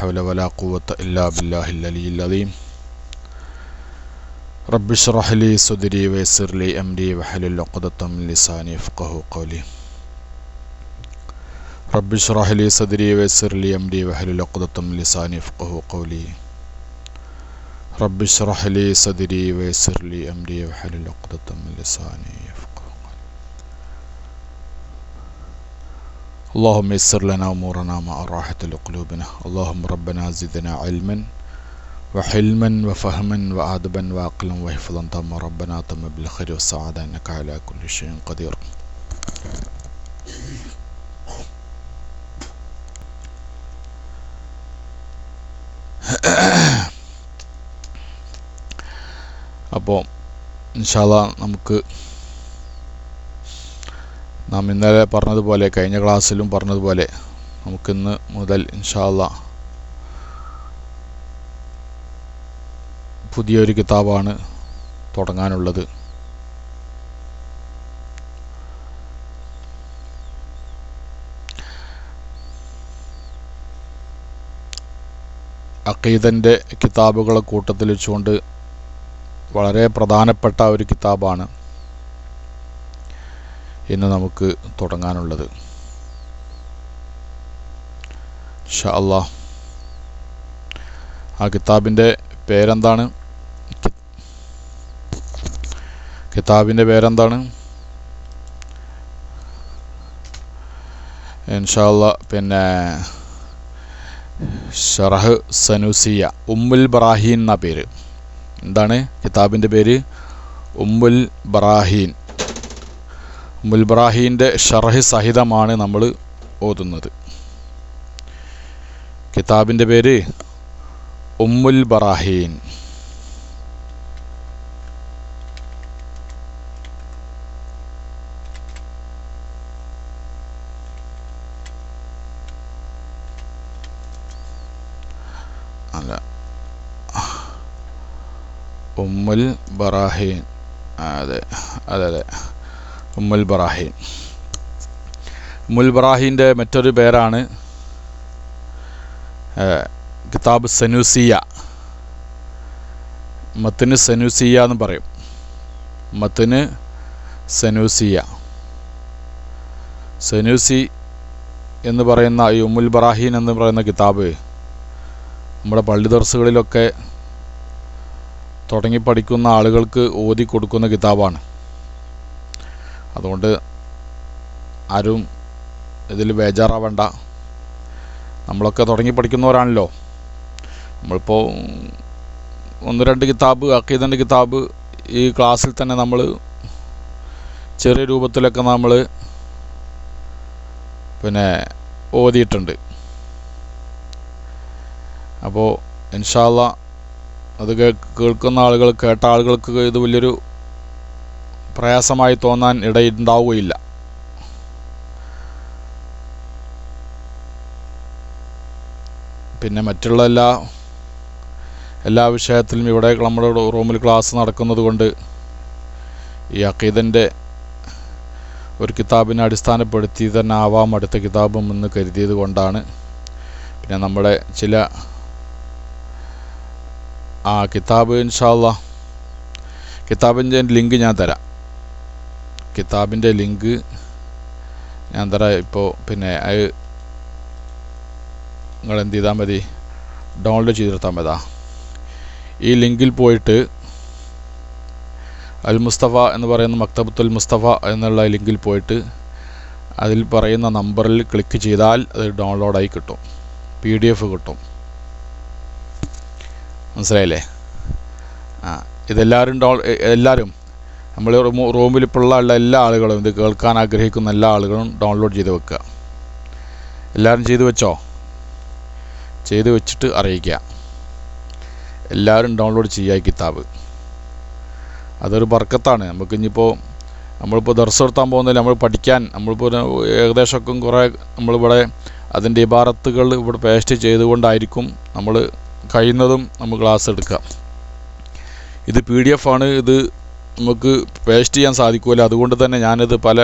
حول ولا قوة إلا بالله العلي العظيم رب اشرح لي صدري ويسر لي أمري واحلل عقدة من لساني يفقهوا قولي رب اشرح لي صدري ويسر لي أمري واحلل عقدة من لساني يفقهوا قولي رب اشرح لي صدري ويسر لي أمري واحلل عقدة من لساني يفقهوا قولي اللهم يسر لنا أمورنا مع راحة لقلوبنا اللهم ربنا زدنا علما وحلما وفهما وأدبا وعقلا وحفظا تاما ربنا تم بالخير والسعادة إنك على كل شيء قدير. അപ്പോൾ ഇൻഷാ അല്ലാഹ് നമുക്ക് നാം ഇന്നലെ പറഞ്ഞതുപോലെ കഴിഞ്ഞ ക്ലാസ്സിലും പറഞ്ഞതുപോലെ നമുക്കിന്ന് മുതൽ ഇൻഷാ അല്ലാഹ് പുതിയൊരു കിതാബാണ് തുടങ്ങാനുള്ളത്. അഖീദൻ്റെ കിതാബുകളെ കൂട്ടത്തിൽ വെച്ചുകൊണ്ട് വളരെ പ്രധാനപ്പെട്ട ഒരു കിതാബാണ് ഇന്ന് നമുക്ക് തുടങ്ങാനുള്ളത്. ഇൻഷാ അല്ലാഹ് ആ കിതാബിൻ്റെ പേരെന്താണ്? കിതാബിൻ്റെ പേരെന്താണ്? ഇൻഷാ അല്ലാഹ് ഷറഹ് സനൂസിയ ഉമ്മുൽ ബറാഹീൻ എന്ന പേര്. എന്താണ് കിതാബിൻ്റെ പേര്? ഉമ്മുൽ ബറാഹീൻ. ഉമ്മുൽ ബറാഹീൻ്റെ ഷറഹ് സഹിതമാണ് നമ്മൾ ഓതുന്നത്. കിതാബിൻ്റെ പേര് ഉമ്മുൽ ബറാഹീൻ. അല്ല, ഉമ്മുൽ ബറാഹീൻ. അതെ അതെ അതെ ഉമ്മുൽ ബറാഹീൻ. ഉമ്മുൽ ബറാഹീൻ്റെ മറ്റൊരു പേരാണ് കിതാബ് സനൂസിയ. മത്തിന് സനൂസിയ എന്ന് പറയും. മത്തിന് സനൂസിയ. സനൂസി എന്ന് പറയുന്ന ഈ ഉമ്മുൽ ബറാഹീൻ എന്ന് പറയുന്ന കിതാബ് നമ്മുടെ പള്ളി ദർസുകളിലൊക്കെ തുടങ്ങി പഠിക്കുന്ന ആളുകൾക്ക് ഓതി കൊടുക്കുന്ന കിതാബാണ്. അതുകൊണ്ട് ആരും ഇതിൽ ബേജാറാവണ്ട. നമ്മളൊക്കെ തുടങ്ങി പഠിക്കുന്നവരാണല്ലോ. നമ്മളിപ്പോൾ ഒന്ന് രണ്ട് കിതാബ് അഖീദൻ്റെ കിതാബ് ഈ ക്ലാസ്സിൽ തന്നെ നമ്മൾ ചെറിയ രൂപത്തിലൊക്കെ നമ്മൾ ഓതിയിട്ടുണ്ട്. അപ്പോൾ ഇൻഷാ അല്ലാഹ് അത് കേൾക്കുന്ന ആളുകൾ, കേട്ട ആളുകൾക്ക് ഇത് വലിയൊരു പ്രയാസമായി തോന്നാൻ ഇടയുണ്ടാവുകയില്ല. പിന്നെ മറ്റുള്ള എല്ലാ വിഷയത്തിലും ഇവിടെ നമ്മുടെ റൂമിൽ ക്ലാസ് നടക്കുന്നത് കൊണ്ട് ഈ അഖീദൻ്റെ ഒരു കിതാബിനെ അടിസ്ഥാനപ്പെടുത്തി തന്നെ ആവാം അടുത്ത കിതാബും എന്ന് കരുതിയത് കൊണ്ടാണ്. പിന്നെ നമ്മുടെ ചില കിതാബ് ഇൻഷാ അല്ലാഹ് കിതാബിൻ്റെ ലിങ്ക് ഞാൻ തരാം. കിതാബിൻ്റെ ലിങ്ക് ഞാൻ തരാം. ഇപ്പോൾ അത് നിങ്ങൾ എന്ത് ചെയ്താൽ മതി, ഡൗൺലോഡ് ചെയ്തെടുത്താൽ മതി. ഈ ലിങ്കിൽ പോയിട്ട് അൽ മുസ്തഫ എന്ന് പറയുന്ന മക്തബത്തുൽ മുസ്തഫ എന്നുള്ള ലിങ്കിൽ പോയിട്ട് അതിൽ പറയുന്ന നമ്പറിൽ ക്ലിക്ക് ചെയ്താൽ അത് ഡൗൺലോഡായി കിട്ടും, PDF കിട്ടും. മനസ്സിലായില്ലേ? ഇതെല്ലാവരും എല്ലാവരും നമ്മൾ റൂമിലിപ്പോഴുള്ള എല്ലാ ആളുകളും, ഇത് കേൾക്കാൻ ആഗ്രഹിക്കുന്ന എല്ലാ ആളുകളും ഡൗൺലോഡ് ചെയ്ത് വെക്കുക. എല്ലാവരും ചെയ്ത് വെച്ചോ? ചെയ്ത് വെച്ചിട്ട് അറിയിക്കുക. എല്ലാവരും ഡൗൺലോഡ് ചെയ്യുക ഈ കിതാബ്. അതൊരു ബർക്കത്താണ്. നമ്മളിപ്പോൾ ദർസ് നടത്താൻ പോകുന്നതിൽ നമ്മൾ പഠിക്കാൻ നമ്മളിപ്പോൾ ഏകദേശമൊക്കെ കുറേ നമ്മളിവിടെ അതിൻ്റെ ഇബാറത്തുകൾ ഇവിടെ പേസ്റ്റ് ചെയ്തുകൊണ്ടായിരിക്കും നമ്മൾ കഴിയുന്നതും നമ്മൾ ക്ലാസ് എടുക്കുക. ഇത് PDF ആണ്. ഇത് നമുക്ക് പേസ്റ്റ് ചെയ്യാൻ സാധിക്കില്ല. അതുകൊണ്ട് തന്നെ ഞാനിത് പല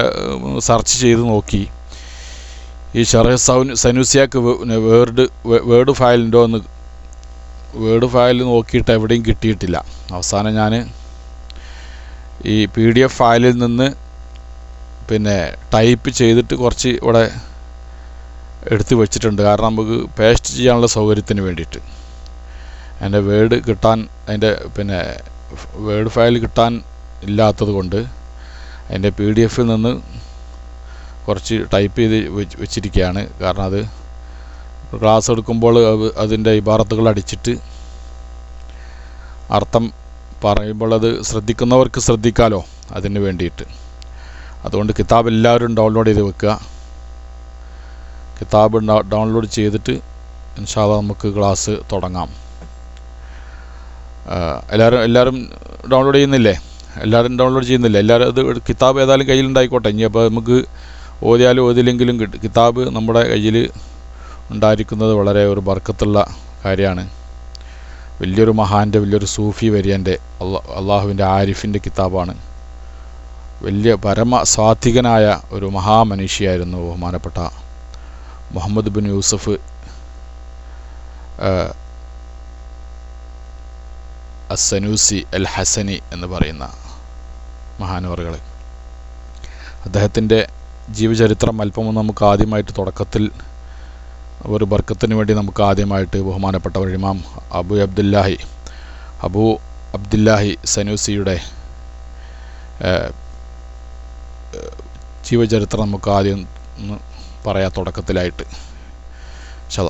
സെർച്ച് ചെയ്ത് നോക്കി. ഈ ഷറഹ് സനൂസിയാക്ക് വേർഡ് ഫയലുണ്ടോ എന്ന് വേർഡ് ഫയൽ നോക്കിയിട്ട് എവിടെയും കിട്ടിയിട്ടില്ല. അവസാനം ഞാൻ ഈ PDF ഫയലിൽ നിന്ന് പിന്നെ ടൈപ്പ് ചെയ്തിട്ട് കുറച്ച് ഇവിടെ എടുത്ത് വെച്ചിട്ടുണ്ട്. കാരണം നമുക്ക് പേസ്റ്റ് ചെയ്യാനുള്ള സൗകര്യത്തിന് വേണ്ടിയിട്ട്. അതിൻ്റെ അതിൻ്റെ വേർഡ് ഫയൽ കിട്ടാൻ ഇല്ലാത്തത് കൊണ്ട് അതിൻ്റെ PDF നിന്ന് കുറച്ച് ടൈപ്പ് ചെയ്ത് വെച്ചിരിക്കുകയാണ്. കാരണം അത് ക്ലാസ് എടുക്കുമ്പോൾ അതിൻ്റെ ഇബാറത്തുകൾ അടിച്ചിട്ട് അർത്ഥം പറയുമ്പോൾ അത് ശ്രദ്ധിക്കുന്നവർക്ക് ശ്രദ്ധിക്കാമല്ലോ, അതിന് വേണ്ടിയിട്ട്. അതുകൊണ്ട് കിതാബ് എല്ലാവരും ഡൗൺലോഡ് ചെയ്ത് വെക്കുക. കിതാബ് ഡൗൺലോഡ് ചെയ്തിട്ട് ഇൻഷാ അല്ലാഹ് നമുക്ക് ക്ലാസ് തുടങ്ങാം. എല്ലാവരും ഡൗൺലോഡ് ചെയ്യുന്നില്ലേ? എല്ലാവരും അത് കിതാബ് ഏതായാലും കയ്യിലുണ്ടായിക്കോട്ടെ. ഇനി അപ്പോൾ നമുക്ക് ഓതിയാലും ഓതില്ലെങ്കിലും കിതാബ് നമ്മുടെ കയ്യിൽ ഉണ്ടായിരിക്കുന്നത് വളരെ ഒരു ബർക്കത്തുള്ള കാര്യമാണ്. വലിയൊരു മഹാൻ്റെ, വലിയൊരു സൂഫി വര്യൻ്റെ, അള്ളാഹുവിൻ്റെ ആരിഫിൻ്റെ കിതാബാണ്. വലിയ പരമ സാത്വികനായ ഒരു മഹാമനുഷ്യയായിരുന്നു ബഹുമാനപ്പെട്ട മുഹമ്മദ് ബിൻ യൂസഫ് അസ്സനൂസി അൽ ഹസനി എന്ന് പറയുന്ന മഹാനവറുകൾ. അദ്ദേഹത്തിൻ്റെ ജീവചരിത്രം അല്പമൊന്നും നമുക്ക് ആദ്യമായിട്ട് തുടക്കത്തിൽ ഒരു ബർക്കത്തിന് വേണ്ടി നമുക്ക് ആദ്യമായിട്ട് ബഹുമാനപ്പെട്ട ഇമാം അബു അബ്ദുല്ലാഹി സനൂസിയുടെ ജീവചരിത്രം നമുക്ക് ആദ്യം ഒന്ന് പറയാം തുടക്കത്തിലായിട്ട്.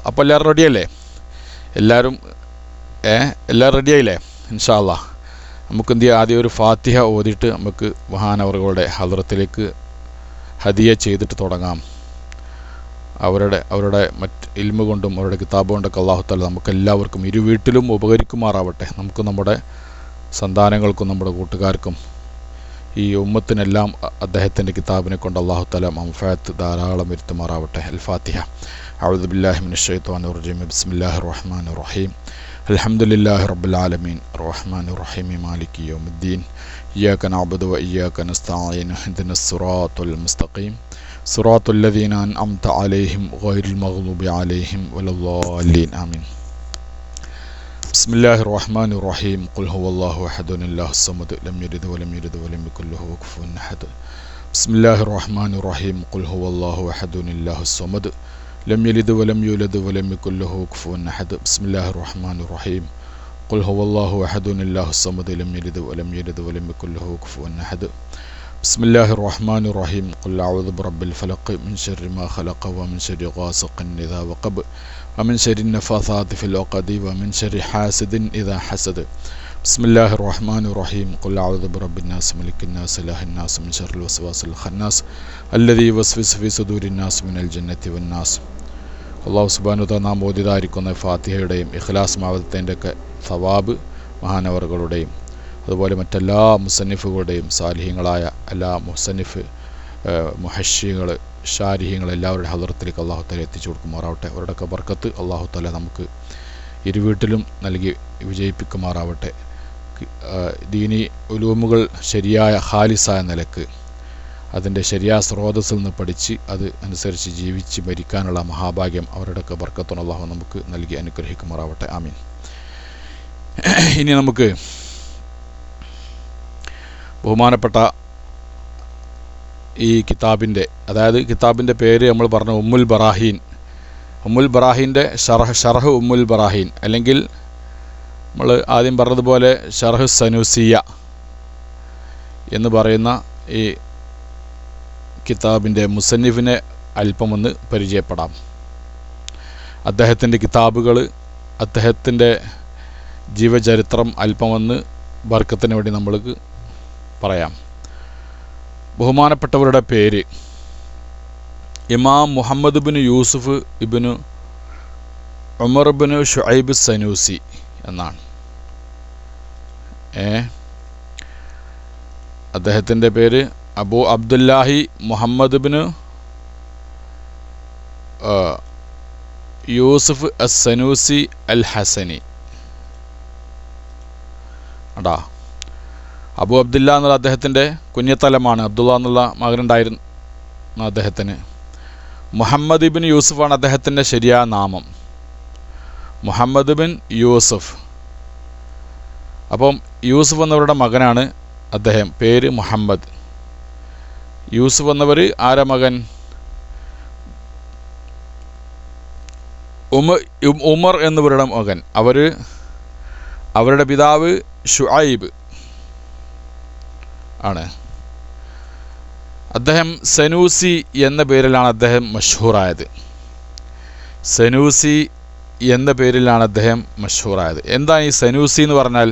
അപ്പോൾ എല്ലാവരും റെഡിയല്ലേ? എല്ലാവരും റെഡിയായില്ലേ? ഇൻഷാ അല്ലാഹ് നമുക്ക് എന്ത് ചെയ്യാം, ആദ്യം ഒരു ഫാത്തിഹ ഓതിയിട്ട് നമുക്ക് മഹാനവറുകളുടെ ഹദ്റത്തിലേക്ക് ഹദിയ ചെയ്തിട്ട് തുടങ്ങാം. അവരുടെ മറ്റ് ഇൽമ കൊണ്ടും അവരുടെ കിതാബ് കൊണ്ടൊക്കെ അല്ലാഹു തആല നമുക്ക് എല്ലാവർക്കും ഇരുവീട്ടിലും ഉപകരിക്കുമാറാവട്ടെ. നമുക്ക് നമ്മുടെ സന്താനങ്ങൾക്കും നമ്മുടെ കൂട്ടുകാർക്കും ഈ ഉമ്മത്തിനെല്ലാം അദ്ദേഹത്തിൻ്റെ കിതാബിനെ കൊണ്ട് അല്ലാഹു തആല മൻഫഅത്ത് ധാരാളം വരുത്തുമാറാവട്ടെ. അൽ ഫാത്തിഹ. അഊദു ബില്ലാഹി മിനശ് ശൈത്വാനിർ റജീം. ബിസ്മില്ലാഹിർ റഹ്മാനിർ റഹീം. അൽഹംദുലില്ലാഹി റബ്ബിൽ ആലമീൻ റഹ്മാനിർ റഹീം മാലികി യൗമിദ്ദീൻ ഇയ്യാക നഅ്ബുദു വ ഇയ്യാക നസ്തഈൻ ഇഹ്ദിനസ് സിറാത്തൽ മുസ്തഖീം സിറാത്തൽ ലദീന അൻഅംത അലൈഹിം ഗൈറിൽ മഗ്ദൂബി അലൈഹിം വലദ്ദാല്ലീൻ. ആമീൻ. ബിസ്മില്ലാഹിർ റഹ്മാനിർ റഹീം. ഖുൽ ഹുവല്ലാഹു അഹദുൻ അല്ലാഹുസ് സമദ് ലം യലിദ് വലം യൂലദ് വലം യകുൽ ലഹു കുഫുവൻ അഹദ്. ബിസ്മില്ലാഹിർ റഹ്മാനിർ റഹീം. ഖുൽ ഹുവല്ലാഹു അഹദുൻ അല്ലാഹുസ് സമദ് ലം യലിദ് വലം യൂലദ് വലം യകുൽ ലഹു കുഫുവൻ അഹദ്. ബിസ്മില്ലാഹിർ റഹ്മാനിർ റഹീം. ഖുൽ ഹുവല്ലാഹു അഹദുൻ അല്ലാഹുസ് സമദ് ലം യലിദ് വലം യൂലദ് വലം യകുൽ ലഹു കുഫുവൻ അഹദ്. ബിസ്മില്ലാഹിർ റഹ്മാനിർ റഹീം. ഖുൽ അഊദു ബിറബ്ബിൽ ഫലഖ് മിൻ ശർരി മാ ഖലഖ വമിൻ ശർരി ഗാസിഖിൻ ഇദാ വഖബ് വമിൻ ശർരി നഫാസാതി ഫിൽ ഉഖദി വമിൻ ശർരി ഹാസിദിൻ ഇദാ ഹസദ്. ബിസ്മില്ലാഹിർ റഹ്മാനിർ റഹീം. ഖുൽ അഊദു ബിറബ്ബിൻ നാസ് മലിക്കിൻ നാസ് ഇലാഹിൻ നാസ് മിൻ ശർരിൽ വസ്വാസിൽ ഖന്നാസ് അല്ലദീ യുവസ്വിസു ഫീ സുദൂരിൻ നാസ് മിനൽ ജന്നത്തി വൻ നാസ്. അല്ലാഹു സുബ്ഹാനഹു വ തആല നാം ഓതിയതായിരിക്കുന്ന ഫാത്തിഹയുടെയും ഇഖ്ലാസ് മാവദത്തിൻ്റെയൊക്കെ സവാബ് മഹാനവറുകളുടെയും അതുപോലെ മറ്റെല്ലാ മുസന്നിഫുകളുടെയും സാലിഹ്യങ്ങളായ എല്ലാ മുഹശ്ശികൾ ഷാരിഹ്യങ്ങൾ എല്ലാവരുടെ ഹദ്റത്തിലേക്ക് അല്ലാഹു തആല എത്തിച്ചു കൊടുക്കുമാറാവട്ടെ. അവരുടെയൊക്കെ ബർക്കത്ത് അല്ലാഹു തആല നമുക്ക് ഇരുവീട്ടിലും നൽകി വിജയിപ്പിക്കുമാറാവട്ടെ. ദീനി ഉലൂമുകൾ ശരിയായ ഖാലിസായ നിലക്ക് അതിൻ്റെ ശരിയായ സ്രോതസ്സിൽ നിന്ന് പഠിച്ച് അത് അനുസരിച്ച് ജീവിച്ച് മരിക്കാനുള്ള മഹാഭാഗ്യം അവരുടെയൊക്കെ ബർക്കത്തും അല്ലാഹു നമുക്ക് നൽകി അനുഗ്രഹിക്കുമാറാവട്ടെ. ആമീൻ. ഇനി നമുക്ക് ബഹുമാനപ്പെട്ട ഈ കിതാബിൻ്റെ പേര് നമ്മൾ പറഞ്ഞു ഉമ്മുൽ ബറാഹീൻ്റെ ഷറഹ് ഉമ്മുൽ ബറാഹീൻ, അല്ലെങ്കിൽ നമ്മൾ ആദ്യം പറഞ്ഞതുപോലെ ഷറഹ് സനൂസിയ എന്ന് പറയുന്ന ഈ കിതാബിൻ്റെ മുസന്നിഫിനെ അല്പമൊന്ന് പരിചയപ്പെടാം. അദ്ദേഹത്തിൻ്റെ കിതാബുകൾ, അദ്ദേഹത്തിൻ്റെ ജീവചരിത്രം അല്പമൊന്ന് ബർക്കത്തിന് വേണ്ടി നമ്മൾക്ക് പറയാം. ബഹുമാനപ്പെട്ടവരുടെ പേര് imam Muhammad bin Yusuf ibn Umar bin Shuaib Sanusi എന്നാണ്. അദ്ദേഹത്തിൻ്റെ പേര് Abu Abdullahi Muhammad bin Yusuf as Sanusi al Hasani. Abu Abdullah എന്നുള്ള അദ്ദേഹത്തിൻ്റെ കുഞ്ഞത്തലമാണ്. അബ്ദുള്ള എന്നുള്ള മകനുണ്ടായിരുന്ന അദ്ദേഹത്തിന്. മുഹമ്മദ് ഇബിൻ യൂസുഫാണ് അദ്ദേഹത്തിൻ്റെ ശരിയായ നാമം. മുഹമ്മദ് ബിൻ യൂസുഫ്. അപ്പം യൂസുഫ് എന്നവരുടെ മകനാണ് അദ്ദേഹം. പേര് മുഹമ്മദ്. യൂസുഫ് എന്നവർ ആരാ മകൻ? ഉമർ എന്നിവരുടെ മകൻ. അവരുടെ പിതാവ് ഷുഐബ് ആണ്. അദ്ദേഹം സനൂസി എന്ന പേരിലാണ് അദ്ദേഹം മഷ്ഹൂറായത്. സനൂസി എന്ന പേരിലാണ് അദ്ദേഹം മഷ്ഹൂറായത്. എന്താണ് ഈ സനൂസി എന്ന് പറഞ്ഞാൽ?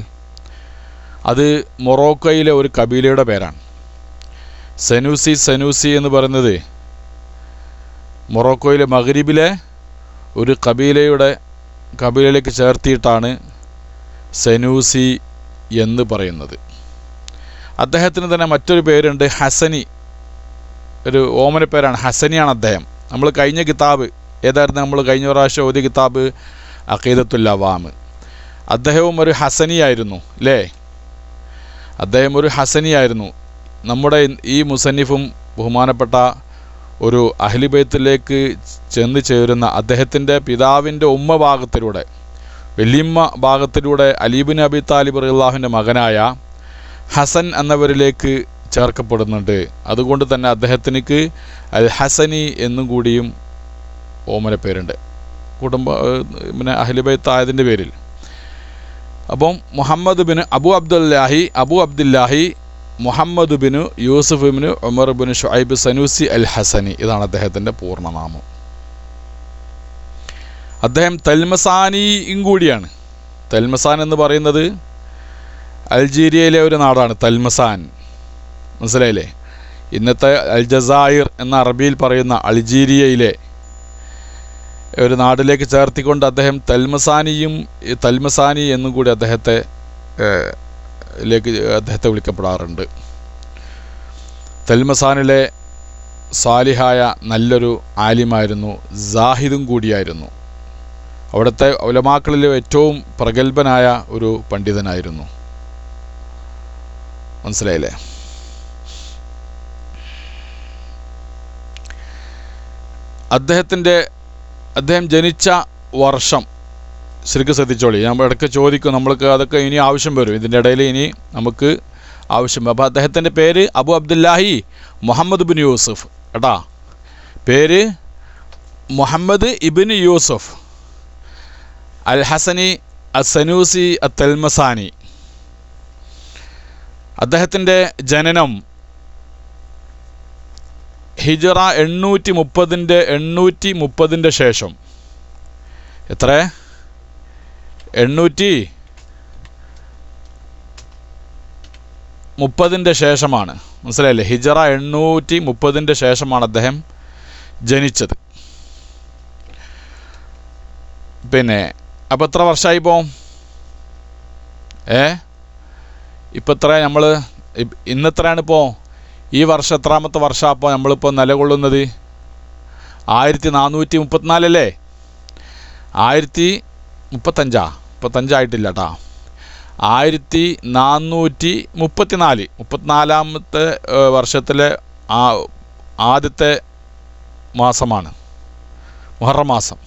അത് മൊറോക്കോയിലെ ഒരു കബീലയുടെ പേരാണ്. സനൂസി എന്ന് പറയുന്നത് മൊറോക്കോയിലെ മഗ്രിബിലെ ഒരു കബീലയിലേക്ക് ചേർത്തിയിട്ടാണ് സനൂസി എന്ന് പറയുന്നത്. അദ്ദേഹത്തിന് തന്നെ മറ്റൊരു പേരുണ്ട്, ഹസനി. ഒരു ഓമന പേരാണ്, ഹസനിയാണ് അദ്ദേഹം. നമ്മൾ കഴിഞ്ഞ കിതാബ് ഏതായിരുന്നു? നമ്മൾ കഴിഞ്ഞ പ്രാവശ്യം ഓതിയ കിതാബ് അഖീദത്തുൽ അവാം. അദ്ദേഹവും ഒരു ഹസനിയായിരുന്നു അല്ലേ? അദ്ദേഹം ഒരു ഹസനിയായിരുന്നു. നമ്മുടെ ഈ മുസന്നിഫും ബഹുമാനപ്പെട്ട ഒരു അഹ്ലി ബൈത്തിലേക്ക് ചെന്ന് ചേരുന്ന അദ്ദേഹത്തിൻ്റെ പിതാവിൻ്റെ ഉമ്മ ഭാഗത്തിലൂടെ, വല്യമ്മ ഭാഗത്തിലൂടെ അലി ഇബ്നു അബി താലിബ് റളിയല്ലാഹുവിൻ്റെ മകനായ ഹസൻ എന്നവരിലേക്ക് ചേർക്കപ്പെടുന്നുണ്ട്. അതുകൊണ്ട് തന്നെ അദ്ദേഹത്തിനക്ക് അൽ ഹസനി എന്നും കൂടിയും ഓമന പേരുണ്ട്, പിന്നെ അഹ്ലി ബൈത്ത് ആയതിൻ്റെ പേരിൽ. അപ്പം Muhammad bin Abu Abdullahi Muhammad bin Yusuf bin Umar bin Shuaib Sanusi al Hasani, ഇതാണ് അദ്ദേഹത്തിൻ്റെ പൂർണ്ണനാമം. അദ്ദേഹം തൽമസാനിയും കൂടിയാണ്. തൽമസാൻ എന്ന് പറയുന്നത് അൾജീരിയയിലെ ഒരു നാടാണ് തൽമസാൻ. മനസ്സിലായില്ലേ? ഇന്നത്തെ അൽജസായിർ എന്ന അറബിയിൽ പറയുന്ന അൾജീരിയയിലെ ഒരു നാട്ടിലേക്ക് ചേർത്തിക്കൊണ്ട് അദ്ദേഹം തൽമസാനി എന്നും കൂടി അദ്ദേഹത്തെ വിളിക്കപ്പെടാറുണ്ട്. തൽമസാനിലെ സാലിഹായ നല്ലൊരു ആലിമായിരുന്നു, സാഹിദും കൂടിയായിരുന്നു. അവിടുത്തെ ഉലമാക്കളിലെ ഏറ്റവും പ്രഗത്ഭനായ ഒരു പണ്ഡിതനായിരുന്നു. മനസ്സിലായില്ലേ? അദ്ദേഹം ജനിച്ച വർഷം ശരിക്കും ശ്രദ്ധിച്ചോളി. നമ്മൾ ഇടയ്ക്ക് ചോദിക്കും, നമ്മൾക്ക് അതൊക്കെ ഇനി ആവശ്യം വരും, ഇതിൻ്റെ ഇടയിൽ ഇനി നമുക്ക് ആവശ്യം. അപ്പോൾ അദ്ദേഹത്തിൻ്റെ പേര് Abu Abdullahi Muhammad bin Yusuf കേട്ടാ. പേര് മുഹമ്മദ് ഇബിൻ യൂസുഫ് അൽ ഹസനി അസനൂസി അത്തൽമസാനി. അദ്ദേഹത്തിൻ്റെ ജനനം ഹിജറ 830 ശേഷം. എത്ര? 830 ശേഷമാണ്. മനസ്സിലായില്ലേ? ഹിജറ 830 ശേഷമാണ് അദ്ദേഹം ജനിച്ചത്. പിന്നെ അപ്പോൾ എത്ര വർഷമായി ഇപ്പോൾ? ഇപ്പം എത്ര? നമ്മൾ ഇന്നെത്രയാണ് ഇപ്പോൾ? ഈ വർഷം എത്രാമത്തെ വർഷമാണ് അപ്പോൾ നമ്മളിപ്പോൾ നിലകൊള്ളുന്നത്? 1434 അല്ലേ? 1035 കേട്ടോ. 1434 വർഷത്തിലെ ആദ്യത്തെ മാസമാണ് മുഹറം മാസം.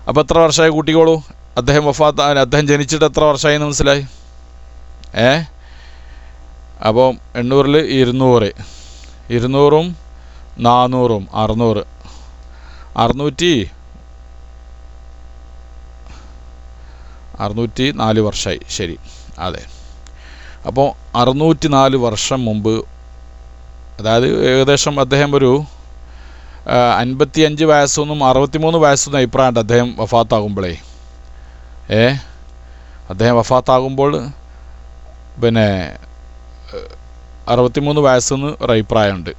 അപ്പോൾ എത്ര വർഷമായി കൂട്ടിക്കോളൂ? അദ്ദേഹം ജനിച്ചിട്ട് എത്ര വർഷമായി എന്ന് മനസ്സിലായി? അപ്പോൾ 800-ൽ 200, 200-ഉം 400-ഉം 600, 604 വർഷമായി. ശരി, അതെ. അപ്പോൾ 604 വർഷം മുമ്പ്, അതായത് ഏകദേശം അദ്ദേഹം ഒരു 55 വയസ്സൊന്നും 63 വയസ്സൊന്നും അഭിപ്രായമുണ്ട് അദ്ദേഹം വഫാത്താകുമ്പോഴേ. അദ്ദേഹം വഫാത്താകുമ്പോൾ പിന്നെ 63 വയസ്സെന്ന് ഒരു അഭിപ്രായമുണ്ട്.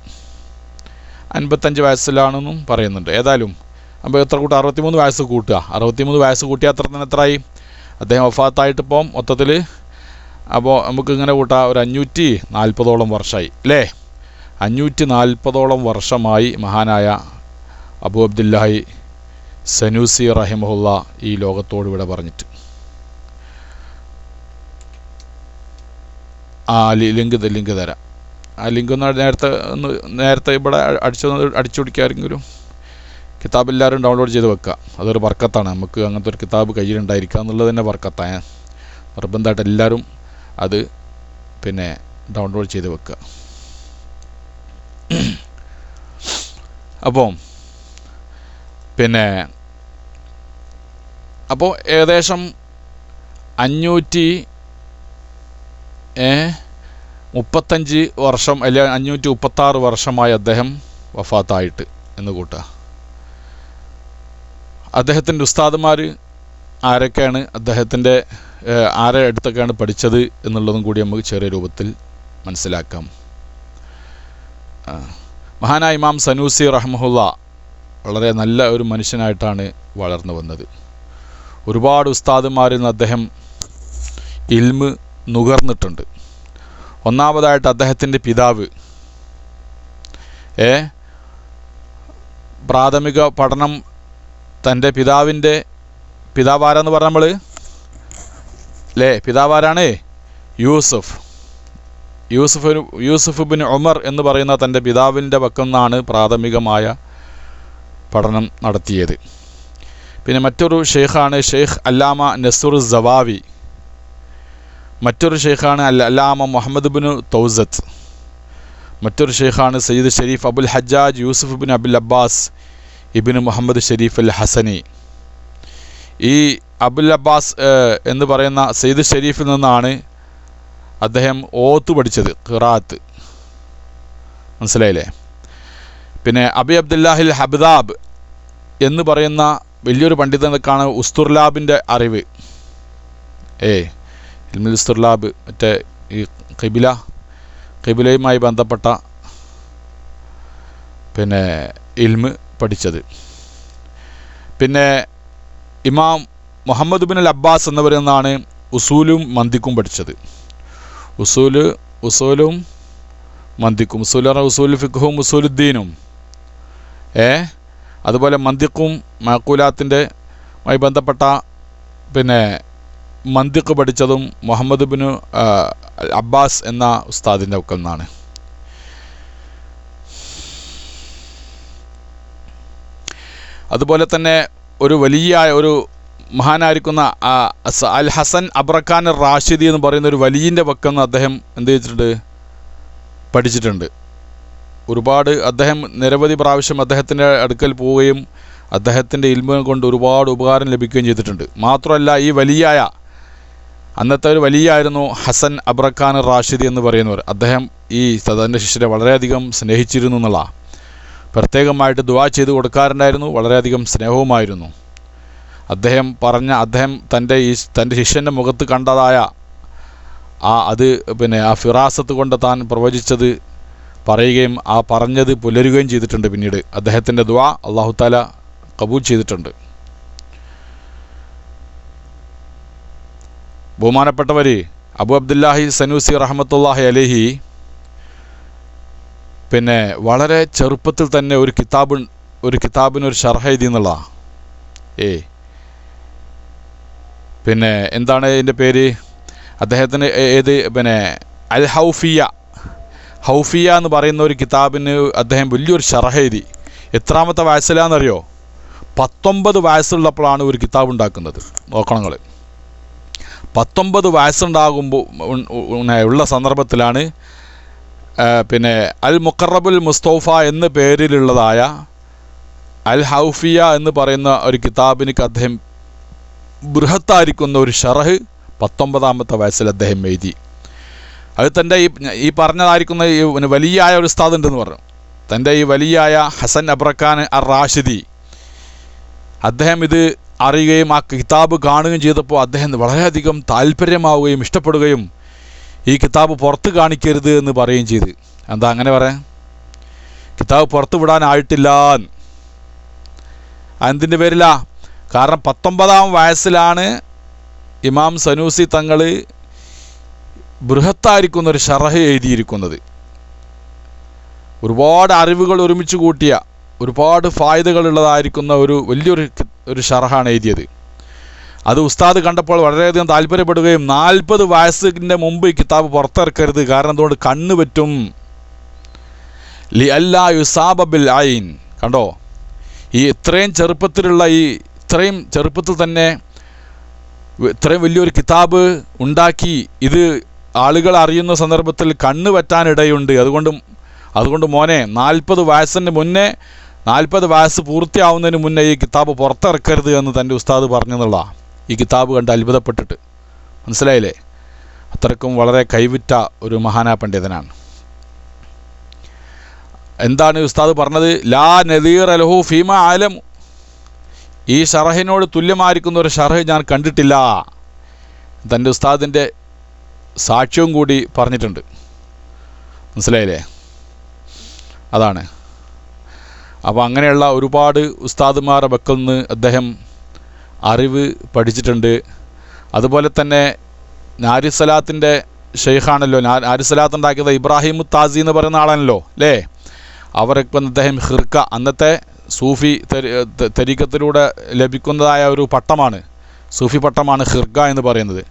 55 വയസ്സിലാണെന്നും പറയുന്നുണ്ട്. ഏതായാലും അപ്പോൾ എത്ര കൂട്ടുക? 63 വയസ്സ് കൂട്ടുക. 63 വയസ്സ് കൂട്ടിയാൽ അത്ര തന്നെ എത്രയായി? അദ്ദേഹം വഫാത്തായിട്ടിപ്പം മൊത്തത്തിൽ അപ്പോൾ നമുക്കിങ്ങനെ കൂട്ടാം, ഒരു 540ഓളം വർഷമായി അല്ലേ? 540ഓളം വർഷമായി മഹാനായ അബു അബ്ദുല്ലാഹി സനൂസി റഹിമഹുല്ല ഈ ലോകത്തോട് ഇവിടെ പറഞ്ഞിട്ട്. ലിങ്ക് തരാം. ആ ലിങ്ക് ഒന്ന് നേരത്തെ ഇവിടെ അടിച്ചു പിടിക്കാരെങ്കിലും. കിതാബ് എല്ലാവരും ഡൗൺലോഡ് ചെയ്ത് വെക്കുക. അതൊരു ബർക്കത്താണ്. നമുക്ക് അങ്ങനത്തെ ഒരു കിതാബ് കയ്യിലുണ്ടായിരിക്കുക എന്നുള്ളത് തന്നെ ബർക്കത്താണ്. നിർബന്ധമായിട്ട് എല്ലാവരും അത് പിന്നെ ഡൗൺലോഡ് ചെയ്ത് വെക്കുക. അപ്പോൾ ഏകദേശം 535 വർഷം അല്ലെങ്കിൽ 536 വർഷമായി അദ്ദേഹം വഫാത്തായിട്ട് എന്ന് കൂട്ടുക. അദ്ദേഹത്തിൻ്റെ ഉസ്താദുമാർ ആരൊക്കെയാണ്, അദ്ദേഹത്തിൻ്റെ ആരെ അടുത്തൊക്കെയാണ് പഠിച്ചത് എന്നുള്ളതും കൂടി നമുക്ക് ചെറിയ രൂപത്തിൽ മനസ്സിലാക്കാം. മഹാനായ ഇമാം സനൂസി റഹ്മഹുല്ല വളരെ നല്ല ഒരു മനുഷ്യനായിട്ടാണ് വളർന്നു വന്നത്. ഒരുപാട് ഉസ്താദുമാരിൽ നിന്ന് അദ്ദേഹം ഇൽമ് നുകർന്നിട്ടുണ്ട്. ഒന്നാമതായിട്ട് അദ്ദേഹത്തിൻ്റെ പിതാവ് പ്രാഥമിക പഠനം തൻ്റെ പിതാവാരെന്ന് പറഞ്ഞാൽ നമ്മൾ പിതാവാരാണ് യൂസുഫ് ബിൻ ഉമർ എന്ന് പറയുന്ന തൻ്റെ പിതാവിൻ്റെ പക്കൽ നിന്നാണ് പ്രാഥമികമായ പഠനം നടത്തിയത്. പിന്നെ മറ്റൊരു ഷെയ്ഖാണ് ഷെയ്ഖ് അല്ലാമ നസുർ സവാവി. മറ്റൊരു ഷെയ്ഖാണ് അല്ലാമ മുഹമ്മദ് ബിൻ തൗസത്ത്. മറ്റൊരു ഷെയ്ഖാണ് സയ്യിദ് ഷരീഫ് അബുൽ ഹജ്ജാജ് യൂസുഫ് ബിൻ അബുൽ അബ്ബാസ് ഇബിൻ മുഹമ്മദ് ഷരീഫ് അൽ ഹസനി. ഈ അബുൽ അബ്ബാസ് എന്ന് പറയുന്ന സയ്യിദ് ഷരീഫിൽ നിന്നാണ് അദ്ദേഹം ഓത്ത് പഠിച്ചത്, ഖിറാഅത്ത്. മനസ്സിലായില്ലേ? പിന്നെ അബി അബ്ദുല്ലാഹിൽ ഹബ്ദാബ് എന്ന് പറയുന്ന വലിയൊരു പണ്ഡിതനക്കാണ് ഉസ്തുർലാബിൻ്റെ അറിവ്. ഇൽമുൽ ഉസ്തുർലാബ്, മറ്റേ ഈ ഖിബിലയുമായി ബന്ധപ്പെട്ട പിന്നെ ഇൽമ് പഠിച്ചത്. പിന്നെ ഇമാം മുഹമ്മദ് ബിൻ അൽ അബ്ബാസ് എന്നിവരിൽ നിന്നാണ് ഉസൂലും മന്തിക്കും പഠിച്ചത്. ഉസൂലും മന്തിക്കും, ഉസൂൽ പറഞ്ഞാൽ ഉസൂൽ ഫിഖ്ഹും ഉസൂലുദ്ദീനും. അതുപോലെ മന്തിക്കും മഅഖൂലാത്തിൻ്റെ മായി ബന്ധപ്പെട്ട പിന്നെ മന്തിക്ക് പഠിച്ചതും മുഹമ്മദ് ബിൻ അബ്ബാസ് എന്ന ഉസ്താദിൻ്റെ ഒക്കൽ നിന്നാണ്. അതുപോലെ തന്നെ ഒരു വലിയ ഒരു മഹാനായിരിക്കുന്ന അൽ ഹസൻ അബ്രഖാൻ റാഷിദി എന്ന് പറയുന്ന ഒരു വലിയൻ്റെ പക്കൽ നിന്ന് അദ്ദേഹം എന്ത് ചെയ്തിട്ടുണ്ട്, പഠിച്ചിട്ടുണ്ട്. ഒരുപാട് അദ്ദേഹം നിരവധി പ്രാവശ്യം അദ്ദേഹത്തിൻ്റെ അടുക്കൽ പോവുകയും അദ്ദേഹത്തിൻ്റെ ഇൽമ കൊണ്ട് ഒരുപാട് ഉപകാരം ലഭിക്കുകയും ചെയ്തിട്ടുണ്ട്. മാത്രമല്ല ഈ വലിയായ അന്നത്തെ ഒരു വലിയായിരുന്നു ഹസൻ അബ്രഖാൻ റാഷിദി എന്ന് പറയുന്നവർ. അദ്ദേഹം ഈ തൻ്റെ ശിഷ്യരെ വളരെയധികം സ്നേഹിച്ചിരുന്നു എന്നുള്ള, പ്രത്യേകമായിട്ട് ദുആ ചെയ്ത് കൊടുക്കാറുണ്ടായിരുന്നു, വളരെയധികം സ്നേഹവുമായിരുന്നു. അദ്ദേഹം തൻ്റെ ശിഷ്യൻ്റെ മുഖത്ത് കണ്ടതായ അത് പിന്നെ ആ ഫിറാസത്ത് കൊണ്ട് താൻ പ്രവചിച്ചത് പറയുകയും ആ പറഞ്ഞത് പുലരുകയും ചെയ്തിട്ടുണ്ട്. പിന്നീട് അദ്ദേഹത്തിൻ്റെ ദുആ അല്ലാഹു തആല കബൂൽ ചെയ്തിട്ടുണ്ട്. ബഹുമാനപ്പെട്ടവർ, അബു അബ്ദുല്ലാഹി സനൂസി റഹ്മത്തുള്ളാഹി അലൈഹി പിന്നെ വളരെ ചെറുപ്പത്തിൽ തന്നെ ഒരു കിതാബിനൊരു ഷർഹ് എഴുതി എന്നുള്ള. പിന്നെ എന്താണ് ഇതിൻ്റെ പേര്? അദ്ദേഹത്തിന് പിന്നെ അൽ ഹൗഫിയ എന്ന് പറയുന്ന ഒരു കിതാബിന് അദ്ദേഹം വലിയൊരു ഷർഹ് എഴുതി. എത്രാമത്തെ വയസ്സിലാണെന്നറിയോ? 19 വയസ്സുള്ളപ്പോഴാണ് ഒരു കിതാബ് ഉണ്ടാക്കുന്നത്. നോക്കണം നിങ്ങൾ, 19 വയസ്സുണ്ടാകുമ്പോൾ ഉള്ള സന്ദർഭത്തിലാണ് പിന്നെ അൽ മുഖറബുൽ മുസ്തഫ എന്ന പേരിലുള്ളതായ അൽ ഹൗഫിയ എന്ന് പറയുന്ന ഒരു കിതാബിന് അദ്ദേഹം ബൃഹത്തായിരിക്കുന്ന ഒരു ഷറഹ് 19ാമത്തെ വയസ്സിൽ അദ്ദേഹം എഴുതി. അത് തൻ്റെ ഈ പറഞ്ഞതായിരിക്കുന്ന ഈ വലിയായ ഒരു ഉസ്താദ് ഉണ്ടെന്ന് പറഞ്ഞു. തൻ്റെ ഈ വലിയായ ഹസൻ അബ്രഖാൻ അർ റാഷിദി അദ്ദേഹം ഇത് അറിയുകയും ആ കിതാബ് കാണുകയും ചെയ്തപ്പോൾ അദ്ദേഹം വളരെയധികം താല്പര്യമാവുകയും ഇഷ്ടപ്പെടുകയും ഈ കിതാബ് പുറത്ത് കാണിക്കരുത് എന്ന് പറയുകയും ചെയ്ത്. എന്താ അങ്ങനെ പറയാൻ? കിതാബ് പുറത്ത് വിടാനായിട്ടില്ല. എന്തിൻ്റെ പേരില? കാരണം 19ാം വയസ്സിലാണ് ഇമാം സനൂസി തങ്ങൾ ബൃഹത്തായിരിക്കുന്ന ഒരു ഷറഹ് എഴുതിയിരിക്കുന്നത്. ഒരുപാട് അറിവുകൾ ഒരുമിച്ച് കൂട്ടിയ ഒരുപാട് ഫായിദകളുള്ളതായിരിക്കുന്ന വലിയൊരു ഷറഹാണ് എഴുതിയത്. അത് ഉസ്താദ് കണ്ടപ്പോൾ വളരെയധികം താല്പര്യപ്പെടുകയും 40 വയസ്സിൻ്റെ മുമ്പ് ഈ കിതാബ് പുറത്തിറക്കരുത്, കാരണം അതുകൊണ്ട് കണ്ണ് പറ്റും. ലി അല്ലാ യുസാബ ബിൽ ഐൻ. കണ്ടോ, ഇത്രയും ചെറുപ്പത്തിൽ തന്നെ ഇത്രയും വലിയൊരു കിതാബ് ഉണ്ടാക്കി ഇത് ആളുകൾ അറിയുന്ന സന്ദർഭത്തിൽ കണ്ണ് പറ്റാനിടയുണ്ട്. അതുകൊണ്ട് മോനെ 40 വയസ്സ് പൂർത്തിയാവുന്നതിന് മുന്നേ ഈ കിതാബ് പുറത്തിറക്കരുത് എന്ന് തൻ്റെ ഉസ്താദ് പറഞ്ഞെന്നുള്ള ഈ കിതാബ് കണ്ട് അത്ഭുതപ്പെട്ടിട്ട്. മനസ്സിലായില്ലേ? അത്രക്കും വളരെ കൈവിറ്റ ഒരു മഹാനാ പണ്ഡിതനാണ്. എന്താണ് ഉസ്താദ് പറഞ്ഞത്? ലാ നദീർ അലഹു ഫീമ ആലം, ഈ ഷറഹിനോട് തുല്യമായിരിക്കുന്ന ഒരു ഷറഹ് ഞാൻ കണ്ടിട്ടില്ല. തൻ്റെ ഉസ്താദിൻ്റെ സാക്ഷ്യവും കൂടി പറഞ്ഞിട്ടുണ്ട്. മനസ്സിലായില്ലേ? അതാണ്. അപ്പോൾ അങ്ങനെയുള്ള ഒരുപാട് ഉസ്താദുമാരെ വക്കൽ നിന്ന് അദ്ദേഹം അറിവ് പഠിച്ചിട്ടുണ്ട്. അതുപോലെ തന്നെ നാരിസലാത്തിൻ്റെ ഷെയ്ഖാണല്ലോ, നാരിസലാത്ത് ഉണ്ടാക്കിയത് ഇബ്രാഹിം താസി എന്ന് പറയുന്ന ആളാണല്ലോ അല്ലേ? അവരൊക്കെ അദ്ദേഹം ഹിർക്ക, അന്നത്തെ സൂഫി തരീക്കത്തിലൂടെ ലഭിക്കുന്നതായ ഒരു പട്ടമാണ്, സൂഫി പട്ടമാണ് ഹിർക്ക എന്ന് പറയുന്നത്.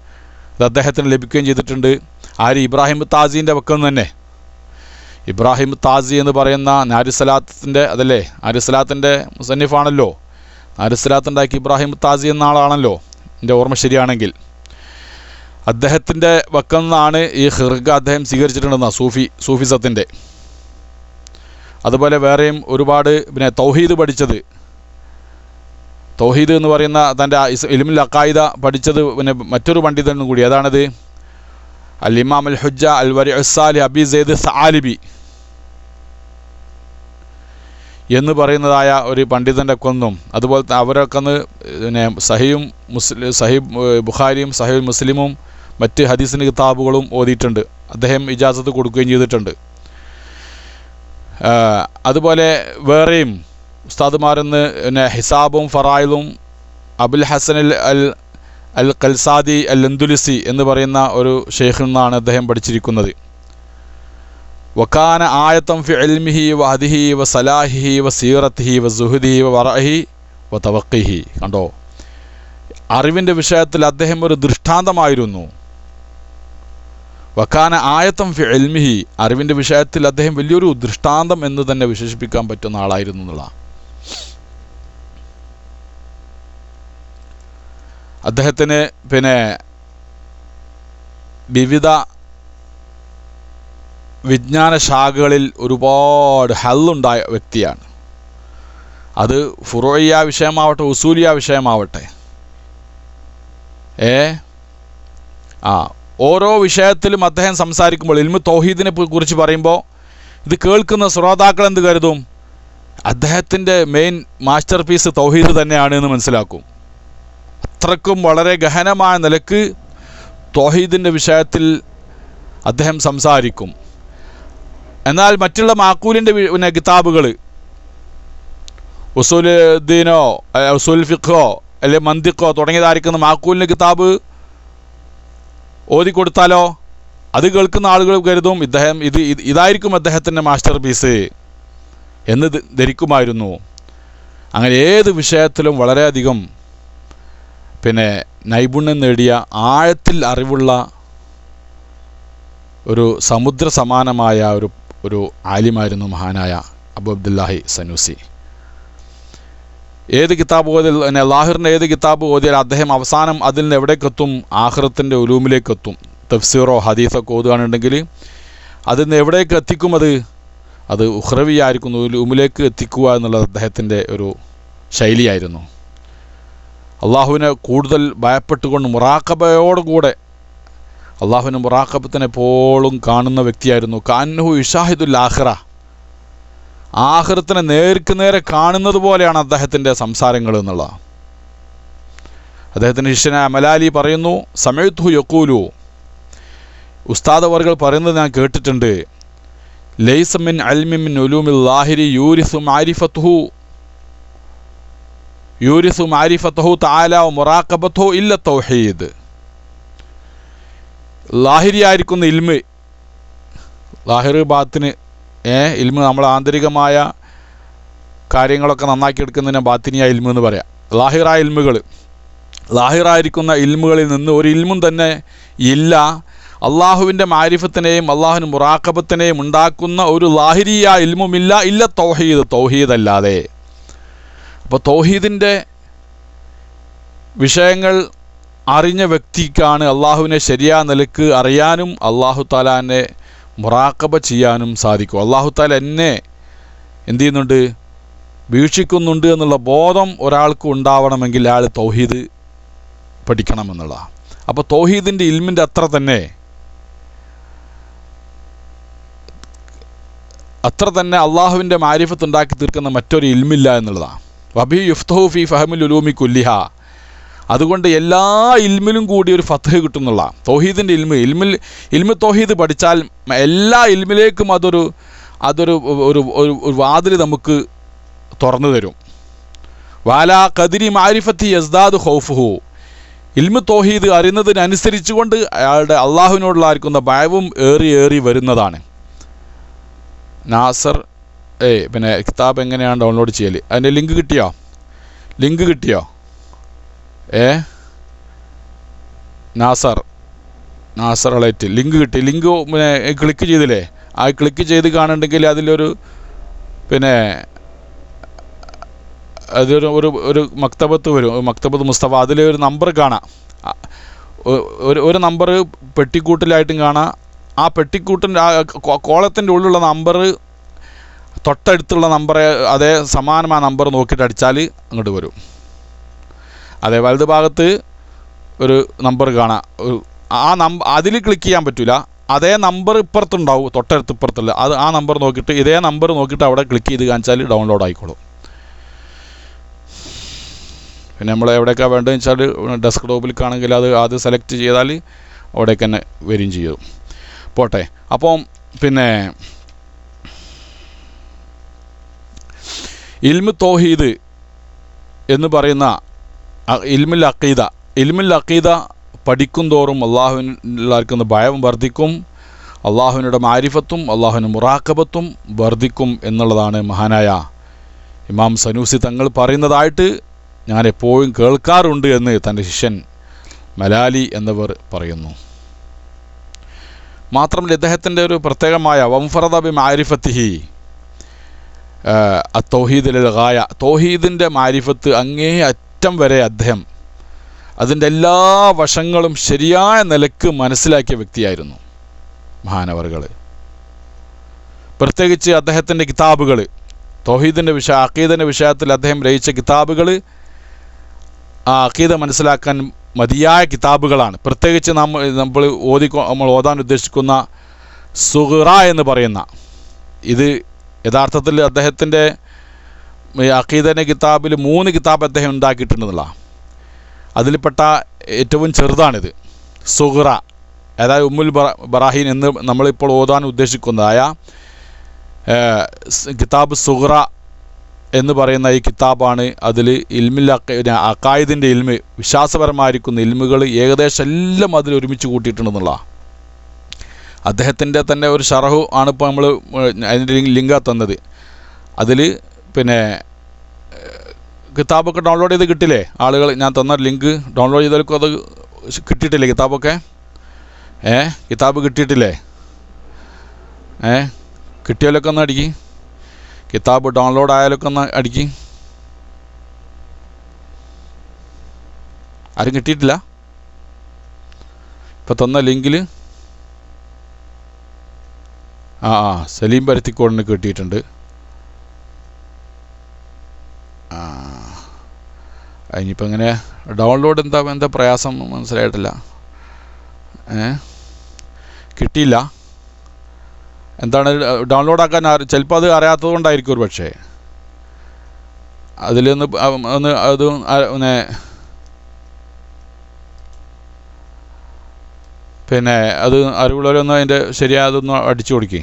അത് അദ്ദേഹത്തിന് ലഭിക്കുകയും ചെയ്തിട്ടുണ്ട്. ഇബ്രാഹിം താസീൻ്റെ വക്കൽ നിന്ന് തന്നെ. ഇബ്രാഹിം താസി എന്ന് പറയുന്ന നാരിസലാത്തിൻ്റെ അതല്ലേ, നാരിസലാത്തിൻ്റെ മുസന്നിഫാണല്ലോ. നാരിസലാത്ത് ഉണ്ടാക്കി ഇബ്രാഹിം താസി എന്ന ആളാണല്ലോ, എൻ്റെ ഓർമ്മ ശരിയാണെങ്കിൽ. അദ്ദേഹത്തിൻ്റെ വക്കൽ നിന്നാണ് ഈ ഹിർക്ക അദ്ദേഹം സ്വീകരിച്ചിട്ടുണ്ടെന്ന സൂഫിസത്തിൻ്റെ. അതുപോലെ വേറെയും ഒരുപാട് പിന്നെ തൗഹീദ് പഠിച്ചത്, തൗഹീദ് എന്ന് പറയുന്ന തൻ്റെ ഇൽമുൽ അഖായിദ പഠിച്ചത് പിന്നെ മറ്റൊരു പണ്ഡിതനും കൂടി. അതാണത് അൽ ഇമാം അൽ ഹുജ്ജ അൽ വരി സാലിഹ് അബി സെയ്ദ് സആലിബി എന്ന് പറയുന്നതായ ഒരു പണ്ഡിതൻ്റെ കൊന്നും. അതുപോലെ അവരൊക്കെ ഒന്ന് പിന്നെ സഹീഹ് ബുഖാരിയും സഹീഹ് മുസ്ലിമും മറ്റ് ഹദീസിൻ്റെ കിതാബുകളും ഓതിയിട്ടുണ്ട്. അദ്ദേഹം ഇജാസത്ത് കൊടുക്കുകയും ചെയ്തിട്ടുണ്ട്. അതുപോലെ വേറെയും ഉസ്താദുമാരെന്ന് പിന്നെ ഹിസാബും ഫറായിലും അബുൽ ഹസൻ അൽ ഖൽസാദി അൽ അന്ദുലുസി എന്ന് പറയുന്ന ഒരു ഷെയ്ഖിൽ നിന്നാണ് അദ്ദേഹം പഠിച്ചിരിക്കുന്നത്. വക്കാന ആയത്തം ഫി ഇൽമിഹി വ ഹദിഹി വ സലാഹിഹി വ സീറത്തിഹി വ സുഹദിഹി വ വറഇഹി വ തവഖിഹി. കണ്ടോ, അറിവിൻ്റെ വിഷയത്തിൽ അദ്ദേഹം ഒരു ദൃഷ്ടാന്തമായിരുന്നു. വക്കാന ആയത്തം ഫി ഇൽമിഹി, അറിവിൻ്റെ വിഷയത്തിൽ അദ്ദേഹം വലിയൊരു ദൃഷ്ടാന്തം എന്ന് തന്നെ വിശേഷിപ്പിക്കാൻ പറ്റുന്ന ആളായിരുന്നു എന്നുള്ള. അദ്ദേഹത്തിന് പിന്നെ വിവിധ വിജ്ഞാന ശാഖകളിൽ ഒരുപാട് ഹല്ലുണ്ടായ വ്യക്തിയാണ്. അത് ഫുറോയ്യ വിഷയമാവട്ടെ ഉസൂലിയ വിഷയമാവട്ടെ, ഓരോ വിഷയത്തിലും അദ്ദേഹം സംസാരിക്കുമ്പോൾ ഇൽമു തൗഹീദിനെ കുറിച്ച് പറയുമ്പോൾ ഇത് കേൾക്കുന്ന ശ്രോതാക്കൾ എന്ത് കരുതും? അദ്ദേഹത്തിൻ്റെ മെയിൻ മാസ്റ്റർ പീസ് തൗഹീദ് തന്നെയാണ് എന്ന് മനസ്സിലാക്കും. അത്രക്കും വളരെ ഗഹനമായ നിലക്ക് തൗഹീദിൻ്റെ വിഷയത്തിൽ അദ്ദേഹം സംസാരിക്കും. എന്നാൽ മറ്റുള്ള മാക്കൂലിൻ്റെ പിന്നെ കിതാബുകൾ, ഉസൂൽ ദീനോ ഉസൂൽ ഫിഖോ അല്ലെങ്കിൽ മന്തിഖോ തുടങ്ങിയതായിരിക്കുന്ന മാക്കൂലിൻ്റെ കിതാബ് ഓതിക്കൊടുത്താലോ അത് കേൾക്കുന്ന ആളുകൾ കരുതും ഇതായിരിക്കും അദ്ദേഹത്തിൻ്റെ മാസ്റ്റർ പീസ് എന്ന് ധരിക്കുമായിരുന്നു. അങ്ങനെ ഏത് വിഷയത്തിലും വളരെയധികം പിന്നെ നൈപുണ്യം നേടിയ ആഴത്തിൽ അറിവുള്ള ഒരു സമുദ്ര സമാനമായ ഒരു ആലിമായിരുന്നു മഹാനായ അബു അബ്ദുല്ലാഹി സനൂസി. ഏത് കിതാബ് ഓതിയാൽ ലാഹിറിൻ്റെ ഏത് കിതാബ് ഓതിയാൽ അദ്ദേഹം അവസാനം അതിൽ നിന്ന് എവിടേക്കെത്തും? ആഖിറത്തിൻ്റെ ഉലൂമിലേക്കെത്തും. തഫ്സീറോ ഹദീസൊക്കെ ഓതുകയാണെന്നുണ്ടെങ്കിൽ അതിൽ നിന്ന് എവിടേക്ക് എത്തിക്കും? അത് ഉഖ്റവിയായിരിക്കുന്നു, ഉലൂമിലേക്ക് എത്തിക്കുക എന്നുള്ളത് അദ്ദേഹത്തിൻ്റെ ഒരു ശൈലിയായിരുന്നു. അള്ളാഹുവിനെ കൂടുതൽ ഭയപ്പെട്ടുകൊണ്ട് മുറാഖബയോടുകൂടെ അള്ളാഹുവിൻ്റെ മുറാഖബത്തിനെ എപ്പോഴും കാണുന്ന വ്യക്തിയായിരുന്നു. കാന്നഹു ഇഷാഹിദുൽ ആഖിറ, ആഖിറത്തിനെ നേർക്ക് നേരെ കാണുന്നത് പോലെയാണ് അദ്ദേഹത്തിൻ്റെ സംസാരങ്ങൾ എന്നുള്ള. അദ്ദേഹത്തിൻ്റെ ശിഷ്യനായ മലാലി പറയുന്നു, സമയത്തു യഖൂലു, ഉസ്താദ് അവർകൾ പറയുന്നത് ഞാൻ കേട്ടിട്ടുണ്ട്, ലൈസ മിൻ അൽമി മിൻ ഉലൂമിൽ ലാഹിരി യൂരിസു മാരിഫത്തുഹു തആല വ മുറാഖബത്തുഹു ഇല്ല തൗഹീദ്. ലാഹിരിയായിരിക്കുന്ന ഇൽമ്, ലാഹിർ ബാത്തിന് ഇൽമ് നമ്മൾ ആന്തരികമായ കാര്യങ്ങളൊക്കെ നന്നാക്കിയെടുക്കുന്നതിന് ബാത്തിനിയ ഇൽമ് എന്ന് പറയാം. ലാഹിറായിരിക്കുന്ന ഇൽമുകളിൽ നിന്ന് ഒരു ഇൽമും തന്നെ ഇല്ല. അള്ളാഹുവിൻ്റെ മാരിഫത്തിനെയും അള്ളാഹുവിൻ്റെ മുറാഖബത്തിനെയും ഉണ്ടാക്കുന്ന ഒരു ലാഹിരിയ ഇൽമുമില്ല ഇല്ല തൗഹീദ്, തൗഹീദ് അല്ലാതെ. അപ്പോൾ തൗഹീദിൻ്റെ വിഷയങ്ങൾ അറിഞ്ഞ വ്യക്തിക്കാണ് അള്ളാഹുവിനെ ശരിയായ നിലക്ക് അറിയാനും അള്ളാഹു താലാനെ മുറാഖബ ചെയ്യാനും സാധിക്കും. അള്ളാഹു താല എന്നെ എന്ത് ചെയ്യുന്നുണ്ട്, വീക്ഷിക്കുന്നുണ്ട് എന്നുള്ള ബോധം ഒരാൾക്ക് ഉണ്ടാവണമെങ്കിൽ അയാൾ തൗഹീദ് പഠിക്കണമെന്നുള്ളതാണ്. അപ്പോൾ തൗഹീദിൻ്റെ ഇൽമിൻ്റെ അത്ര തന്നെ അള്ളാഹുവിൻ്റെ മാരിഫത്ത് ഉണ്ടാക്കി തീർക്കുന്ന മറ്റൊരു ഇൽമില്ല എന്നുള്ളതാണ്. വബി യുഫ്തഹു ഫി ഫഹമുൽ ഉലൂമി കുല്ലിഹ. അതുകൊണ്ട് എല്ലാ ഇൽമിലും കൂടി ഒരു ഫത്ഹ് കിട്ടുന്നുള്ള തൗഹീദിൻ്റെ ഇൽമ് തൗഹീദ് പഠിച്ചാൽ എല്ലാ ഇൽമിലേക്കും അതൊരു വാതിൽ നമുക്ക് തുറന്നു തരും. വാലാ ഖദ്രി മാരിഫത്തി യസ്ദാദു ഖൗഫുഹു. ഇൽമു തൗഹീദ് അറിയുന്നതിനനുസരിച്ച് കൊണ്ട് അയാളുടെ അള്ളാഹുവിനോടുള്ള ആയിരിക്കുന്ന ഭയവും ഏറി വരുന്നതാണ്. നാസർ പിന്നെ കിതാബ് എങ്ങനെയാണ് ഡൗൺലോഡ് ചെയ്യൽ? അതിൻ്റെ ലിങ്ക് കിട്ടിയോ? നാസർ അളൈറ്റ് ലിങ്ക് കിട്ടി. ലിങ്ക് പിന്നെ ക്ലിക്ക് ചെയ്തില്ലേ? ആ ക്ലിക്ക് ചെയ്ത് കാണുന്നുണ്ടെങ്കിൽ അതിലൊരു പിന്നെ അതൊരു മക്തബത്ത് വരും, മക്തബത്ത് മുസ്തഫ. അതിലൊരു നമ്പർ കാണാം, ഒരു നമ്പർ പെട്ടിക്കൂട്ടിലായിട്ടും കാണാം. ആ പെട്ടിക്കൂട്ടിൻ്റെ കോളത്തിൻ്റെ ഉള്ളിലുള്ള നമ്പർ തൊട്ടടുത്തുള്ള നമ്പറെ അതേ സമാനമായ നമ്പർ നോക്കിയിട്ട് അടിച്ചാൽ അങ്ങോട്ട് വരും. അതേ വലത് ഭാഗത്ത് ഒരു നമ്പർ കാണാം. ആ അതിൽ ക്ലിക്ക് ചെയ്യാൻ പറ്റില്ല. അതേ നമ്പർ ഇപ്പുറത്തുണ്ടാവും, തൊട്ടടുത്ത് ഇപ്പുറത്തുള്ള ആ നമ്പർ നോക്കിയിട്ട് ഇതേ നമ്പർ നോക്കിയിട്ട് അവിടെ ക്ലിക്ക് ചെയ്ത് കാണിച്ചാൽ ഡൗൺലോഡ് ആയിക്കോളും. പിന്നെ നമ്മൾ എവിടെയൊക്കെയാണ് വേണ്ടതെന്ന് വെച്ചാൽ ഡെസ്ക് ടോപ്പിലേക്കാണെങ്കിൽ അത് ആദ്യം സെലക്ട് ചെയ്താൽ അവിടേക്ക് തന്നെ വരികയും ചെയ്യും. പോട്ടെ. അപ്പം പിന്നെ ഇൽമു തൗഹീദ് എന്ന് പറയുന്ന ഇൽമുൽ അഖീദ പഠിക്കും തോറും അള്ളാഹുവിനുള്ള ഭയം വർദ്ധിക്കും, അള്ളാഹുവിനുടെ മാരിഫത്തും അള്ളാഹുവിന് മുറാഖബത്തും വർദ്ധിക്കും എന്നുള്ളതാണ് മഹാനായ ഇമാം സനൂസി തങ്ങൾ പറയുന്നതായിട്ട് ഞാൻ എപ്പോഴും കേൾക്കാറുണ്ട് എന്ന് തൻ്റെ ശിഷ്യൻ മലാലി എന്നിവർ പറയുന്നു. മാത്രമല്ല ഇദ്ദേഹത്തിൻ്റെ ഒരു പ്രത്യേകമായ വംഫറദ ബി മാരിഫത്തിഹി തൗഹീദിൽ ഗായ, തൗഹീദിൻ്റെ മാരിഫത്ത് അങ്ങേ അറ്റം വരെ അദ്ദേഹം അതിൻ്റെ എല്ലാ വശങ്ങളും ശരിയായ നിലക്ക് മനസ്സിലാക്കിയ വ്യക്തിയായിരുന്നു മഹാനവറുകൾ. പ്രത്യേകിച്ച് അദ്ദേഹത്തിൻ്റെ കിതാബുകൾ, തൗഹീദിൻ്റെ അഖീദൻ്റെ വിഷയത്തിൽ അദ്ദേഹം രചിച്ച കിതാബുകൾ ആ അഖീദ മനസ്സിലാക്കാൻ മതിയായ കിതാബുകളാണ്. പ്രത്യേകിച്ച് നമ്മൾ ഓതാൻ ഉദ്ദേശിക്കുന്ന സുഗ്റ എന്ന് പറയുന്ന ഇത് യഥാർത്ഥത്തിൽ അദ്ദേഹത്തിൻ്റെ അഖീദൻ്റെ കിതാബിൽ 3 കിതാബ് അദ്ദേഹം ഉണ്ടാക്കിയിട്ടുണ്ടെന്നുള്ള അതിൽപ്പെട്ട ഏറ്റവും ചെറുതാണിത് സുഗ്റ, അതായത് ഉമ്മുൽ ബറാഹീൻ എന്ന് നമ്മളിപ്പോൾ ഓതാൻ ഉദ്ദേശിക്കുന്നതായ കിതാബ് സുഗ്റ എന്ന് പറയുന്ന ഈ കിതാബാണ്. അതിൽ അഖായിദിൻ്റെ ഇൽമ്, വിശ്വാസപരമായിരിക്കുന്ന ഇൽമുകൾ ഏകദേശം എല്ലാം അതിൽ ഒരുമിച്ച് കൂട്ടിയിട്ടുണ്ടെന്നുള്ള അദ്ദേഹത്തിൻ്റെ തന്നെ ഒരു ഷറഹു ആണ് ഇപ്പോൾ നമ്മൾ അതിൻ്റെ ലിങ്കാ തന്നത്. അതിൽ പിന്നെ കിതാബൊക്കെ ഡൗൺലോഡ് ചെയ്ത് കിട്ടില്ലേ ആളുകൾ? ഞാൻ തന്ന ലിങ്ക് ഡൗൺലോഡ് ചെയ്തവർക്കും അത് കിട്ടിയിട്ടില്ലേ കിതാബൊക്കെ? കിതാബ് കിട്ടിയിട്ടില്ലേ? കിട്ടിയാലൊക്കെ ഒന്ന് അടിക്കി. കിതാബ് ഡൗൺലോഡ് ആയാലൊക്കെ ഒന്ന് അടിക്കി. ആരും കിട്ടിയിട്ടില്ല? ഇപ്പം തന്ന ലിങ്കിൽ സലീം പരുത്തിക്കോടിന് കിട്ടിയിട്ടുണ്ട്. ഇനിയിപ്പോൾ ഇങ്ങനെ ഡൗൺലോഡ് എന്താ പ്രയാസം മനസ്സിലായിട്ടില്ല. കിട്ടിയില്ല. എന്താണ് ഡൗൺലോഡ് ആക്കാൻ ചിലപ്പോൾ അത് അറിയാത്തത് കൊണ്ടായിരിക്കും ഒരു പക്ഷേ. അതിലൊന്ന് അത് പിന്നെ അത് അറിവുള്ളവരൊന്ന് അതിൻ്റെ ശരിയായതൊന്ന് അടിച്ചു കൊടുക്കി.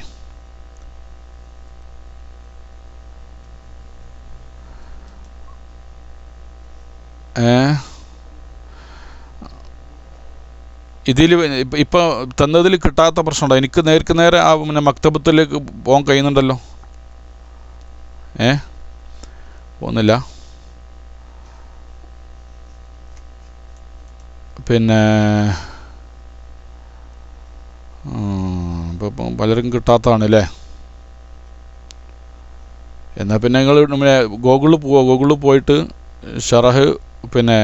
ഇതിൽ ഇപ്പോൾ തന്നതിൽ കിട്ടാത്ത പ്രശ്നമുണ്ടോ? എനിക്ക് നേരെ ആ മക്തബത്തിലേക്ക് പോകാൻ കഴിയുന്നുണ്ടല്ലോ. പോകുന്നില്ല. പിന്നെ ഇപ്പം പലരും കിട്ടാത്തതാണല്ലേ. എന്നാൽ പിന്നെ നിങ്ങൾ നമ്മുടെ ഗൂഗിളിൽ പോവുക. ഗൂഗിളിൽ പോയിട്ട് ഷറഹ് പിന്നെ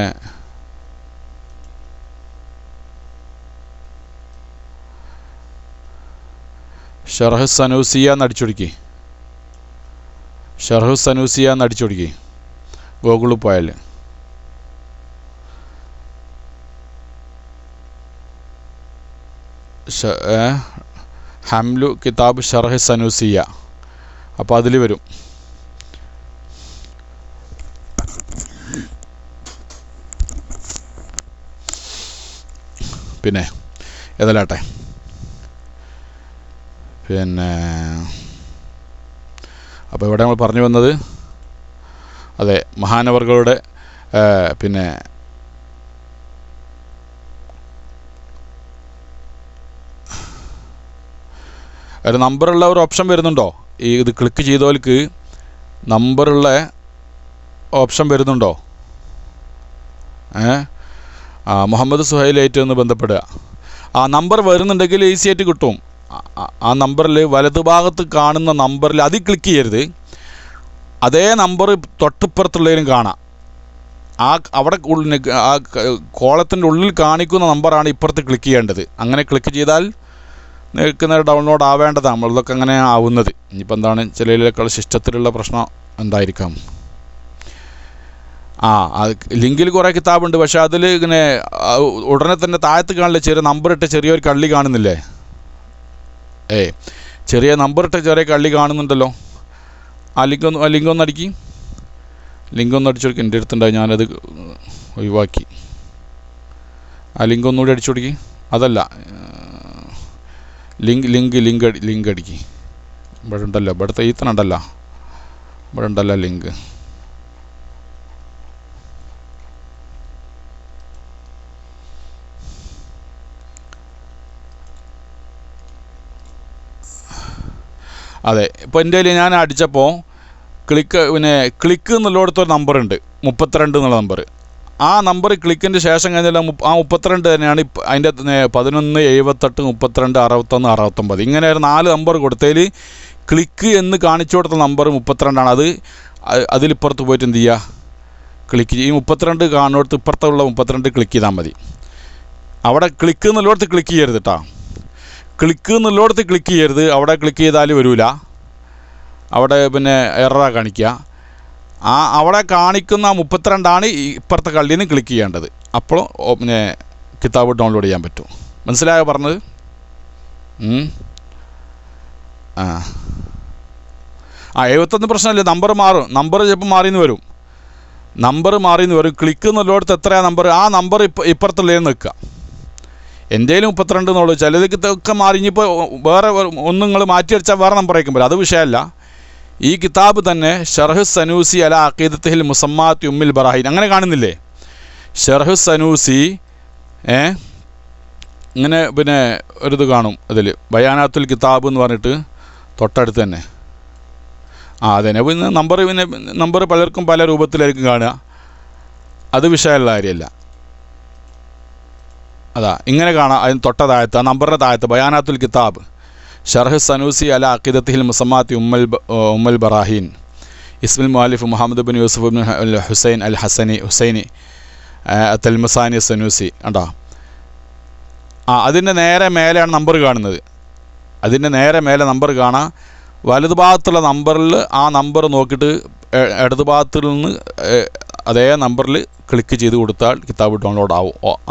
ഷറഹ് സനൂസിയ എന്ന് അടിച്ചുപിടിക്കുക. ഷറഹ് സനൂസിയ എന്ന് അടിച്ചുപിടിക്കുക ഗൂഗിളിൽ പോയാൽ. ഹംലു കിതാബ് ഷറഹ് സനൂസിയ. അപ്പോൾ അതിൽ വരും. പിന്നെ ഏതല്ലാട്ടെ, പിന്നെ അപ്പോൾ ഇവിടെ നമ്മൾ പറഞ്ഞു വന്നത് അതെ മഹാനവറുകളുടെ പിന്നെ ഒരു നമ്പറുള്ള ഒരു ഓപ്ഷൻ വരുന്നുണ്ടോ? ഈ ഇത് ക്ലിക്ക് ചെയ്തവർക്ക് നമ്പറുള്ള ഓപ്ഷൻ വരുന്നുണ്ടോ? മുഹമ്മദ് സുഹൈലായിട്ട് ഒന്ന് ബന്ധപ്പെടുക. ആ നമ്പർ വരുന്നുണ്ടെങ്കിൽ ഈസി ആയിട്ട് കിട്ടും. ആ നമ്പറിൽ വലതുഭാഗത്ത് കാണുന്ന നമ്പറിൽ അതിൽ ക്ലിക്ക് ചെയ്യരുത്. അതേ നമ്പർ തൊട്ടിപ്പുറത്തുള്ളതിലും കാണാം. അവിടെ ആ കോളത്തിൻ്റെ ഉള്ളിൽ കാണിക്കുന്ന നമ്പറാണ് ഇപ്പുറത്ത് ക്ലിക്ക് ചെയ്യേണ്ടത്. അങ്ങനെ ക്ലിക്ക് ചെയ്താൽ നിൽക്കുന്ന ഡൗൺലോഡ് ആവേണ്ടതാണ്. നമ്മളിതൊക്കെ അങ്ങനെ ആവുന്നത്. ഇനിയിപ്പോൾ എന്താണ് ചിലയിലേക്കുള്ള സിസ്റ്റത്തിലുള്ള പ്രശ്നം എന്തായിരിക്കാം. ലിങ്കിൽ കുറേ കിതാബുണ്ട്. പക്ഷേ അതിൽ ഇങ്ങനെ ഉടനെ തന്നെ താഴത്ത് കാണില്ല, ചെറിയ നമ്പറിട്ട് ചെറിയൊരു കള്ളി കാണുന്നില്ലേ? ചെറിയ നമ്പറിട്ട് ചെറിയ കള്ളി കാണുന്നുണ്ടല്ലോ. ആ ലിങ്കൊന്ന് അടിക്കി. ലിങ്കൊന്ന് അടിച്ചു കൊടുക്കി. എൻ്റെ അടുത്തുണ്ടായി, ഞാനത് ഒഴിവാക്കി. ആ ലിങ്കൊന്നുകൂടി അടിച്ചു കൊടുക്കി. അതല്ല, ലിങ്ക് അടിക്കി. ഇവിടെ ഉണ്ടല്ലോ, ഇവിടുത്തെ ഈത്തനുണ്ടല്ലോ, ഇവിടെ ഉണ്ടല്ലോ ലിങ്ക്. അതെ, ഇപ്പോൾ എൻ്റെ കയ്യിൽ ഞാൻ അടിച്ചപ്പോൾ ക്ലിക്ക് എന്നുള്ളിടത്തൊരു നമ്പറുണ്ട്, 32 എന്നുള്ള നമ്പർ. ആ നമ്പർ ക്ലിക്കിൻ്റെ ശേഷം കഴിഞ്ഞാൽ ആ 32 തന്നെയാണ് അതിൻ്റെ 11, 78, 32, 61, 69 ഇങ്ങനെ ഒരു 4 നമ്പർ കൊടുത്തതിൽ ക്ലിക്ക് എന്ന് കാണിച്ചു കൊടുത്ത നമ്പർ 32ആണ്. അതിലിപ്പുറത്ത് പോയിട്ട് എന്ത് ചെയ്യുക? ക്ലിക്ക് ഈ 32 കാണുന്നിടത്ത് ഇപ്പുറത്തുള്ള 32 ക്ലിക്ക് ചെയ്താൽ മതി. അവിടെ ക്ലിക്ക് എന്നുള്ളിടത്ത് ക്ലിക്ക് ചെയ്യരുത് കേട്ടോ. ക്ലിക്ക് എന്നുള്ളിടത്ത് ക്ലിക്ക് ചെയ്യരുത്. അവിടെ ക്ലിക്ക് ചെയ്താൽ വരില്ല, അവിടെ പിന്നെ എററാ കാണിക്കുക. അവിടെ കാണിക്കുന്ന 32ആണ് ഇപ്പുറത്തെ കള്ളിയിൽ നിന്ന് ക്ലിക്ക് ചെയ്യേണ്ടത്. അപ്പോൾ പിന്നെ കിതാബ് ഡൗൺലോഡ് ചെയ്യാൻ പറ്റും. മനസ്സിലായോ പറഞ്ഞത്? 71 പ്രശ്നമില്ല. നമ്പർ മാറും. നമ്പർ ചിലപ്പോൾ മാറിയെന്ന് വരും. ക്ലിക്ക് എന്നുള്ളിടത്ത് എത്രയാണ് നമ്പർ, ആ നമ്പർ ഇപ്പുറത്തുള്ളതെന്ന് നിൽക്കുക. എൻ്റെയിലും 32 എന്നുള്ളൂ. ചിലതൊക്കെ മാറി. ഇനിയിപ്പോൾ വേറെ ഒന്ന് നിങ്ങൾ മാറ്റിയടിച്ചാൽ വേറെ നമ്പർ അയക്കുമ്പോൾ അത് വിഷയമല്ല. ഈ കിതാബ് തന്നെ ഷർഹ് സനൂസി അല അഖീദത്തുൽ മുസമ്മാത്തി ഉമ്മിൽ ബറാഹീൻ അങ്ങനെ കാണുന്നില്ലേ? ഷർഹ് സനൂസി ഇങ്ങനെ പിന്നെ ഒരിത് കാണും. അതിൽ ബയാനാത്തുൽ കിതാബ് എന്ന് പറഞ്ഞിട്ട് തൊട്ടടുത്ത് തന്നെ. അതന്നെ. പിന്നെ നമ്പർ പലർക്കും പല രൂപത്തിലായിരിക്കും കാണുക. അത് വിഷയമുള്ള കാര്യമല്ല. ഇങ്ങനെ കാണാം. അതിന് തൊട്ട താഴത്ത്, ആ നമ്പറിൻ്റെ താഴത്ത് ബയാനാത്തുൽ കിതാബ് ഷർഹ് സനൂസി അല അഖീദത്തുൽ മുസമ്മാത്തി ഉമ്മുൽ ബറാഹീൻ ഇസ്മുൽ മുഅല്ലിഫ് Muhammad bin Yusuf bin Hussein അൽ ഹുസൈനി തൽമസാനി സനൂസി. കണ്ടോ? അതിൻ്റെ നേരെ മേലെയാണ് നമ്പർ കാണുന്നത്. അതിൻ്റെ നേരെ മേലെ നമ്പർ കാണാം. വലതു ഭാഗത്തുള്ള നമ്പറിൽ ആ നമ്പർ നോക്കിയിട്ട് ഇടതു ഭാഗത്തിൽ നിന്ന് അതേ നമ്പറിൽ ക്ലിക്ക് ചെയ്ത് കൊടുത്താൽ കിതാബ് ഡൗൺലോഡ്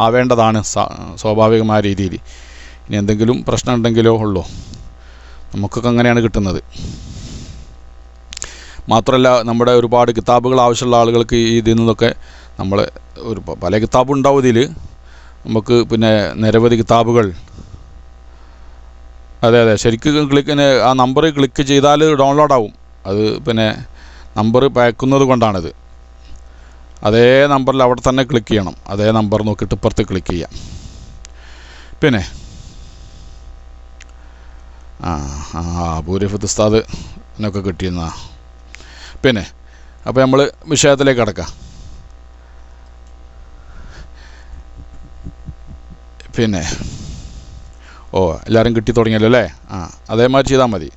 ആവേണ്ടതാണ് സ്വാഭാവികമായ രീതിയിൽ. ഇനി എന്തെങ്കിലും പ്രശ്നം ഉണ്ടെങ്കിലോ ഉള്ളൂ. നമുക്കൊക്കെ അങ്ങനെയാണ് കിട്ടുന്നത്. മാത്രമല്ല നമ്മുടെ ഒരുപാട് കിതാബുകൾ ആവശ്യമുള്ള ആളുകൾക്ക് ഈ ഇതിൽ നിന്നൊക്കെ നമ്മൾ പല കിതാബും ഉണ്ടാവും ഇതിൽ. നമുക്ക് പിന്നെ നിരവധി കിതാബുകൾ. അതെ ശരിക്കും ആ നമ്പർ ക്ലിക്ക് ചെയ്താൽ ഡൗൺലോഡ് ആവും. അത് പിന്നെ നമ്പർ പയക്കുന്നത് കൊണ്ടാണിത്. അതേ നമ്പറിൽ അവിടെ തന്നെ ക്ലിക്ക് ചെയ്യണം. അതേ നമ്പർ നോക്കിയിട്ട് ഇപ്പുറത്ത് ക്ലിക്ക് ചെയ്യാം. പിന്നെ അബൂരിഫത്ത് ഉസ്താദ് എന്നൊക്കെ കിട്ടിയെന്നാ. പിന്നെ അപ്പോൾ നമ്മൾ വിഷയത്തിലേക്ക് കടക്കാം. പിന്നെ എല്ലാവരും കിട്ടി തുടങ്ങിയല്ലോ അല്ലേ? അതേമാതിരി ചെയ്താൽ മതി.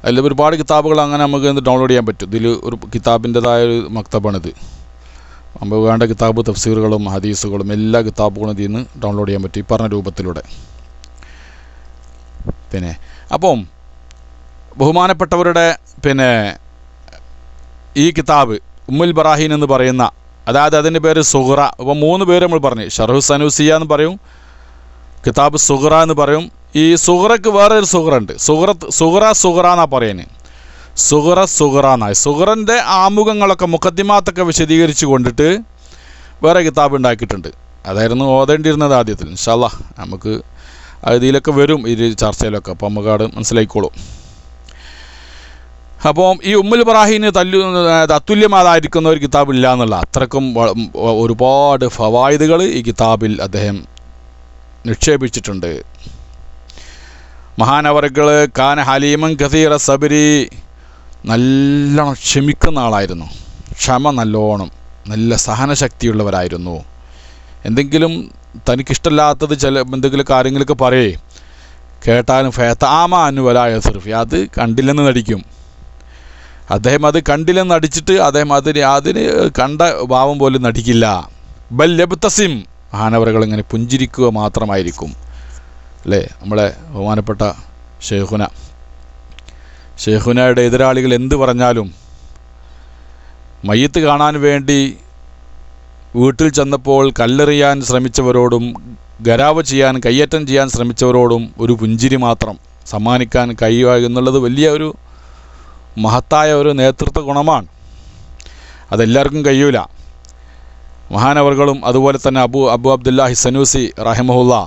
അതിൽ ഒരുപാട് കിതാബുകൾ അങ്ങനെ നമുക്ക് ഡൗൺലോഡ് ചെയ്യാൻ പറ്റും. ഇതിൽ ഒരു കിതാബിൻ്റെതായ ഒരു മക്തബാണിത്. നമുക്ക് വേണ്ട കിതാബ് തഫ്സീറുകളും ഹദീസുകളും എല്ലാ കിതാബുകളും ഇതിൽ നിന്ന് ഡൗൺലോഡ് ചെയ്യാൻ പറ്റും ഈ പറഞ്ഞ രൂപത്തിലൂടെ. പിന്നെ അപ്പം ബഹുമാനപ്പെട്ടവരുടെ ഈ കിതാബ് ഉമ്മുൽ ബറാഹീൻ എന്ന് പറയുന്ന, അതായത് അതിൻ്റെ പേര് സുഹറ. അപ്പോൾ 3 പേര് നമ്മൾ പറഞ്ഞു. ഷർഹു സനൂസിയ എന്ന് പറയും, കിതാബ് സുഹറ എന്ന് പറയും. ഈ സുഹറയ്ക്ക് വേറെ ഒരു സുഹറ ഉണ്ട്. സുഹറ എന്നാണ് പറയുന്നത്. സുഹറ എന്നായി. സുഹറൻ്റെ ആമുഖങ്ങളൊക്കെ മുഖദ്ദിമാത്തൊക്കെ വിശദീകരിച്ച് കൊണ്ടിട്ട് വേറെ കിതാബ് ഉണ്ടാക്കിയിട്ടുണ്ട്. അതായിരുന്നു ഓതേണ്ടിയിരുന്നത് ആദ്യത്തിൽ. ഇൻഷാ അല്ലാഹ് നമുക്ക് ഇതിലൊക്കെ വരും ഈ ചർച്ചയിലൊക്കെ. അപ്പോൾ നമുക്ക് അവിടെ മനസ്സിലായിക്കോളും. അപ്പോൾ ഈ ഉമ്മുൽ ബറാഹീന് തത്തുല്യമാതായിരിക്കുന്ന ഒരു കിതാബ് ഇല്ല എന്നുള്ള അത്രക്കും ഒരുപാട് ഫവായിദുകൾ ഈ കിതാബിൽ അദ്ദേഹം നിക്ഷേപിച്ചിട്ടുണ്ട്. മഹാനവറുകൾ കാന ഹലീമൻ കസീറ സബരി, നല്ലോണം ക്ഷമിക്കുന്ന ആളായിരുന്നു. ക്ഷമ നല്ലോണം, നല്ല സഹനശക്തിയുള്ളവരായിരുന്നു. എന്തെങ്കിലും തനിക്കിഷ്ടമില്ലാത്തത് എന്തെങ്കിലും കാര്യങ്ങളൊക്കെ പറയേ കേട്ടാലും ഫേത്താമ അനുവലായ സിർഫി, അത് കണ്ടില്ലെന്ന് നടിക്കും. അദ്ദേഹം അത് കണ്ടില്ലെന്ന് നടിച്ചിട്ട് അദ്ദേഹം അതിന് കണ്ട ഭാവം പോലും നടിക്കില്ല. ബൽ യബ്തസിം, മഹാനവറുകൾ ഇങ്ങനെ പുഞ്ചിരിക്കുക മാത്രമായിരിക്കും. അല്ലേ, നമ്മളെ ബഹുമാനപ്പെട്ട ഷെയ്ഖുനയുടെ എതിരാളികൾ എന്ത് പറഞ്ഞാലും, മയ്യത്ത് കാണാൻ വേണ്ടി വീട്ടിൽ ചെന്നപ്പോൾ കല്ലെറിയാൻ ശ്രമിച്ചവരോടും ഗരാവ് ചെയ്യാൻ കയ്യേറ്റം ചെയ്യാൻ ശ്രമിച്ചവരോടും ഒരു പുഞ്ചിരി മാത്രം സമ്മാനിക്കാൻ കഴിയുക എന്നുള്ളത് വലിയ ഒരു മഹത്തായ ഒരു നേതൃത്വ ഗുണമാണ്. അതെല്ലാവർക്കും കഴിയൂല. മഹാനവറുകളും അതുപോലെ തന്നെ അബു അബ്ദുല്ലാഹി സനൂസി റഹിമഹുല്ലാ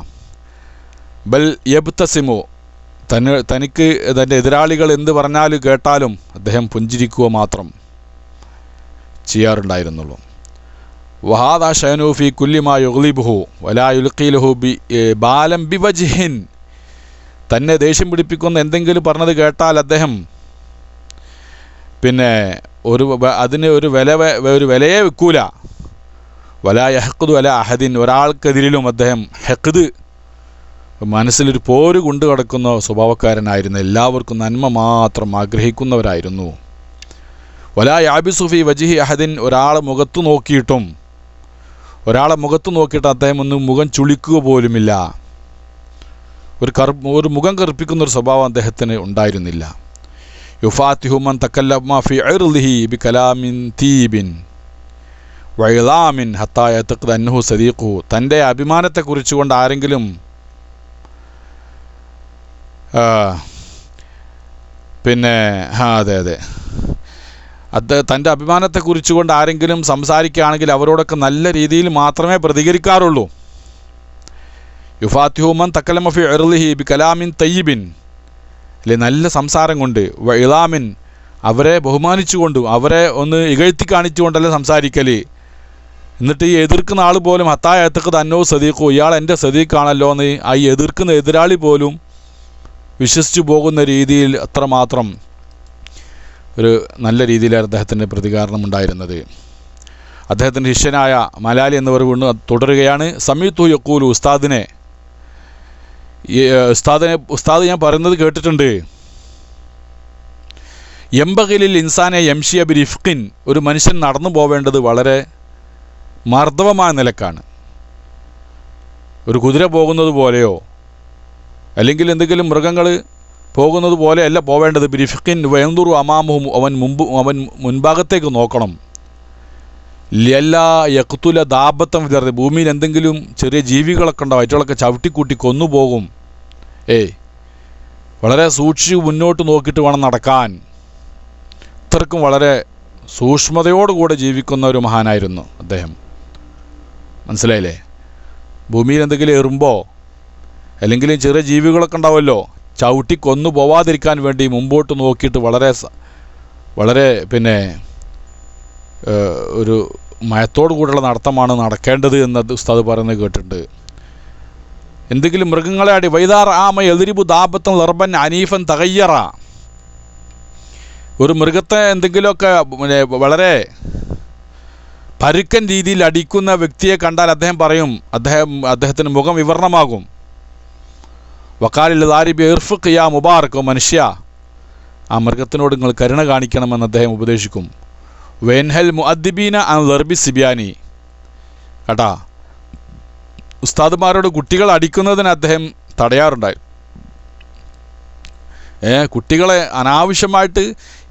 ബൽ യബ്തസിമു, തനിക്ക് തൻ്റെ എതിരാളികൾ എന്ത് പറഞ്ഞാലും കേട്ടാലും അദ്ദേഹം പുഞ്ചിരിക്കുക മാത്രം ചെയ്യാറുണ്ടായിരുന്നുള്ളൂ. വഹാദ ഷൈനൂഫി കുല്ലിമാ യുഗ്ലിബുഹു വലാ യുൽഖീലുഹു ബാലം ബിവജ്ഹിൻ, തന്നെ ദേഷ്യം പിടിപ്പിക്കുന്ന എന്തെങ്കിലും പറഞ്ഞത് കേട്ടാൽ അദ്ദേഹം അതിന് ഒരു വിലയെ വെക്കൂല. വലാ യഹ്ഖുദു അലാ അഹദിൻ, ഒരാൾക്കെതിരിലും അദ്ദേഹം ഹഖ്ദ്, മനസ്സിലൊരു പോര് കൊണ്ടു കിടക്കുന്ന സ്വഭാവക്കാരനായിരുന്നു. എല്ലാവർക്കും നന്മ മാത്രം ആഗ്രഹിക്കുന്നവരായിരുന്നു. വലാ യാബിസു ഫി വജ്ഹി അഹദിൻ, ഒരാളെ മുഖത്ത് നോക്കിയിട്ട് അദ്ദേഹം ഒന്ന് മുഖം ചുളിക്കുക പോലുമില്ല. ഒരു മുഖം കറുപ്പിക്കുന്നൊരു സ്വഭാവം അദ്ദേഹത്തിന് ഉണ്ടായിരുന്നില്ല. യുഫാത്തിഹു മൻ തകല്ലമ ഫി ഇർളിഹി ബികലാമിൻ തീബിൻ വഇളാമിൻ ഹത്താ യതഖദ അന്നഹു സദീഖു, തൻ്റെ അഭിമാനത്തെക്കുറിച്ചുകൊണ്ട് ആരെങ്കിലും തൻ്റെ അഭിമാനത്തെക്കുറിച്ചുകൊണ്ട് ആരെങ്കിലും സംസാരിക്കുകയാണെങ്കിൽ അവരോടൊക്കെ നല്ല രീതിയിൽ മാത്രമേ പ്രതികരിക്കാറുള്ളൂ. യുഫാത്തിഹു മൻ തകല്ലമ ഫി ഇർളിഹി ബികലാമിൻ തയ്യിബിൻ, അല്ലെ, നല്ല സംസാരം കൊണ്ട്, വഇളാമിൻ, അവരെ ബഹുമാനിച്ചുകൊണ്ടും അവരെ ഒന്ന് ഇകഴ്ത്തി കാണിച്ചുകൊണ്ടല്ല സംസാരിക്കൽ. എന്നിട്ട് ഈ എതിർക്കുന്ന ആൾ പോലും ഹത്താ യതഖദ അന്നഹു സദീഖു, ഇയാൾ എൻ്റെ സദീഖാണല്ലോ എന്ന് ആ എതിർക്കുന്ന എതിരാളി പോലും വിശ്വസിച്ചു പോകുന്ന രീതിയിൽ അത്രമാത്രം ഒരു നല്ല രീതിയിലാണ് അദ്ദേഹത്തിൻ്റെ പ്രതികരണം ഉണ്ടായിരുന്നത്. അദ്ദേഹത്തിൻ്റെ ശിഷ്യനായ മലാലി എന്നിവർ വീണ്ടും തുടരുകയാണ്. സമീത്തു യഖൂലു, ഉസ്താദ് ഞാൻ പറയുന്നത് കേട്ടിട്ടുണ്ട്. യംബഗിലിൽ ഇൻസാനെ യംഷിയ ബിരിഫ്ഖിൻ, ഒരു മനുഷ്യൻ നടന്നു പോവേണ്ടത് വളരെ മർദ്ദവമായ നിലക്കാണ്. ഒരു കുതിര പോകുന്നത് പോലെയോ അല്ലെങ്കിൽ എന്തെങ്കിലും മൃഗങ്ങൾ പോകുന്നത് പോലെയല്ല പോവേണ്ടത്. ബിരിഫ്ഖിൻ വയന്തുറു അമാമുഹും, അവൻ മുൻഭാഗത്തേക്ക് നോക്കണം. എല്ലാ യഖ്തുല ദാബത്തം വിതർന്ന്, ഭൂമിയിൽ എന്തെങ്കിലും ചെറിയ ജീവികളൊക്കെ ഉണ്ടാവും, അവറ്റകളൊക്കെ ചവിട്ടിക്കൂട്ടി കൊന്നുപോകും. വളരെ സൂക്ഷിച്ച് മുന്നോട്ട് നോക്കിയിട്ട് വേണം നടക്കാൻ. ഇത്രക്കും വളരെ സൂക്ഷ്മതയോടുകൂടെ ജീവിക്കുന്ന ഒരു മഹാനായിരുന്നു അദ്ദേഹം. മനസ്സിലായില്ലേ? ഭൂമിയിൽ എന്തെങ്കിലും എറുമ്പോൾ അല്ലെങ്കിൽ ചെറിയ ജീവികളൊക്കെ ഉണ്ടാവുമല്ലോ, ചവിട്ടി കൊന്നു പോവാതിരിക്കാൻ വേണ്ടി മുമ്പോട്ട് നോക്കിയിട്ട് വളരെ ഒരു മയത്തോടു കൂടെയുള്ള നടത്തമാണ് നടക്കേണ്ടത് എന്ന് ഉസ്താദ് പറയുന്നത് കേട്ടിട്ടുണ്ട്. എന്തെങ്കിലും മൃഗങ്ങളെ അടി വൈദാർ ആമ എതിരിബു ദാബത്തൻ ലർബൻ അനീഫൻ തകയ്യറ, ഒരു മൃഗത്തെ എന്തെങ്കിലുമൊക്കെ വളരെ പരുക്കൻ രീതിയിൽ അടിക്കുന്ന വ്യക്തിയെ കണ്ടാൽ അദ്ദേഹം പറയും, അദ്ദേഹത്തിന് മുഖം വിവരണമാകും. വക്കാലിൽ ദാരിബി ഇർഫുഖ് യാ മുബാറക്, മനുഷ്യ ആ മൃഗത്തിനോട് നിങ്ങൾ കരുണ കാണിക്കണമെന്ന് അദ്ദേഹം ഉപദേശിക്കും. വെൻഹൽ മുഅദ്ദിബീന അൻ ദർബി സിബിയാനി, കേട്ടാ, ഉസ്താദുമാരോട് കുട്ടികൾ അടിക്കുന്നതിന് അദ്ദേഹം തടയാറുണ്ടായി. കുട്ടികളെ അനാവശ്യമായിട്ട്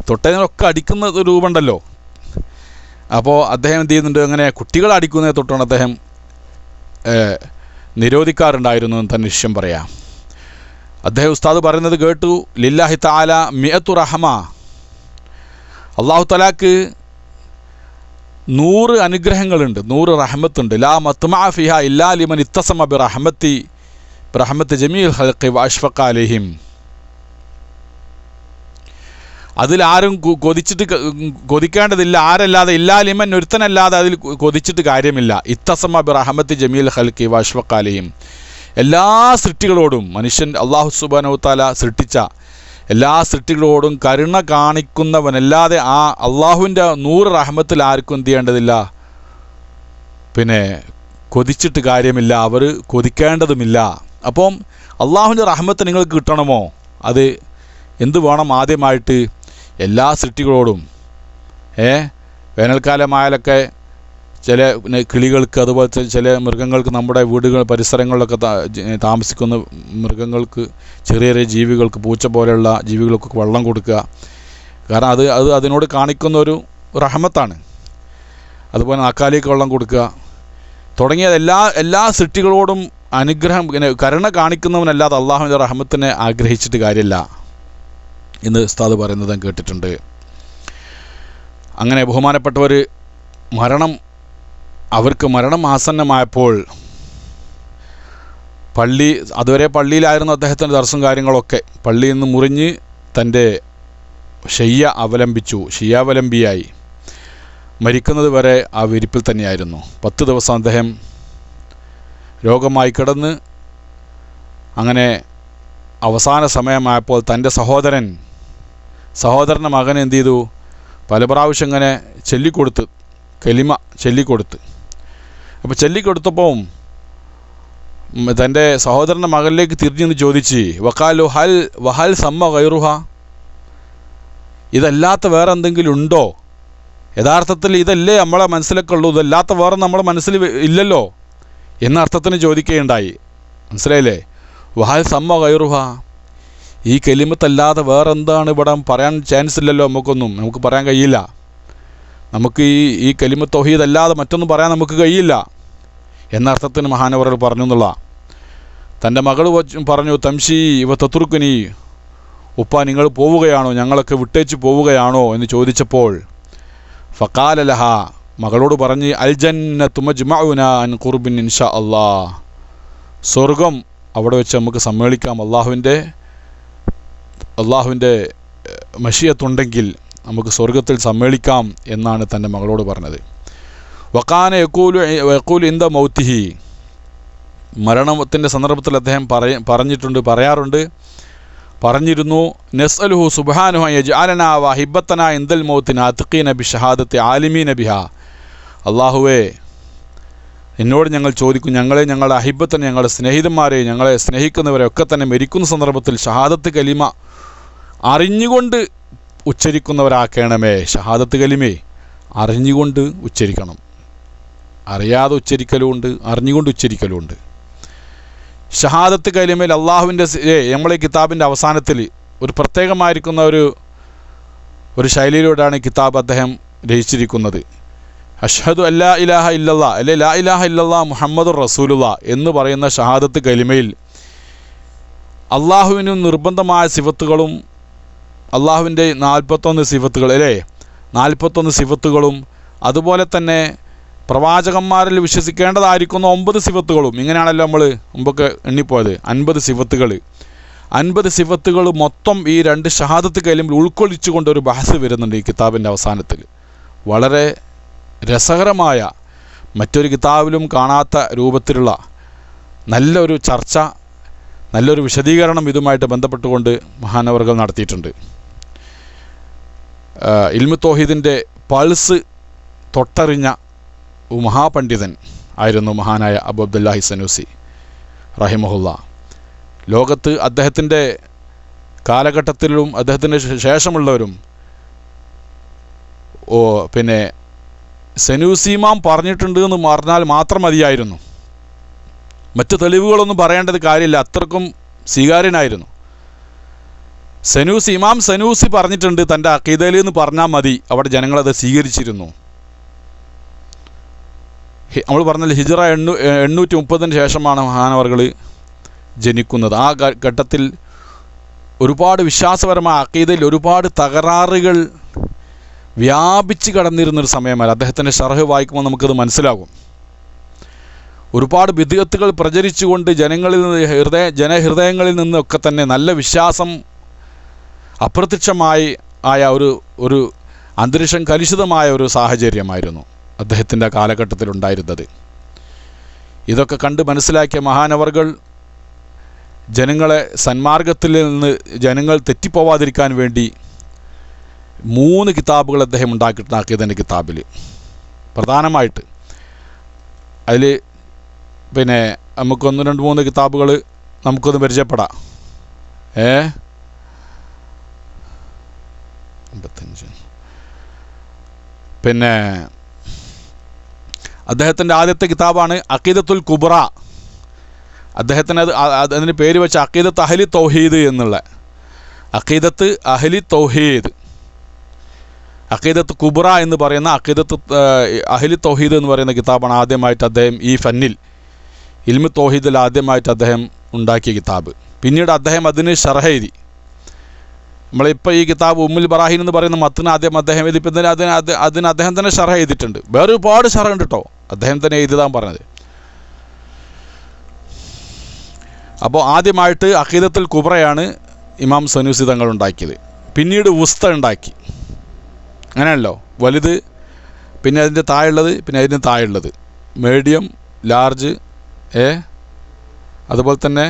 തൊട്ടതിനൊക്കെ അടിക്കുന്ന രൂപമുണ്ടല്ലോ. അപ്പോൾ അദ്ദേഹം എന്ത് ചെയ്യുന്നുണ്ട്, അങ്ങനെ കുട്ടികളെ അടിക്കുന്നതിനെ തൊട്ടാണ് അദ്ദേഹം നിരോധിക്കാറുണ്ടായിരുന്നു എന്ന് തന്നെ നിശ്ചയം പറയാം. അദ്ദേഹം ഉസ്താദ് പറയുന്നത് കേട്ടു, ലില്ലാഹി തആല മിഅത്തു റഹ്മ, അല്ലാഹു തആലാക്ക് 100 അനുഗ്രഹങ്ങളുണ്ട്, 100 റഹ്മത്തുണ്ട്. ലാ മത്മഅ ഫിഹാ ഇല്ലാ ലിമൻ ഇത്തസമ ബിറഹ്മത്തി ജമീൽ ഖൽഖി വഅഷ്ഫഖ അലൈഹിം. അതിലാരും കൊതിക്കേണ്ടതില്ല, ആരല്ലാതെ, ഇല്ലാ ലിമൻ, ഒരുത്തനല്ലാതെ അതിൽ കൊതിച്ചിട്ട് കാര്യമില്ല. ഇത്തസമ ബിറഹ്മത്തി ജമീൽ ഖൽഖി വഅഷ്ഫഖ അലൈഹിം, എല്ലാ സൃഷ്ടികളോടും, മനുഷ്യൻ അല്ലാഹു സുബ്ഹാനഹു വ തആല സൃഷ്ടിച്ച എല്ലാ സൃഷ്ടികളോടും കരുണ കാണിക്കുന്നവനല്ലാതെ ആ അള്ളാഹുവിൻ്റെ 100 റഹ്മത്തിൽ ആർക്കും എന്ത് ചെയ്യേണ്ടതില്ല, പിന്നെ കൊതിച്ചിട്ട് കാര്യമില്ല, അവർ കൊതിക്കേണ്ടതുമില്ല. അപ്പം അള്ളാഹുവിൻ്റെ റഹ്മത്ത് നിങ്ങൾക്ക് കിട്ടണമോ, അത് എന്ത് വേണം, ആദ്യമായിട്ട് എല്ലാ സൃഷ്ടികളോടും. വേനൽക്കാലമായാലൊക്കെ ചില കിളികൾക്ക്, അതുപോലെ ചില മൃഗങ്ങൾക്ക്, നമ്മുടെ വീടുകൾ പരിസരങ്ങളിലൊക്കെ താമസിക്കുന്ന മൃഗങ്ങൾക്ക്, ചെറിയ ചെറിയ ജീവികൾക്ക്, പൂച്ച പോലെയുള്ള ജീവികൾക്കൊക്കെ വെള്ളം കൊടുക്കുക. കാരണം അത് അതിനോട് കാണിക്കുന്ന ഒരു റഹ്മത്താണ്. അതുപോലെ നാക്കാലിക്ക് വെള്ളം കൊടുക്കുക തുടങ്ങിയ എല്ലാ സൃഷ്ടികളോടും അനുഗ്രഹം, കരുണ കാണിക്കുന്നവനല്ലാതെ അള്ളാഹുവിൻ്റെ റഹ്മത്തിനെ ആഗ്രഹിച്ചിട്ട് കാര്യമില്ല എന്ന് ഉസ്താദ് പറയുന്നത് ഞാൻ കേട്ടിട്ടുണ്ട്. അങ്ങനെ ബഹുമാനപ്പെട്ടവർ അവർക്ക് മരണം ആസന്നമായപ്പോൾ അതുവരെ പള്ളിയിലായിരുന്നു അദ്ദേഹത്തിൻ്റെ ദർസും കാര്യങ്ങളൊക്കെ. പള്ളിയിൽ നിന്ന് മുറിഞ്ഞ് തൻ്റെ ശയ്യാവലംബിയായി മരിക്കുന്നത് വരെ ആ വിരിപ്പിൽ തന്നെയായിരുന്നു. 10 ദിവസം അദ്ദേഹം രോഗമായി കിടന്ന്, അങ്ങനെ അവസാന സമയമായപ്പോൾ തൻ്റെ സഹോദരൻ്റെ മകൻ എന്ത് ചെയ്തു, പല പ്രാവശ്യം ഇങ്ങനെ കലിമ ചൊല്ലിക്കൊടുത്ത്. അപ്പോൾ ചൊല്ലിക്കൊടുത്തപ്പോൾ തൻ്റെ സഹോദരൻ്റെ മകനിലേക്ക് തിരിഞ്ഞെന്ന് ചോദിച്ച്, വഖാലു വഹൽ സമ്മ ഗൈറുഹ, ഇതല്ലാത്ത വേറെ എന്തെങ്കിലും ഉണ്ടോ? യഥാർത്ഥത്തിൽ ഇതല്ലേ നമ്മളെ മനസ്സിലൊക്കെ ഉള്ളൂ, ഇതല്ലാത്ത വേറെ നമ്മുടെ മനസ്സിൽ ഇല്ലല്ലോ എന്ന അർത്ഥത്തിന് ചോദിക്കുകയുണ്ടായി. മനസ്സിലായില്ലേ? വഹൽ സമ്മ ഗൈറുഹ, ഈ കലിമത്തല്ലാതെ വേറെ എന്താണ് ഇവിടെ പറയാൻ ചാൻസ് ഇല്ലല്ലോ, നമുക്ക് പറയാൻ കഴിയില്ല. നമുക്ക് ഈ കലിമത്ത് തൗഹീദ് അല്ലാതെ മറ്റൊന്നും പറയാൻ നമുക്ക് കഴിയില്ല എന്ന അർത്ഥത്തിന് മഹാനവറുകൾ പറഞ്ഞു എന്നുള്ള. തൻ്റെ മകൾ പറഞ്ഞു, തംഷി ഇവ തത്തുറുക്കുനി, ഉപ്പ നിങ്ങൾ പോവുകയാണോ, ഞങ്ങളൊക്കെ വിട്ടേച്ച് പോവുകയാണോ എന്ന് ചോദിച്ചപ്പോൾ ഫഖാല ലഹ, മകളോട് പറഞ്ഞ്, അൽ ജന്നത്തു മജ്മഉന അൻ ഖുർബിൻ ഇൻഷാ അല്ലാഹ്, സ്വർഗം അവിടെ വെച്ച് നമുക്ക് സമ്മേളിക്കാം, അള്ളാഹുവിൻ്റെ മശിയത്തുണ്ടെങ്കിൽ നമുക്ക് സ്വർഗത്തിൽ സമ്മേളിക്കാം എന്നാണ് തൻ്റെ മകളോട് പറഞ്ഞത്. വഖാന യഖൂലു ഇന്ദ മൗത്തിഹി, മരണത്തിൻ്റെ സന്ദർഭത്തിൽ അദ്ദേഹം പറഞ്ഞിരുന്നു, നസ്അലുഹു സുബ്ഹാനഹു അൻ യജ്അലനാ വഹിബ്ബതനാ ഇൻദൽ മൗത്തി നാതിഖീന ബിശഹാദത്തി ആലിമീന ബിഹാ, അല്ലാഹുവേ എന്നോട് ഞങ്ങൾ ചോദിക്കും, ഞങ്ങളുടെ അഹിബ്ബത്തിനെ, ഞങ്ങളുടെ സ്നേഹിതന്മാരെ, ഞങ്ങളെ സ്നേഹിക്കുന്നവരെ ഒക്കെ തന്നെ മരിക്കുന്ന സന്ദർഭത്തിൽ ഷഹാദത്ത് കലിമ അറിഞ്ഞുകൊണ്ട് ഉച്ചരിക്കുന്നവരാക്കണമേ. ഷഹാദത്ത് കലിമേ അറിഞ്ഞുകൊണ്ട് ഉച്ചരിക്കണം, അറിയാതെ ഉച്ചരിക്കലുമുണ്ട്, അറിഞ്ഞുകൊണ്ട് ഉച്ചരിക്കലുമുണ്ട്. ഷഹാദത്ത് കലിമയിൽ അള്ളാഹുവിൻ്റെ നമ്മളെ കിതാബിൻ്റെ അവസാനത്തിൽ ഒരു പ്രത്യേകമായിരിക്കുന്ന ഒരു ശൈലിയിലൂടെയാണ് കിതാബ് അദ്ദേഹം രചിച്ചിരിക്കുന്നത്. അഷ്ഹദു അല്ലാ ഇലാഹ ഇല്ലല്ലാ, അല്ലെ ലാ ഇലാഹ ഇല്ലല്ലാ മുഹമ്മദുർ റസൂലുള്ളാ എന്ന് പറയുന്ന ഷഹാദത്ത് കലിമയിൽ അള്ളാഹുവിന് നിർബന്ധമായ സിഫത്തുകളും, അള്ളാഹുവിൻ്റെ 41 സിഫത്തുകൾ, 41 സിഫത്തുകളും, അതുപോലെ തന്നെ പ്രവാചകന്മാരിൽ വിശ്വസിക്കേണ്ടതായിരിക്കുന്ന 9 സിഫത്തുകളും, ഇങ്ങനെയാണല്ലോ നമ്മൾ മുമ്പൊക്കെ എണ്ണിപ്പോയത്. 50 സിഫത്തുകൾ, 50 സിഫത്തുകൾ മൊത്തം ഈ 2 ഷഹാദത്ത് കലിമിൽ ഉൾക്കൊള്ളിച്ചുകൊണ്ട് ഒരു ബഹസ് വരുന്നുണ്ട് ഈ കിതാബിൻ്റെ അവസാനത്തിൽ. വളരെ രസകരമായ, മറ്റൊരു കിതാബിലും കാണാത്ത രൂപത്തിലുള്ള നല്ലൊരു ചർച്ച, നല്ലൊരു വിശദീകരണം ഇതുമായിട്ട് ബന്ധപ്പെട്ടുകൊണ്ട് മഹാനവറുകൾ നടത്തിയിട്ടുണ്ട്. ഇൽമു തൗഹീദിൻ്റെ പൾസ് തൊട്ടറിഞ്ഞ മഹാപണ്ഡിതൻ ആയിരുന്നു മഹാനായ അബൂ അബ്ദുല്ലാഹി സനൂസി റഹിമഹുല്ല. ലോകത്ത് അദ്ദേഹത്തിൻ്റെ കാലഘട്ടത്തിലും അദ്ദേഹത്തിന് ശേഷമുള്ളവരും പിന്നെ സനൂസി ഇമാം പറഞ്ഞിട്ടുണ്ട് എന്ന് പറഞ്ഞാൽ മാത്രം മതിയായിരുന്നു. മറ്റ് തെളിവുകളൊന്നും പറയേണ്ടത് കാര്യമില്ല, അത്രക്കും സ്വീകാര്യനായിരുന്നു. ഇമാം സനൂസി പറഞ്ഞിട്ടുണ്ട് തൻ്റെ അഖീദയിൽ എന്ന് പറഞ്ഞാൽ മതി, അവിടെ ജനങ്ങളത് സ്വീകരിച്ചിരുന്നു. നമ്മൾ പറഞ്ഞാൽ ഹിജ്റ 830 ശേഷമാണ് മഹാനവർകൾ ജനിക്കുന്നത്. ആ ഘട്ടത്തിൽ ഒരുപാട് വിശ്വാസപരമായ അഖീദയിൽ ഒരുപാട് തകരാറുകൾ വ്യാപിച്ച് കടന്നിരുന്നൊരു സമയമല്ല. അദ്ദേഹത്തിൻ്റെ ശർഹ് വായിക്കുമ്പോൾ നമുക്കത് മനസ്സിലാകും. ഒരുപാട് ബിദ്അത്തുകൾ പ്രചരിച്ചുകൊണ്ട് ജനഹൃദയങ്ങളിൽ നിന്നൊക്കെ തന്നെ നല്ല വിശ്വാസം അപ്രത്യക്ഷമായി ആയ ഒരു അന്തരീക്ഷം കലുഷിതമായ ഒരു സാഹചര്യമായിരുന്നു അദ്ദേഹത്തിൻ്റെ കാലഘട്ടത്തിലുണ്ടായിരുന്നത്. ഇതൊക്കെ കണ്ട് മനസ്സിലാക്കിയ മഹാനവർകൾ ജനങ്ങളെ സന്മാർഗത്തിൽ നിന്ന് ജനങ്ങൾ തെറ്റിപ്പോവാതിരിക്കാൻ വേണ്ടി 3 കിതാബുകൾ അദ്ദേഹം ഉണ്ടാക്കിയിട്ടുണ്ട് അഖീദൻ്റെ കിതാബിൽ. പ്രധാനമായിട്ട് അതിൽ പിന്നെ നമുക്ക് 1, 2, 3 കിതാബുകൾ നമുക്കൊന്ന് പരിചയപ്പെടാം. 55 പിന്നെ അദ്ദേഹത്തിൻ്റെ ആദ്യത്തെ കിതാബാണ് അഖീദത്തുൽ കുബ്ര. അദ്ദേഹത്തിന് അതിന് പേര് വെച്ച അഖീദത്ത് അഹ്ലി തൗഹീദ് എന്നുള്ള. അഖീദത്ത് അഹ്ലി തൗഹീദ്, അഖീദത്ത് കുബ്ര എന്ന് പറയുന്ന അഖീദത്ത് അഹ്ലി തൗഹീദ് എന്ന് പറയുന്ന കിതാബാണ് ആദ്യമായിട്ട് അദ്ദേഹം ഈ ഫന്നിൽ ഇൽമു തൗഹീദിൽ ആദ്യമായിട്ട് അദ്ദേഹം ഉണ്ടാക്കിയ കിതാബ്. പിന്നീട് അദ്ദേഹം അതിന് ശർഹ് എഴുതി. നമ്മളിപ്പോൾ ഈ കിതാബ് ഉമ്മുൽ ബറാഹീൻ എന്ന് പറയുന്ന മത്തിന് ആദ്യം അദ്ദേഹം എഴുതി, പിന്നെ അതിന് അദ്ദേഹം തന്നെ ശർഹ് എഴുതിയിട്ടുണ്ട്. വേറെ ഒരുപാട് ശർഹ് ഉണ്ട് കേട്ടോ, അദ്ദേഹം തന്നെ എഴുതിയതാണ് പറഞ്ഞത്. അപ്പോൾ ആദ്യമായിട്ട് അഖീദത്തുൽ കുബ്രയാണ് ഇമാം സനൂസി തങ്ങൾ ഉണ്ടാക്കിയത്. പിന്നീട് ഉസ്ത ഉണ്ടാക്കി. അങ്ങനെയല്ലോ, വലുത്, പിന്നെ അതിൻ്റെ താഴെയുള്ളത്, പിന്നെ അതിന് താഴെയുള്ളത്, മീഡിയം, ലാർജ്, അതുപോലെ തന്നെ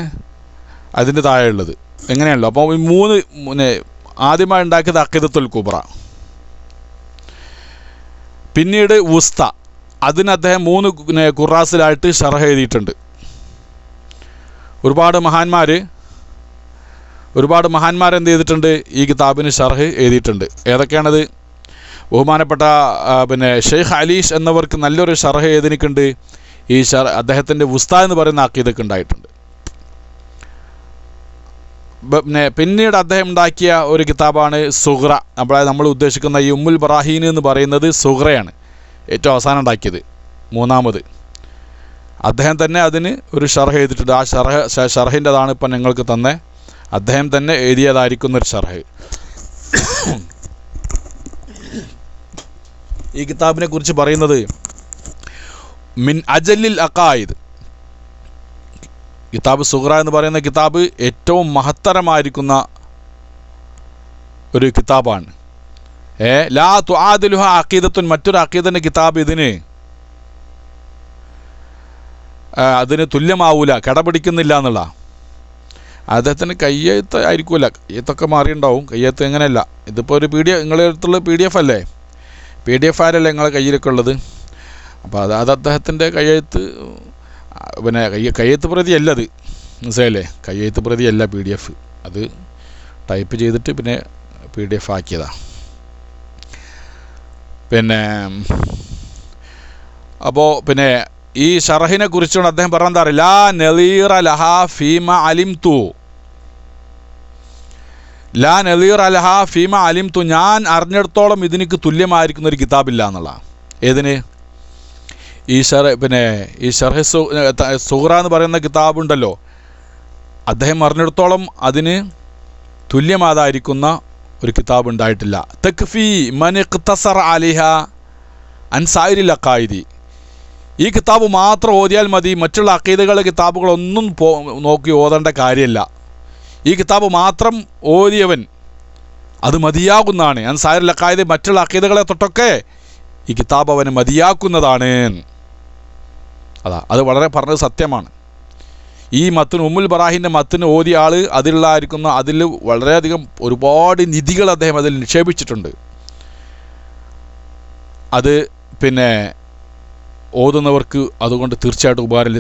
അതിൻ്റെ താഴെയുള്ളത്, എങ്ങനെയല്ലോ. അപ്പോൾ ഈ 3 ആദ്യമായി ഉണ്ടാക്കിയത് അഖീദത്തുൽ കുബ്ര. പിന്നീട് ഉസ്ത, അതിന് അദ്ദേഹം 3 ഖുറാസിലായിട്ട് ശർഹ് എഴുതിയിട്ടുണ്ട്. ഒരുപാട് മഹാന്മാർ എന്ത് ചെയ്തിട്ടുണ്ട്, ഈ കിതാബിന് ശർഹ് എഴുതിയിട്ടുണ്ട്. ഏതൊക്കെയാണത്? ബഹുമാനപ്പെട്ട പിന്നെ ഷെയ്ഖ് അലീഷ് എന്നവർക്ക് നല്ലൊരു ശർഹ് എഴുതിയിട്ടുണ്ട്. ഈ അദ്ദേഹത്തിൻ്റെ ഉസ്താദ് എന്ന് പറയുന്ന അഖീദക്ക് ഉണ്ടായിട്ടുണ്ട്. പിന്നീട് അദ്ദേഹം ഉണ്ടാക്കിയ ഒരു കിതാബാണ് സുഗ്ര. നമ്മൾ ഉദ്ദേശിക്കുന്ന ഈ ഉമ്മുൽ ബറാഹീൻ എന്ന് പറയുന്നത് സുഗ്രയാണ്, ഏറ്റവും അവസാനം ഉണ്ടാക്കിയത്, 3ാമത്. അദ്ദേഹം തന്നെ അതിന് ഒരു ശർഹ് എഴുതിയിട്ടുണ്ട്. ആ ഷർഹിൻ്റെതാണ് ഇപ്പം നിങ്ങൾക്ക് തന്നെ അദ്ദേഹം തന്നെ എഴുതിയതായിരിക്കുന്നൊരു ശർഹ്. ഈ കിതാബിനെ കുറിച്ച് പറയുന്നത് മിൻ അജല്ലിൽ അഖായിദ്, കിതാബ് സുഗ്ര എന്ന് പറയുന്ന കിതാബ് ഏറ്റവും മഹത്തരമായിരിക്കുന്ന ഒരു കിതാബാണ്. ലാ തുആദിലുഹ അഖീദത്തുൻ, മറ്റൊരു അഖീദൻ്റെ കിതാബ് അതിന് തുല്യമാവൂല, കിടപിടിക്കുന്നില്ല എന്നുള്ള. അദ്ദേഹത്തിന് കയ്യെഴുത്ത് ആയിരിക്കില്ല, കയ്യെഴുത്തൊക്കെ മാറിയുണ്ടാവും. കയ്യെഴുത്ത് എങ്ങനെയല്ല, ഇതിപ്പോൾ ഒരു നിങ്ങളുടെ അടുത്തുള്ള PDF അല്ലേ, PDF ഫയലല്ലേ നിങ്ങളെ കയ്യിലൊക്കെ ഉള്ളത്. അപ്പോൾ അത് അദ്ദേഹത്തിൻ്റെ കയ്യെഴുത്ത്, പിന്നെ കയ്യെഴുത്ത് പ്രതി അല്ല അത്, മനസ്സിലായില്ലേ? കയ്യെഴുത്ത് പ്രതി അല്ല PDF, അത് ടൈപ്പ് ചെയ്തിട്ട് പിന്നെ PDF ആക്കിയതാണ്. പിന്നെ അപ്പോൾ പിന്നെ ഈ ഷർഹിനെ കുറിച്ചുകൊണ്ട് അദ്ദേഹം പറഞ്ഞാ ലാ നളീറ ലഹാ ഫീമ അലിംതു, ലാ നളീറ ലഹാ ഫീമ അലിംതു, ഞാൻ അറിഞ്ഞിടത്തോളം ഇതിനക്ക് തുല്യമായിരിക്കുന്ന ഒരു കിതാബില്ല എന്നുള്ള. ഏതിന്? ഈ ഷർഹ് സുഗ്ര എന്ന് പറയുന്ന കിതാബുണ്ടല്ലോ, അദ്ദേഹം അറിഞ്ഞിടത്തോളം അതിന് തുല്യമാതായിരിക്കുന്ന ഒരു കിതാബ് ഉണ്ടായിട്ടില്ല. തക്ഫി മൻ ഇഖ്തസറ അലൈഹ അൻ സായിരിൽ അഖായിദി, ഈ കിതാബ് മാത്രം ഓതിയാൽ മതി, മറ്റുള്ള അഖീദകളുടെ കിതാബുകളൊന്നും നോക്കി ഓതേണ്ട കാര്യമില്ല. ഈ കിതാബ് മാത്രം ഓതിയവൻ അത് മതിയാകുന്നതാണ്. അൻ സായിരിൽ അഖായിദി, മറ്റുള്ള അഖീദകളെ തൊട്ടൊക്കെ ഈ കിതാബ് അവന് മതിയാക്കുന്നതാണ്. അത് വളരെ പറഞ്ഞത് സത്യമാണ്. ഈ മത്തിന് ഉമ്മുൽ ബറാഹീൻ്റെ മത്തിന് ഓതിയ ആൾ അതിൽ വളരെയധികം ഒരുപാട് നിധികൾ അദ്ദേഹം അതിൽ നിക്ഷേപിച്ചിട്ടുണ്ട്. അത് പിന്നെ ഓതുന്നവർക്ക് അതുകൊണ്ട് തീർച്ചയായിട്ടും ഉപകാരം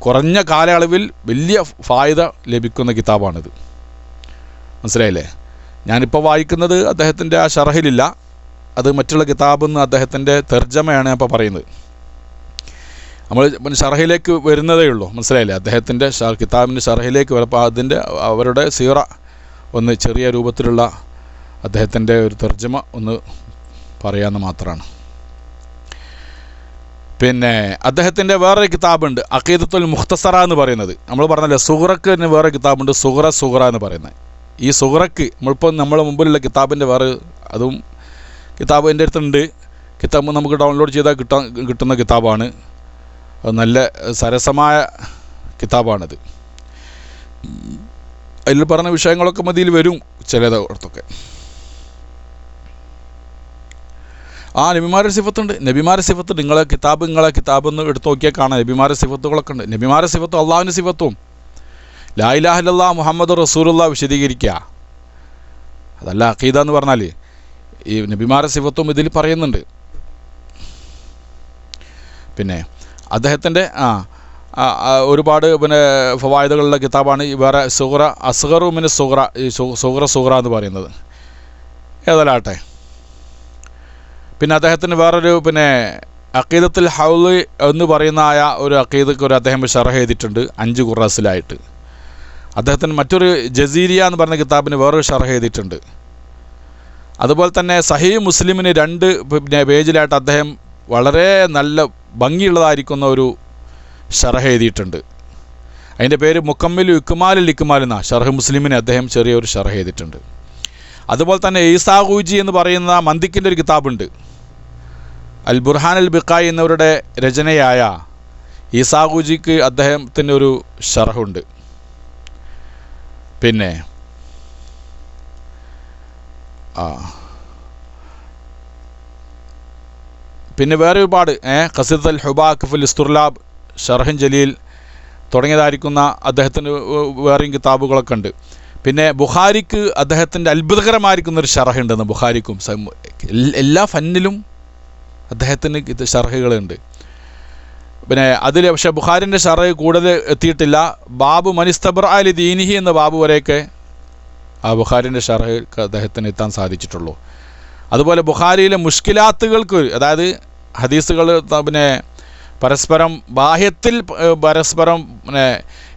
കുറഞ്ഞ കാലയളവിൽ വലിയ ഫായിദ ലഭിക്കുന്ന കിതാബാണിത്. മനസ്സിലായില്ലേ? ഞാനിപ്പോൾ വായിക്കുന്നത് അദ്ദേഹത്തിൻ്റെ ആ ഷറഹിലില്ല, അത് മറ്റുള്ള കിതാബിൽ നിന്ന് അദ്ദേഹത്തിൻ്റെ തർജ്ജമയാണ് ഞാൻ ഇപ്പോൾ പറയുന്നത്. നമ്മൾ ഷറഹിലേക്ക് വരുന്നതേ ഉള്ളൂ, മനസ്സിലായില്ലേ? അദ്ദേഹത്തിൻ്റെ കിതാബിൻ്റെ ഷറഹിലേക്ക് വരുമ്പോൾ അതിൻ്റെ അവരുടെ സീറ ഒന്ന് ചെറിയ രൂപത്തിലുള്ള അദ്ദേഹത്തിൻ്റെ ഒരു തർജ്ജമ ഒന്ന് പറയാമെന്ന് മാത്രമാണ്. പിന്നെ അദ്ദേഹത്തിൻ്റെ വേറൊരു കിതാബുണ്ട്, അഖീദത്തുൽ മുഖ്തസറ എന്ന് പറയുന്നത്. നമ്മൾ പറഞ്ഞല്ലോ സുഹറക്ക് തന്നെ വേറെ കിതാബുണ്ട്, സുഹറ എന്ന് പറയുന്നത്. ഈ സുഹറക്ക് നമ്മളിപ്പോൾ നമ്മളെ മുമ്പിലുള്ള കിതാബിൻ്റെ വേറെ അതും കിതാബ് എൻ്റെ അടുത്തുണ്ട്. കിതാബ് നമുക്ക് ഡൗൺലോഡ് ചെയ്താൽ കിട്ടുന്ന കിതാബാണ്. നല്ല സരസമായ കിതാബാണത്. അതിൽ പറഞ്ഞ വിഷയങ്ങളൊക്കെ മതിയിൽ വരും ചിലതൊക്കെ. നബിമാരുടെ സിഫത്തുണ്ട്. നബിമാരുടെ സിഫത്ത് നിങ്ങളെ കിതാബ് ഒന്ന് എടുത്ത് നോക്കിയാൽ കാണാം. നബിമാരുടെ സിഫത്തുകളൊക്കെ ഉണ്ട്. നബിമാരുടെ സിഫത്തും അള്ളാഹുവിൻ്റെ സിഫത്തും ലാ ഇലാഹ ഇല്ലല്ലാഹ് മുഹമ്മദ് റസൂലുള്ളാഹ് വിശദീകരിക്കുക. അതല്ല അഖീദ എന്ന് പറഞ്ഞാൽ ഈ നബിമാരുടെ സിഫത്തും ഇതിൽ പറയുന്നുണ്ട്. പിന്നെ അദ്ദേഹത്തിൻ്റെ ഒരുപാട് പിന്നെ ഫവായിദുകളുള്ള കിതാബാണ് ഈ വേറെ സുഹറ അസ്ഗറു മിന സുഹറ, ഈ സുഹറ എന്ന് പറയുന്നത്. ഏതായാലാട്ടെ, പിന്നെ അദ്ദേഹത്തിന് വേറൊരു പിന്നെ അഖീദത്തുൽ ഹൗള് എന്ന് പറയുന്ന ഒരു അഖീദക്ക് ഒരു അദ്ദേഹം ഷറഹ് ചെയ്തിട്ടുണ്ട് 5 ഖുറാസിലായിട്ട്. അദ്ദേഹത്തിന് മറ്റൊരു ജസീരിയ എന്ന് പറഞ്ഞ കിതാബിന് വേറൊരു ഷറഹ് ചെയ്തിട്ടുണ്ട്. അതുപോലെ തന്നെ സഹീഹ് മുസ്ലിമിന് 2 പിന്നെ പേജിലായിട്ട് അദ്ദേഹം വളരെ നല്ല ഭംഗിയുള്ളതായിരിക്കുന്ന ഒരു ഷറഹ് എഴുതിയിട്ടുണ്ട്. അതിൻ്റെ പേര് മുക്കമ്മിലു ഇക്മാലുൽ ഇക്മാൽ എന്നാണ്. ഷറഹ് മുസ്ലിമിന് അദ്ദേഹം ചെറിയൊരു ഷറഹ് ചെയ്തിട്ടുണ്ട്. അതുപോലെ തന്നെ ഈസാഖൂജി എന്ന് പറയുന്ന മന്ദിക്കിൻ്റെ ഒരു കിതാബുണ്ട്. അൽ ബുർഹാൻ അൽ ബിഖായി എന്നവരുടെ രചനയായ ഈസാഖൂജിക്ക് അദ്ദേഹത്തിൻ്റെ ഒരു ഷറഹുണ്ട്. പിന്നെ വേറെ ഒരുപാട് ഖസീദത്ത് അൽ ഹുബാഖ് ഫിൽ ഇസ്തുർലാബ്, ഷർഹൻ ജലീൽ തുടങ്ങിയതായിരിക്കുന്ന അദ്ദേഹത്തിന് വേറെയും കിതാബുകളൊക്കെ ഉണ്ട്. പിന്നെ ബുഖാരിക്ക് അദ്ദേഹത്തിൻ്റെ അത്ഭുതകരമായിരിക്കുന്നൊരു ഷറഹ് ഉണ്ടെന്ന്. ബുഖാരിക്കും എല്ലാ ഫന്നിലും അദ്ദേഹത്തിന് ഷറഹുകളുണ്ട്. പിന്നെ അതിൽ പക്ഷേ ബുഖാരിൻ്റെ ഷറഹ് കൂടുതൽ എത്തിയിട്ടില്ല. ബാബു മനിസ്തബർ അലി ദീനിഹി എന്ന ബാബു വരെയൊക്കെ ആ ബുഖാരിൻ്റെ ഷറഹ് അദ്ദേഹത്തിന് എത്താൻ സാധിച്ചിട്ടുള്ളൂ. അതുപോലെ ബുഖാരിയിലെ മുഷ്കിലാത്തുകൾക്ക്, അതായത് ഹദീസുകൾ പിന്നെ പരസ്പരം ബാഹ്യത്തിൽ പരസ്പരം പിന്നെ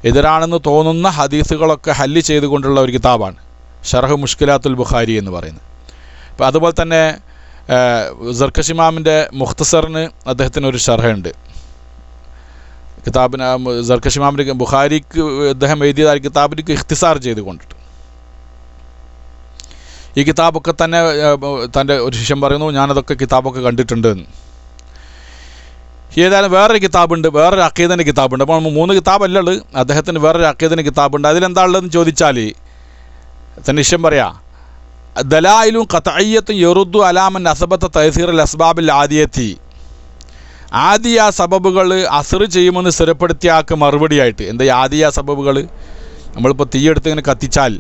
എതിരാണെന്ന് തോന്നുന്ന ഹദീസുകളൊക്കെ ഹല്ല് ചെയ്തുകൊണ്ടുള്ള ഒരു കിതാബാണ് ഷർഹ് മുഷ്കിലാത്തുൽ ബുഖാരി എന്ന് പറയുന്നത്. അപ്പോൾ അതുപോലെ തന്നെ സർക്കശ് ഇമാമിൻ്റെ മുഖ്തസറിന് അദ്ദേഹത്തിനൊരു ഷർഹ് ഉണ്ട്. കിതാബിന് സർക്കശ് ഇമാമിൻ്റെ ബുഖാരിക്ക് അദ്ദേഹം എഴുതിയതായ കിതാബിലേക്ക് ഇഖ്തിസാർ ചെയ്തുകൊണ്ടിട്ട് ഈ കിതാബൊക്കെ തന്നെ തൻ്റെ ഒരു ശിഷ്യൻ പറയുന്നു, ഞാനതൊക്കെ കിതാബൊക്കെ കണ്ടിട്ടുണ്ട് എന്ന്. ഏതായാലും വേറൊരു കിതാബുണ്ട്, വേറൊരു അഖീദൻ്റെ കിതാബുണ്ട്. അപ്പോൾ 3 കിതാബല്ല ഉള്ളത്. അദ്ദേഹത്തിന് വേറൊരു അഖീദൻ്റെ കിതാബുണ്ട്. അതിലെന്താ ഉള്ളതെന്ന് ചോദിച്ചാൽ തൻ്റെ ശിഷ്യൻ പറയാ, ദലായിലും ഖത്ഇയ്യത്തും യറുദ്ദു അലാമൻ അസബത്ത തൈസീറുൽ അസ്ബാബിൽ ആദിയത്തി. ആദിയ സബബുകൾ അസ്ർ ചെയ്യുമെന്ന് സ്ഥിരപ്പെടുത്തിയ ആൾക്ക് മറുപടിയായിട്ട്, എന്താ ആദിയ സബബുകൾ? നമ്മളിപ്പോൾ തീയെടുത്ത് ഇങ്ങനെ കത്തിച്ചാൽ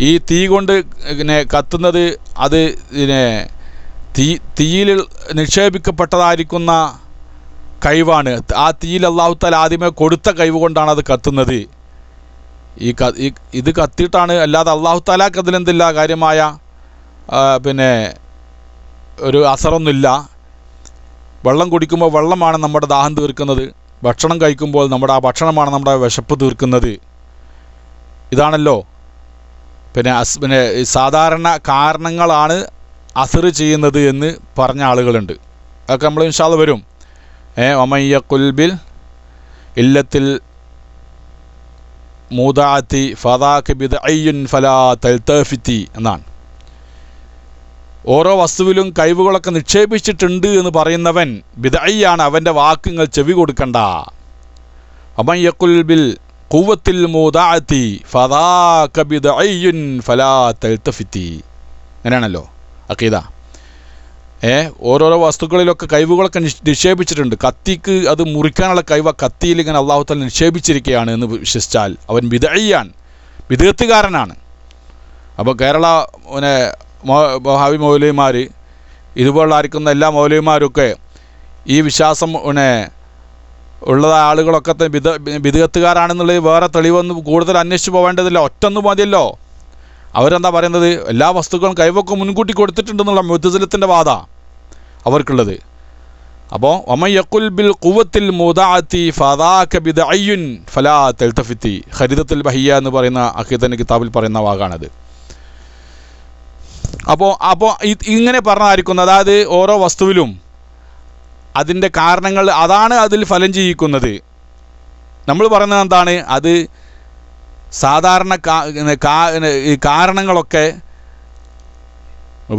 ഈ തീ കൊണ്ട് ഇങ്ങനെ കത്തുന്നത് അത് പിന്നെ തീയിൽ നിക്ഷേപിക്കപ്പെട്ടതായിരിക്കുന്ന കഴിവാണ്. ആ തീയിൽ അല്ലാഹു തആല ആദ്യമേ കൊടുത്ത കഴിവ് കൊണ്ടാണ് അത് കത്തുന്നത്. ഇത് കത്തിയിട്ടാണ്, അല്ലാതെ അല്ലാഹു തആലക്ക് അതിലെന്തില്ല കാര്യമായ പിന്നെ ഒരു അസറൊന്നുമില്ല. വെള്ളം കുടിക്കുമ്പോൾ വെള്ളമാണ് നമ്മുടെ ദാഹം തീർക്കുന്നത്. ഭക്ഷണം കഴിക്കുമ്പോൾ നമ്മുടെ ആ ഭക്ഷണമാണ് നമ്മുടെ വിശപ്പ് തീർക്കുന്നത്. ഇതാണല്ലോ പിന്നെ സാധാരണ കാരണങ്ങളാണ് അസർ ചെയ്യുന്നത് എന്ന് പറഞ്ഞ ആളുകളുണ്ട്. അതൊക്കെ നമ്മൾ ഇൻഷാ അല്ലാഹ് വരും. ഒമയ്യഖുൽ ബിൽ ഇല്ലത്തിൽ മൂദാഅത്തി ഫദാക ബിദ്അയ്യുൻ ഫലാ തൽതഫിതി എന്നാണ്. ഓരോ വസ്തുവിലും കഴിവുകളൊക്കെ നിക്ഷേപിച്ചിട്ടുണ്ട് എന്ന് പറയുന്നവൻ ബിദ്അയ്യാണ്, അവൻ്റെ വാക്കുകൾ ചെവി കൊടുക്കണ്ട. ഒമയ്യഖുൽ ബിൽ ഖുവത്തിൽ മൂദാഅത്തി ഫദാക ബിദ്അയ്യുൻ ഫലാ തൽതഫിതി. അങ്ങനെയാണല്ലോ അഖീദ. ഓരോരോ വസ്തുക്കളിലൊക്കെ കഴിവുകളൊക്കെ നിക്ഷേപിച്ചിട്ടുണ്ട്. കത്തിക്ക് അത് മുറിക്കാനുള്ള കഴിവ് കത്തിയിൽ ഇങ്ങനെ അല്ലാഹു തആല നിക്ഷേപിച്ചിരിക്കുകയാണ് എന്ന് വിശ്വസിച്ചാൽ അവൻ ബിദ്അയ്യാൻ, ബിദ്അത്തുകാരനാണ്. അപ്പോൾ കേരള പിന്നെ വഹാബി മൗലവിമാർ ഇതുപോലുള്ള ആയിരിക്കുന്ന എല്ലാ മൗലവിമാരൊക്കെ ഈ വിശ്വാസം പിന്നെ ഉള്ള ആളുകളൊക്കെ ബിദ്അത്തുകാരാണെന്നുള്ളത് വേറെ തെളിവൊന്നും കൂടുതൽ അന്വേഷിച്ച് പോവേണ്ടതില്ല, ഒറ്റൊന്നും മതിയല്ലോ. അവരെന്താ പറയുന്നത്, എല്ലാ വസ്തുക്കളും കൈവൊക്കെ മുൻകൂട്ടി കൊടുത്തിട്ടുണ്ടെന്നുള്ള മുഅ്തസിലത്തിൻ്റെ വാദ അവർക്കുള്ളത്. അപ്പോൾ വമൻ യഖുൽ ബിൽ ഖുവത്തിൽ മുദഅത്തി ഫദാക ബിദ്അയ്യുൻ ഫലാ തൽതഫിത്തി, ഖരീദത്തുൽ ബഹിയ എന്ന് പറയുന്ന അഖീദന്റെ കിതാബിൽ പറയുന്ന വാക്കാണത്. അപ്പോൾ ഇങ്ങനെ പറഞ്ഞായിരിക്കുന്നത്, അതായത് ഓരോ വസ്തുവിലും അതിൻ്റെ കാരണങ്ങൾ അതാണ് അതിൽ ഫലം ചെയ്യിക്കുന്നത്. നമ്മൾ പറയുന്നത് എന്താണ്, അത് സാധാരണ ഈ കാരണങ്ങളൊക്കെ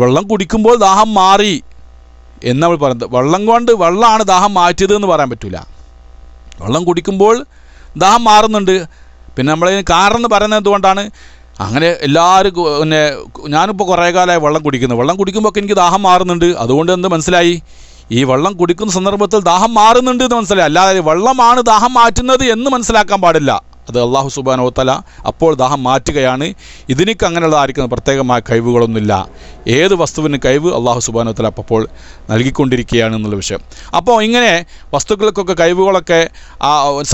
വെള്ളം കുടിക്കുമ്പോൾ ദാഹം മാറി എന്ന് നമ്മൾ പറയുന്നത്, വെള്ളമാണ് ദാഹം മാറ്റിയത് എന്ന് പറയാൻ പറ്റില്ല. വെള്ളം കുടിക്കുമ്പോൾ ദാഹം മാറുന്നുണ്ട്. പിന്നെ നമ്മളതിന് കാരണം എന്ന് പറയുന്നത് എന്തുകൊണ്ടാണ്, അങ്ങനെ എല്ലാവരും പിന്നെ ഞാനിപ്പോൾ കുറേ കാലമായി വെള്ളം കുടിക്കുമ്പോൾ എനിക്ക് ദാഹം മാറുന്നുണ്ട്. അതുകൊണ്ട് എന്ത് മനസ്സിലായി, ഈ വെള്ളം കുടിക്കുന്ന സന്ദർഭത്തിൽ ദാഹം മാറുന്നുണ്ട് എന്ന് മനസ്സിലായി. അല്ലാതെ വെള്ളമാണ് ദാഹം മാറ്റുന്നത് എന്ന് മനസ്സിലാക്കാൻ പാടില്ല. അത് അള്ളാഹു സുബ്ഹാനഹു വ തആല അപ്പോൾ ദാഹം മാറ്റുകയാണ്. ഇതിനൊക്കെ അങ്ങനെയുള്ളതായിരിക്കുന്ന പ്രത്യേകമായ കഴിവുകളൊന്നുമില്ല. ഏത് വസ്തുവിന് കഴിവ് അള്ളാഹു സുബ്ഹാനഹു വ തആല അപ്പോൾ നൽകിക്കൊണ്ടിരിക്കുകയാണ് എന്നുള്ള വിഷയം. അപ്പോൾ ഇങ്ങനെ വസ്തുക്കൾക്കൊക്കെ കഴിവുകളൊക്കെ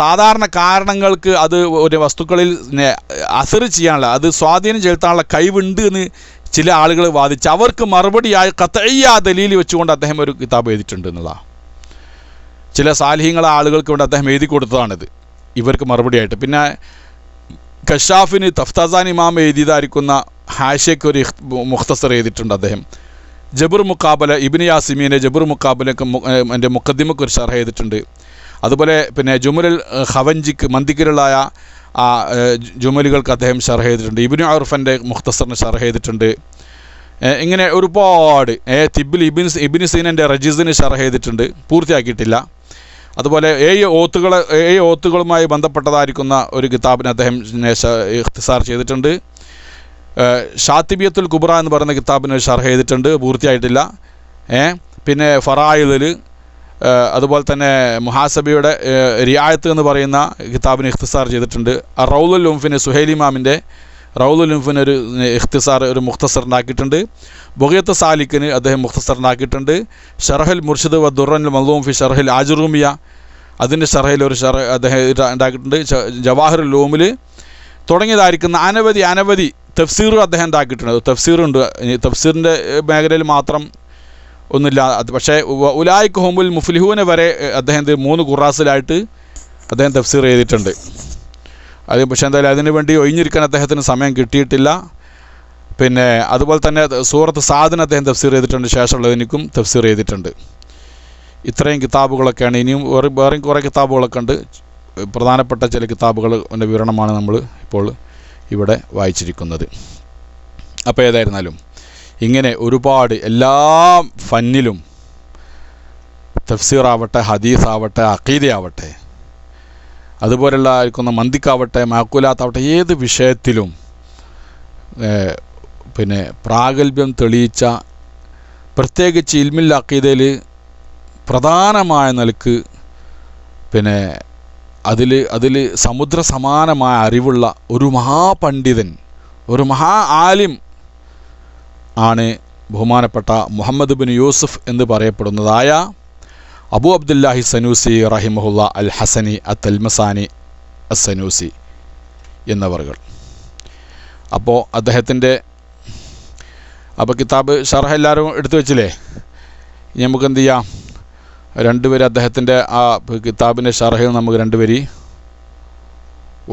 സാധാരണ കാരണങ്ങൾക്ക് അത് ഒരു വസ്തുക്കളിൽ അസർ ചെയ്യാനുള്ള, അത് സ്വാധീനം ചെലുത്താനുള്ള കഴിവുണ്ട് എന്ന് ചില ആളുകൾ വാദിച്ച് അവർക്ക് മറുപടിയായി ഖത്ഇയ്യ ദലീൽ വെച്ചുകൊണ്ട് അദ്ദേഹം ഒരു കിതാബ് എഴുതിയിട്ടുണ്ട് എന്നുള്ളതാണ്. ചില സാലിഹീങ്ങളെ ആളുകൾക്ക് വേണ്ടി അദ്ദേഹം എഴുതി കൊടുത്തതാണിത് ഇവർക്ക് മറുപടിയായിട്ട്. പിന്നെ കശാഫിന് തഫ്താസാൻ ഇമാം എഴുതിയതായിരിക്കുന്ന ഹാഷയ്ക്ക് ഒരു മുഖ്തസർ എഴുതിയിട്ടുണ്ട് അദ്ദേഹം. ജബുർ മുക്കാബല ഇബ്നു യാസിമീൻ്റെ ജബുർ മുക്കാബലക്ക് എൻ്റെ മുഖദ്ദിമക്ക് ഒരു ഷർഹ് ചെയ്തിട്ടുണ്ട്. അതുപോലെ പിന്നെ ജുമലുൽ ഖവഞ്ചിക്ക് മന്ദിക്കിലുള്ളായ ആ ജുമലുകൾക്ക് അദ്ദേഹം ഷർഹ് ചെയ്തിട്ടുണ്ട്. ഇബ്നു അർഫൻ്റെ മുഖ്തസറിന് ഷർഹ് ചെയ്തിട്ടുണ്ട്. ഇങ്ങനെ ഒരുപാട് തിബിൽ ഇബ്നു സീനൻ്റെ റജീസിന് ഷർഹ് ചെയ്തിട്ടുണ്ട്, പൂർത്തിയാക്കിയിട്ടില്ല. അതുപോലെ 7 ഓത്തുകളുമായി ബന്ധപ്പെട്ടതായിരിക്കുന്ന ഒരു കിതാബിന് അദ്ദേഹം ഇഖ്തിസാർ ചെയ്തിട്ടുണ്ട്. ഷാത്തിബിയത്തുൽ കുബ്ര എന്ന് പറയുന്ന കിതാബിന് ഷർഹ് ചെയ്തിട്ടുണ്ട്, പൂർത്തിയായിട്ടില്ല. പിന്നെ ഫറായിദിൽ, അതുപോലെ തന്നെ മുഹാസബയുടെ റിയായത്ത് എന്ന് പറയുന്ന കിതാബിന് ഇഖ്തിസാർ ചെയ്തിട്ടുണ്ട്. റൗലുൽ ഉംഫിന് സുഹൈൽ ഇമാമിൻ്റെ റൗലുൽ ഉംഫിന് ഒരു ഇഖ്തിസാർ ഒരു മുഖ്തസർ ഉണ്ടാക്കിയിട്ടുണ്ട്. ബുഗിയത്ത് സാലിക്കിന് അദ്ദേഹം മുഖ്തസർ ഉണ്ടാക്കിയിട്ടുണ്ട്. ഷർഹുൽ മുർഷിദ് വ ദുർറനുൽ മൻളൂം ഫി ഷർഹിൽ ആജുറൂമിയ അതിൻ്റെ ഷർഹിൽ ഒരു ഷർഹ് അദ്ദേഹം ഉണ്ടാക്കിയിട്ടുണ്ട്. ജവാഹിറുൽ ഉലൂമിൽ തുടങ്ങിയതായിരിക്കുന്ന അനവധി തഫ്സീറും അദ്ദേഹം ഉണ്ടാക്കിയിട്ടുണ്ട്. തഫ്സീറുണ്ട്, തഫ്സീറിൻ്റെ മേഖലയിൽ മാത്രം ഒന്നുമില്ല. പക്ഷേ ഉലായിക ഹുമുൽ മുഫ്ലിഹൂന വരെ അദ്ദേഹം 3 ഖുറാസിലായിട്ട് അദ്ദേഹം തഫ്സീർ ചെയ്തിട്ടുണ്ട്. അത് പക്ഷേ എന്തായാലും അതിനു വേണ്ടി ഒഴിഞ്ഞിരിക്കാൻ അദ്ദേഹത്തിന് സമയം കിട്ടിയിട്ടില്ല. പിന്നെ അതുപോലെ തന്നെ സൂറത്ത് സാദിന് അദ്ദേഹം തഫ്സീർ ചെയ്തിട്ടുണ്ട്, ശേഷമുള്ളതിനും തഫ്സീർ ചെയ്തിട്ടുണ്ട്. ഇത്രയും കിതാബുകളൊക്കെയാണ്. ഇനിയും വേറെയും കുറേ കിതാബുകളൊക്കെ ഉണ്ട്. പ്രധാനപ്പെട്ട ചില കിതാബുകളുടെ വിവരണമാണ് നമ്മൾ ഇപ്പോൾ ഇവിടെ വായിച്ചിരിക്കുന്നത്. അപ്പോൾ ഏതായിരുന്നാലും ഇങ്ങനെ ഒരുപാട് എല്ലാ ഫന്നിലും തഫ്സീറാവട്ടെ, ഹദീസാവട്ടെ, അഖീദയാവട്ടെ, അതുപോലെയുള്ള ആയിരിക്കുന്ന മന്ദിക്കാവട്ടെ, മാക്കൂലാത്താവട്ടെ, ഏത് വിഷയത്തിലും പിന്നെ പ്രാഗൽഭ്യം തെളിയിച്ച, പ്രത്യേകിച്ച് ഇൽമുൽ അഖീദയിൽ പ്രധാനമായ നിലക്ക് പിന്നെ അതിൽ സമുദ്ര സമാനമായ അറിവുള്ള ഒരു മഹാപണ്ഡിതൻ, ഒരു മഹാ ആലിം ആണ് ബഹുമാനപ്പെട്ട മുഹമ്മദ് ബിൻ യൂസുഫ് എന്ന് പറയപ്പെടുന്നതായ അബൂ അബ്ദുല്ലാഹി സനൂസി റഹിമഹുല്ല അൽ ഹസനി അത്തൽമസാനി അസനൂസി എന്നവറുകൾ. അപ്പോൾ അദ്ദേഹത്തിൻ്റെ കിതാബ് ഷർഹ് എല്ലാവരും എടുത്തു വെച്ചില്ലേ? ഇനി നമുക്ക് എന്ത് ചെയ്യാം, 2 വരി അദ്ദേഹത്തിൻ്റെ ആ കിതാബിൻ്റെ ഷർഹിൽ നമുക്ക് 2 വരി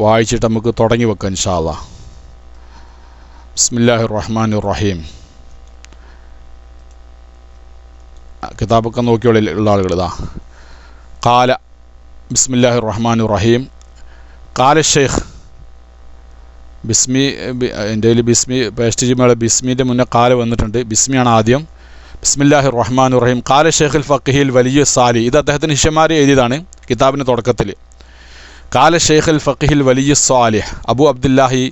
വായിച്ചിട്ട് നമുക്ക് തുടങ്ങി വെക്കാം ഇൻഷാ അല്ലാഹ്. ബിസ്മില്ലാഹിർ റഹ്മാനിർ റഹീം. കിതാബൊക്കെ നോക്കിയുള്ള ആളുകൾ ഇതാ. ഖാല ബിസ്മില്ലാഹിർ റഹ്മാനിർ റഹീം. ഖാല ഷെയ്ഖ് ബിസ്മി, എൻ്റെ ബിസ്മി പേസ്റ്റ് ചെയ്യുമ്പോൾ ബിസ്മിൻ്റെ മുന്നേ ഖാല വന്നിട്ടുണ്ട്. ബിസ്മിയാണ് ആദ്യം. ബിസ്മില്ലാഹിർ റഹ്മാനിർ റഹീം. ഖാല ഷെയ്ഖുൽ ഫഖീൽ വലിയ സാലി. ഇത് അദ്ദേഹത്തിന് ശിഷ്യന്മാർ എഴുതിയതാണ് കിതാബിൻ്റെ തുടക്കത്തിൽ. ഖാല ഷെയ്ഖുൽ ഫഖീൽ വലിയ സാലിഹ് Abu Abdullahi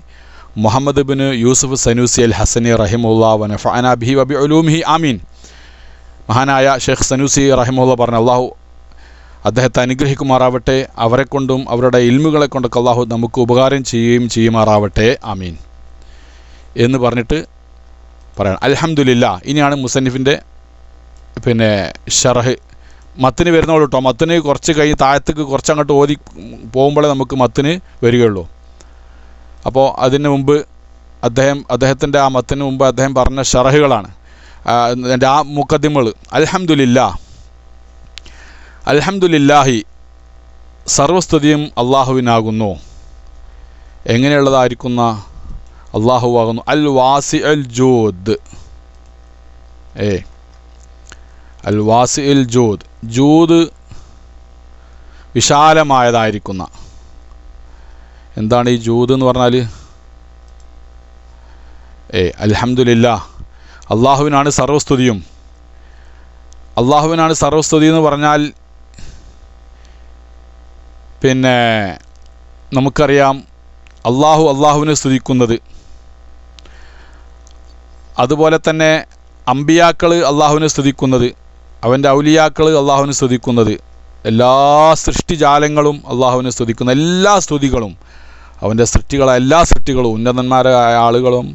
Muhammad bin Yusuf Sanusi al Hasani റഹിമഹുല്ലാഹ് വ നഫഅനാ ബിഹി വ ബിഉലൂമിഹി ആമീൻ. മഹാനായ ഷെയ്ഖ് സനൂസി റഹിമഹുല്ലാഹ് പറഞ്ഞു, അള്ളാഹു അദ്ദേഹത്തെ അനുഗ്രഹിക്കുമാറാവട്ടെ, അവരെക്കൊണ്ടും അവരുടെ ഇൽമുകളെ കൊണ്ടൊക്കെ അള്ളാഹു നമുക്ക് ഉപകാരം ചെയ്യുമാറാവട്ടെ, ആമീൻ എന്ന് പറഞ്ഞിട്ട് പറയണം. അൽഹംദുലില്ലാ. ഇനിയാണ് മുസന്നിഫിൻ്റെ പിന്നെ ഷർഹ് മത്തിന് വരുന്നുള്ളൂ കേട്ടോ. മത്തിന് കുറച്ച് താഴത്തേക്ക് കുറച്ചങ്ങോട്ട് ഓതി പോകുമ്പോഴേ നമുക്ക് മത്തിന് വരികയുള്ളൂ. അപ്പോൾ അതിന് മുമ്പ് അദ്ദേഹത്തിൻ്റെ ആ മത്തിന് മുമ്പ് അദ്ദേഹം പറഞ്ഞ ഷറഹുകളാണ് എൻ്റെ ആ മുഖദ്ദിമകൾ. അൽഹംദുലില്ലാഹി സർവസ്തുതിയും അള്ളാഹുവിനാകുന്നു. എങ്ങനെയുള്ളതായിരിക്കുന്ന അള്ളാഹുവാകുന്നു. അൽ വാസി അൽ ജൂദ്, അൽ വാസി അൽ ജൂദ്, ജൂദ് വിശാലമായതായിരിക്കുന്ന. എന്താണ് ഈ ജൂദ് എന്ന് പറഞ്ഞാൽ? അൽഹംദുലില്ലാ, അള്ളാഹുവിനാണ് സർവസ്തുതിയും. അള്ളാഹുവിനാണ് സർവസ്തുതി എന്ന് പറഞ്ഞാൽ പിന്നെ നമുക്കറിയാം അള്ളാഹുവിനെ സ്തുതിക്കുന്നത്. അതുപോലെ തന്നെ അമ്പിയാക്കൾ അള്ളാഹുവിനെ സ്തുതിക്കുന്നത്, അവൻ്റെ ഔലിയാക്കൾ അള്ളാഹുവിനെ സ്തുതിക്കുന്നത്, എല്ലാ സൃഷ്ടിജാലങ്ങളും അള്ളാഹുവിനെ സ്തുതിക്കുന്ന എല്ലാ സ്തുതികളും, അവൻ്റെ എല്ലാ സൃഷ്ടികളും, ഉന്നതന്മാരായ ആളുകളും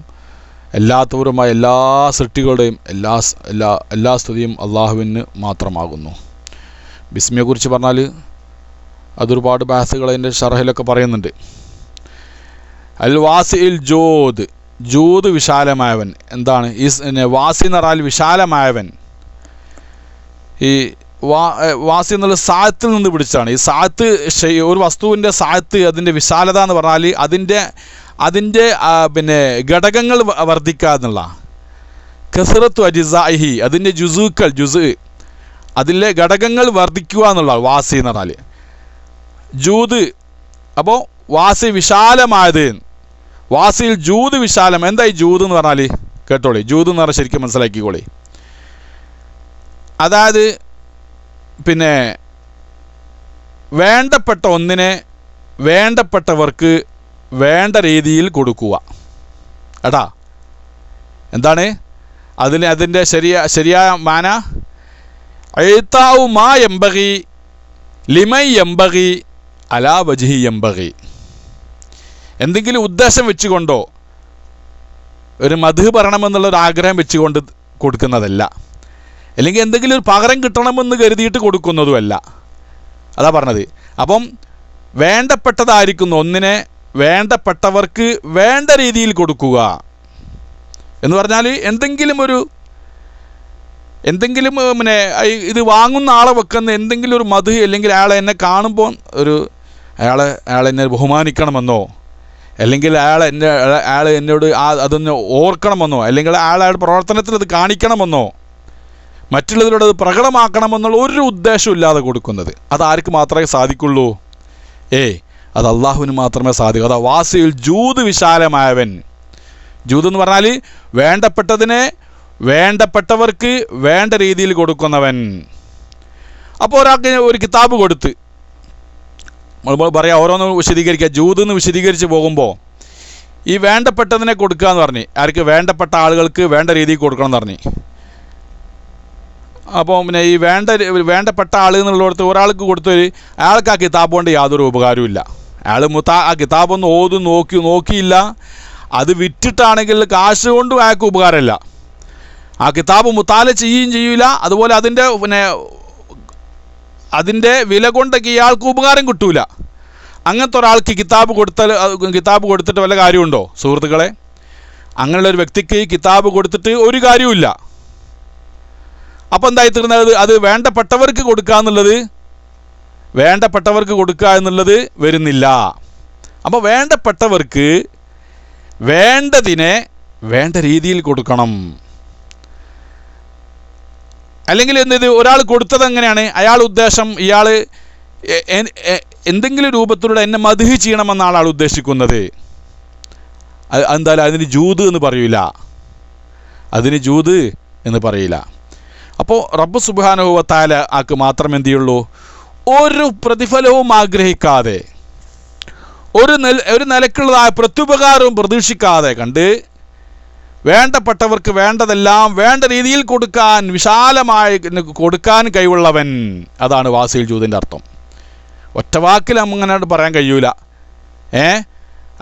എല്ലാത്തവരുമായ എല്ലാ സൃഷ്ടികളുടെയും എല്ലാ സ്തുതിയും അള്ളാഹുവിന് മാത്രമാകുന്നു. ബിസ്മിയെക്കുറിച്ച് പറഞ്ഞാൽ അതൊരുപാട് ബഹസുകൾ അതിൻ്റെ ഷറഹിലൊക്കെ പറയുന്നുണ്ട്. അൽ വാസിൽ ജൂദ്, ജൂദ് വിശാലമായവൻ. എന്താണ് ഈ വാസി എന്ന് പറഞ്ഞാൽ വിശാലമായവൻ. ഈ വാസി എന്നുള്ള സായത്തിൽ നിന്ന് പിടിച്ചാണ്. ഈ സായത്ത്, ഒരു വസ്തുവിൻ്റെ സായത്ത്, അതിൻ്റെ വിശാലത എന്ന് പറഞ്ഞാൽ അതിൻ്റെ പിന്നെ ഘടകങ്ങൾ വർദ്ധിക്കുക എന്നുള്ള. കസറത്തു അജിസാഹി, അതിൻ്റെ ജുസ് അതിലെ ഘടകങ്ങൾ വർദ്ധിക്കുക എന്നുള്ള വാസി എന്ന് പറഞ്ഞാൽ ജൂദ്. അപ്പോൾ വാസി വിശാലമായത്, വാസിയിൽ ജൂദ് വിശാലം. എന്തായി ജൂദ് എന്ന് പറഞ്ഞാൽ? കേട്ടോളി, ജൂദ് എന്ന് പറഞ്ഞാൽ ശരിക്കും മനസ്സിലാക്കിക്കോളി. അതായത് പിന്നെ വേണ്ടപ്പെട്ട ഒന്നിനെ വേണ്ടപ്പെട്ടവർക്ക് വേണ്ട രീതിയിൽ കൊടുക്കുക. എടാ എന്താണ് അതിൻ്റെ ശരിയായ മാന? എഴുത്താവു മാ എംബകി ലിമൈ എംബകി അലാ വജ്ഹി എംബകി. എന്തെങ്കിലും ഉദ്ദേശം വെച്ചുകൊണ്ടോ ഒരു മധു പറയണമെന്നുള്ളൊരു ആഗ്രഹം വെച്ചുകൊണ്ട് കൊടുക്കുന്നതല്ല, അല്ലെങ്കിൽ എന്തെങ്കിലും ഒരു പകരം കിട്ടണമെന്ന് കരുതിയിട്ട് കൊടുക്കുന്നതുമല്ല. അതാ പറഞ്ഞത്. അപ്പം വേണ്ടപ്പെട്ടതായിരിക്കുന്നു ഒന്നിനെ വേണ്ടപ്പെട്ടവർക്ക് വേണ്ട രീതിയിൽ കൊടുക്കുക എന്ന് പറഞ്ഞാൽ എന്തെങ്കിലും പിന്നെ ഇത് വാങ്ങുന്ന ആളെ വെക്കുന്ന എന്തെങ്കിലും ഒരു മധു, അല്ലെങ്കിൽ അയാളെ എന്നെ കാണുമ്പോൾ അയാളെന്നെ ബഹുമാനിക്കണമെന്നോ, അല്ലെങ്കിൽ അയാൾ എന്നോട് അതൊന്ന് ഓർക്കണമെന്നോ, അല്ലെങ്കിൽ അയാളുടെ പ്രവർത്തനത്തിൽ അത് കാണിക്കണമെന്നോ, മറ്റുള്ളവരോട് അത് പ്രകടമാക്കണമെന്നുള്ള ഒരു ഉദ്ദേശവും ഇല്ലാതെ കൊടുക്കുന്നത്, അത് ആർക്ക് മാത്രമേ സാധിക്കുള്ളൂ? അത് അള്ളാഹുവിന് മാത്രമേ സാധിക്കൂ. അതാ വാസിയിൽ ജൂദ് വിശാലമായവൻ. ജൂദ് എന്ന് പറഞ്ഞാൽ വേണ്ടപ്പെട്ടതിനെ വേണ്ടപ്പെട്ടവർക്ക് വേണ്ട രീതിയിൽ കൊടുക്കുന്നവൻ. അപ്പോൾ ഒരാൾക്ക് ഒരു കിതാബ് കൊടുത്ത് നമ്മൾ പറയാം, ഓരോന്ന് വിശദീകരിക്കുക. ജൂദ് എന്ന് വിശദീകരിച്ച് പോകുമ്പോൾ ഈ വേണ്ടപ്പെട്ടതിനെ കൊടുക്കുക എന്ന് പറഞ്ഞ്, ആർക്ക്? വേണ്ടപ്പെട്ട ആളുകൾക്ക് വേണ്ട രീതിയിൽ കൊടുക്കണം എന്ന് പറഞ്ഞ്. അപ്പോൾ പിന്നെ ഈ വേണ്ടപ്പെട്ട ആൾ എന്നുള്ളിടത്ത് ഒരാൾക്ക് കൊടുത്തൊരു അയാൾക്ക് ആ കിതാബ് കൊണ്ട് യാതൊരു ഉപകാരവും ഇല്ല. അയാൾ ആ കിതാബൊന്ന് നോക്കിയില്ല. അത് വിറ്റിട്ടാണെങ്കിൽ കാശ് കൊണ്ടും അയാൾക്ക് ഉപകാരമില്ല. ആ കിതാബ് മുത്താല ചെയ്യുകയും ചെയ്യില്ല. അതുപോലെ അതിൻ്റെ വില കൊണ്ടൊക്കെ ഇയാൾക്ക് ഉപകാരം കിട്ടൂല. അങ്ങനത്തെ ഒരാൾക്ക് കിതാബ് കൊടുത്തിട്ട് വല്ല കാര്യമുണ്ടോ സുഹൃത്തുക്കളെ? അങ്ങനെയുള്ളൊരു വ്യക്തിക്ക് കിതാബ് കൊടുത്തിട്ട് ഒരു കാര്യവുമില്ല. അപ്പം എന്തായി തീർന്നത്? അത് വേണ്ടപ്പെട്ടവർക്ക് കൊടുക്കുക എന്നുള്ളത് വരുന്നില്ല. അപ്പോൾ വേണ്ടപ്പെട്ടവർക്ക് വേണ്ടതിനെ വേണ്ട രീതിയിൽ കൊടുക്കണം. അല്ലെങ്കിൽ ഒരാൾ കൊടുത്തത് എങ്ങനെയാണ്? അയാൾ ഉദ്ദേശം, ഇയാൾ എന്തെങ്കിലും രൂപത്തിലൂടെ എന്നെ മദ്ഹ് ചെയ്യണമെന്നാണ് ആൾ ഉദ്ദേശിക്കുന്നത്. എന്തായാലും അതിന് ജൂദ് എന്ന് പറയില്ല. അപ്പോൾ റബ്ബ് സുബ്ഹാനഹു വ തആല ആക്ക് മാത്രം എന്ത് ചെയ്യുള്ളൂ? ഒരു പ്രതിഫലവും ആഗ്രഹിക്കാതെ, ഒരു നിലക്കുള്ളതായ പ്രത്യുപകാരവും പ്രതീക്ഷിക്കാതെ കണ്ട് വേണ്ടപ്പെട്ടവർക്ക് വേണ്ടതെല്ലാം വേണ്ട രീതിയിൽ കൊടുക്കാൻ, വിശാലമായി കൊടുക്കാൻ കഴിവുള്ളവൻ. അതാണ് വാസിൽ ജൂദിൻ്റെ അർത്ഥം. ഒറ്റവാക്കിൽ അങ്ങനെ പറയാൻ കഴിയൂല.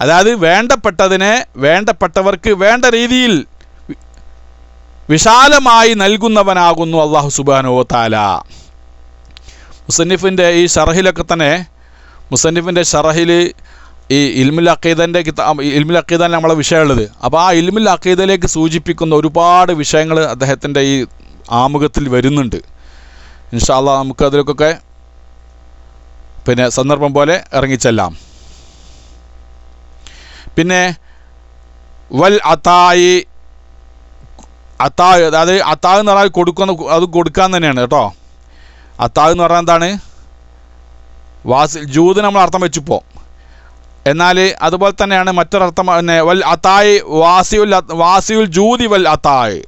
അതായത് വേണ്ടപ്പെട്ടതിനെ വേണ്ടപ്പെട്ടവർക്ക് വേണ്ട രീതിയിൽ വിശാലമായി നൽകുന്നവനാകുന്നു അല്ലാഹു സുബ്ഹാനഹു വ തആല. മുസന്നിഫിൻ്റെ ഈ ഷറഹിലൊക്കെ തന്നെ മുസന്നിഫിൻ്റെ ഷറഹിൽ ഈ ഇൽമുൽ അഖീദൻ്റെ ഇൽമുൽ അഖീദാണ് നമ്മളെ വിഷയമുള്ളത്. അപ്പോൾ ആ ഇൽമുൽ അഖീദയിലേക്ക് സൂചിപ്പിക്കുന്ന ഒരുപാട് വിഷയങ്ങൾ അദ്ദേഹത്തിൻ്റെ ഈ ആമുഖത്തിൽ വരുന്നുണ്ട്. ഇൻഷാ അല്ലാഹ് നമുക്കതിലൊക്കെ പിന്നെ സന്ദർഭം പോലെ ഇറങ്ങിച്ചെല്ലാം. പിന്നെ വൽ അതായി, അതായ് അതായത് അതായ് എന്ന് പറഞ്ഞാൽ കൊടുക്കുന്ന, അത് കൊടുക്കാൻ തന്നെയാണ് കേട്ടോ. അതായ് എന്ന് പറഞ്ഞാൽ എന്താണ്? ജൂത് നമ്മൾ അർത്ഥം വെച്ചിപ്പോൾ. എന്നാൽ അതുപോലെ തന്നെയാണ് മറ്റൊരർത്ഥം. പിന്നെ വൽ അതായ് വാസിയുൽ ജൂതി വൽ അതായ്.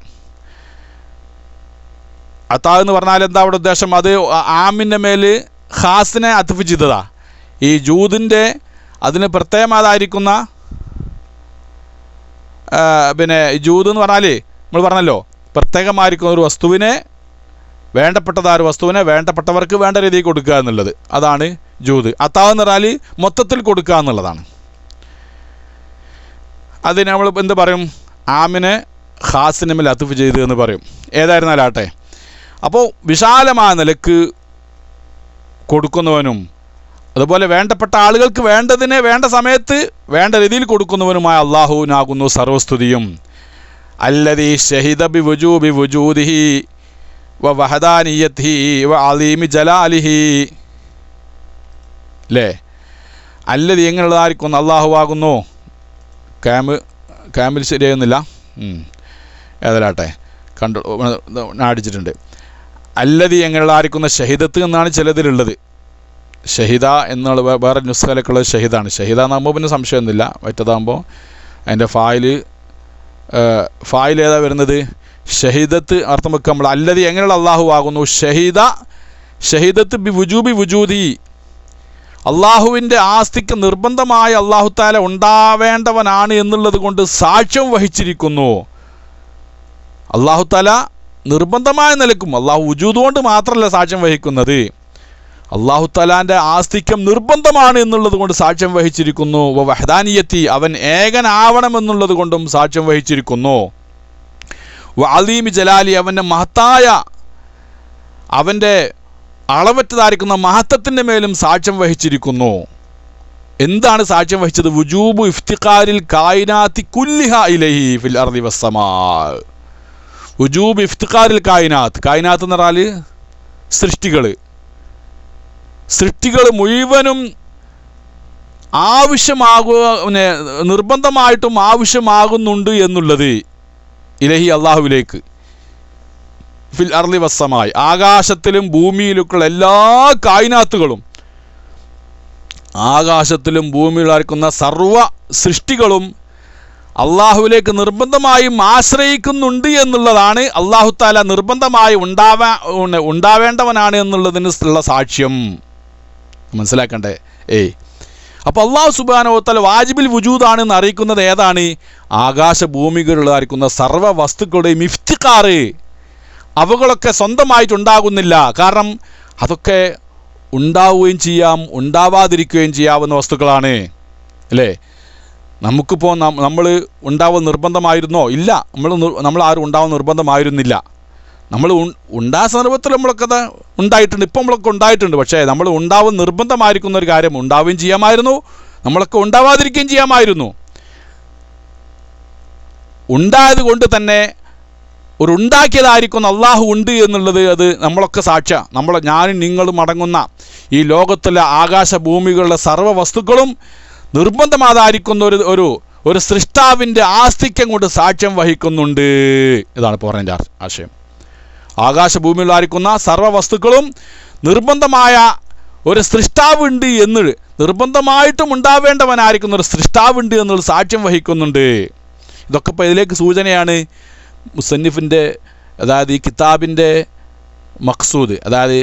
അതായ് എന്ന് പറഞ്ഞാൽ എന്താ അവിടെ ഉദ്ദേശം? അത് ആമിൻ്റെ മേൽ ഖാസിനെ അത്ഫ് ചെയ്തതാ. ഈ ജൂതിൻ്റെ അതിന് പ്രത്യേകമായിരിക്കുന്ന പിന്നെ ജൂത് എന്ന് പറഞ്ഞാൽ നമ്മൾ പറഞ്ഞല്ലോ പ്രത്യേകമായിരിക്കുന്ന ഒരു വസ്തുവിനെ, വേണ്ടപ്പെട്ടതായ ഒരു വസ്തുവിനെ വേണ്ടപ്പെട്ടവർക്ക് വേണ്ട രീതിയിൽ കൊടുക്കുക എന്നുള്ളത്, അതാണ് ജൂത്. അതാവ് എന്ന് പറഞ്ഞാൽ മൊത്തത്തിൽ കൊടുക്കുക എന്നുള്ളതാണ്. അതിന് നമ്മൾ എന്ത് പറയും? ആമിനെ ഖാസിന് മേൽ അത്ഫ് ചെയ്ത് എന്ന് പറയും. ഏതായിരുന്നാലാട്ടെ, അപ്പോൾ വിശാലമായ നിലക്ക് കൊടുക്കുന്നവനും അതുപോലെ വേണ്ടപ്പെട്ട ആളുകൾക്ക് വേണ്ടതിനെ വേണ്ട സമയത്ത് വേണ്ട രീതിയിൽ കൊടുക്കുന്നവനുമായ അല്ലാഹുവിനാകുന്നു സർവസ്തുതിയും. അല്ലദീ ഷഹിദ ബി വുജൂദിഹി വ വഹദാനിയത്തിഹി വ അലീമി ജലാലിഹി. അല്ലേ? അല്ലദീ എങ്ങനെയുള്ളതായിരിക്കും? അല്ലാഹുവാകുന്നു. ക്യാമ്പിൽ ശരിയാകുന്നില്ല, ഏതലാട്ടെ കണ്ടു അടിച്ചിട്ടുണ്ട്. അല്ലദീ എങ്ങനെയുള്ളതായിരിക്കുന്ന ഷഹിദത്ത് എന്നാണ് ചിലതിലുള്ളത്. ഷഹിദ എന്നുള്ള വേറെ നുസ്ഖയിലൊക്കെയുള്ളത് ഷഹിദാണ്. ഷഹിദ എന്നാകുമ്പോൾ പിന്നെ സംശയമൊന്നുമില്ല. മറ്റേതാകുമ്പോൾ അതിൻ്റെ ഫായിൽ ഏതാ വരുന്നത്? ഷഹിദത്ത് അർത്ഥം വെക്കുക നമ്മൾ. അല്ലദീ എങ്ങനെയുള്ള അള്ളാഹു ആകുന്നു. ഷഹിദത്ത് ബി വുജൂദി, അള്ളാഹുവിൻ്റെ ആസ്തിക്ക് നിർബന്ധമായി അള്ളാഹു തആല ഉണ്ടാവേണ്ടവനാണ് എന്നുള്ളത് കൊണ്ട് സാക്ഷ്യം വഹിച്ചിരിക്കുന്നു. അള്ളാഹു തആല നിർബന്ധമായ നിലക്കും, അള്ളാഹു വുജൂദ് കൊണ്ട് മാത്രമല്ല സാക്ഷ്യം വഹിക്കുന്നത്, അള്ളാഹു തആലാൻ്റെ ആസ്തിക്യം നിർബന്ധമാണ് എന്നുള്ളത് കൊണ്ട് സാക്ഷ്യം വഹിച്ചിരിക്കുന്നു. വഹദാനിയത്തി, അവൻ ഏകനാവണമെന്നുള്ളത് കൊണ്ടും സാക്ഷ്യം വഹിച്ചിരിക്കുന്നു. അലീമി ജലാലി, അവൻ്റെ മഹത്തായ, അവൻ്റെ അളവറ്റതായിരിക്കുന്ന മഹത്വത്തിൻ്റെ മേലും സാക്ഷ്യം വഹിച്ചിരിക്കുന്നു. എന്താണ് സാക്ഷ്യം വഹിച്ചത്? വുജൂബു ഇഫ്തിഖാരിൽ കായിനാത്തി കുല്ലിഹ ഇലൈഹി ഫിൽ അർളി വസ്സമാ. വുജൂബ് ഇഫ്തിഖാരിൽ കായിനാത്ത് എന്ന് പറഞ്ഞാൽ സൃഷ്ടികൾ മുഴുവനും നിർബന്ധമായിട്ടും ആവശ്യമാകുന്നുണ്ട് എന്നുള്ളത് ഇലഹി അള്ളാഹുവിലേക്ക്. ഫിൽ അർളി വസ്സമായി, ആകാശത്തിലും ഭൂമിയിലൊക്കെയുള്ള എല്ലാ കായിനാത്തുകളും, ആകാശത്തിലും ഭൂമിയിലായിരിക്കുന്ന സർവ സൃഷ്ടികളും അള്ളാഹുവിലേക്ക് നിർബന്ധമായും ആശ്രയിക്കുന്നുണ്ട് എന്നുള്ളതാണ്. അള്ളാഹു തആല നിർബന്ധമായി ഉണ്ടാവേണ്ടവനാണ് എന്നുള്ളതിന് ഉള്ള സാക്ഷ്യം മനസ്സിലാക്കണ്ടേ? അപ്പോൾ അള്ളാഹു സുബ്ഹാനഹു വ തആല വാജിബിൽ വുജൂദാണെന്ന് അറിയിക്കുന്നത് ഏതാണ്? ആകാശഭൂമികളിലായിരിക്കുന്ന സർവ്വ വസ്തുക്കളുടെയും ഇഫ്തിഖാറ്, അവകളൊക്കെ സ്വന്തമായിട്ടുണ്ടാകുന്നില്ല. കാരണം അതൊക്കെ ഉണ്ടാവുകയും ചെയ്യാം, ഉണ്ടാവാതിരിക്കുകയും ചെയ്യാവുന്ന വസ്തുക്കളാണ്. അല്ലേ? നമുക്കിപ്പോൾ നമ്മൾ ഉണ്ടാവുക നിർബന്ധമായിരുന്നോ? ഇല്ല, നമ്മൾ ആരും ഉണ്ടാവുക നിർബന്ധമായിരുന്നില്ല. നമ്മൾ ഉണ്ടായ സന്ദർഭത്തിൽ നമ്മളൊക്കെ ഉണ്ടായിട്ടുണ്ട്, ഇപ്പം നമ്മളൊക്കെ ഉണ്ടായിട്ടുണ്ട്. പക്ഷേ നമ്മൾ ഉണ്ടാവുക നിർബന്ധമായിരിക്കുന്ന ഒരു കാര്യം ഉണ്ടാവുകയും ചെയ്യാമായിരുന്നു, നമ്മളൊക്കെ ഉണ്ടാവാതിരിക്കുകയും ചെയ്യാമായിരുന്നു. ഉണ്ടായത് കൊണ്ട് തന്നെ ഒരു ഉണ്ടാക്കിയതായിരിക്കുന്ന അള്ളാഹു ഉണ്ട് എന്നുള്ളത് അത് നമ്മളൊക്കെ സാക്ഷ്യം. ഞാനും നിങ്ങളും അടങ്ങുന്ന ഈ ലോകത്തിലെ ആകാശഭൂമികളുടെ സർവ്വ വസ്തുക്കളും നിർബന്ധമാതായിരിക്കുന്ന ഒരു സൃഷ്ടാവിൻ്റെ ആസ്തിക്യം കൊണ്ട് സാക്ഷ്യം വഹിക്കുന്നുണ്ട്. ഇതാണ് ഇപ്പോൾ പറഞ്ഞതിൻ്റെ ആശയം. ആകാശഭൂമിയിലായിരിക്കുന്ന സർവ്വ വസ്തുക്കളും നിർബന്ധമായ ഒരു സൃഷ്ടാവുണ്ട് എന്ന്, നിർബന്ധമായിട്ടും ഉണ്ടാവേണ്ടവനായിരിക്കുന്ന ഒരു സൃഷ്ടാവുണ്ട് എന്നുള്ള സാക്ഷ്യം വഹിക്കുന്നുണ്ട്. ഇതൊക്കെ ഇപ്പോൾ ഇതിലേക്ക് സൂചനയാണ്. മുസന്നിഫിൻ്റെ, അതായത് ഈ കിതാബിൻ്റെ മഖ്സൂദ്, അതായത്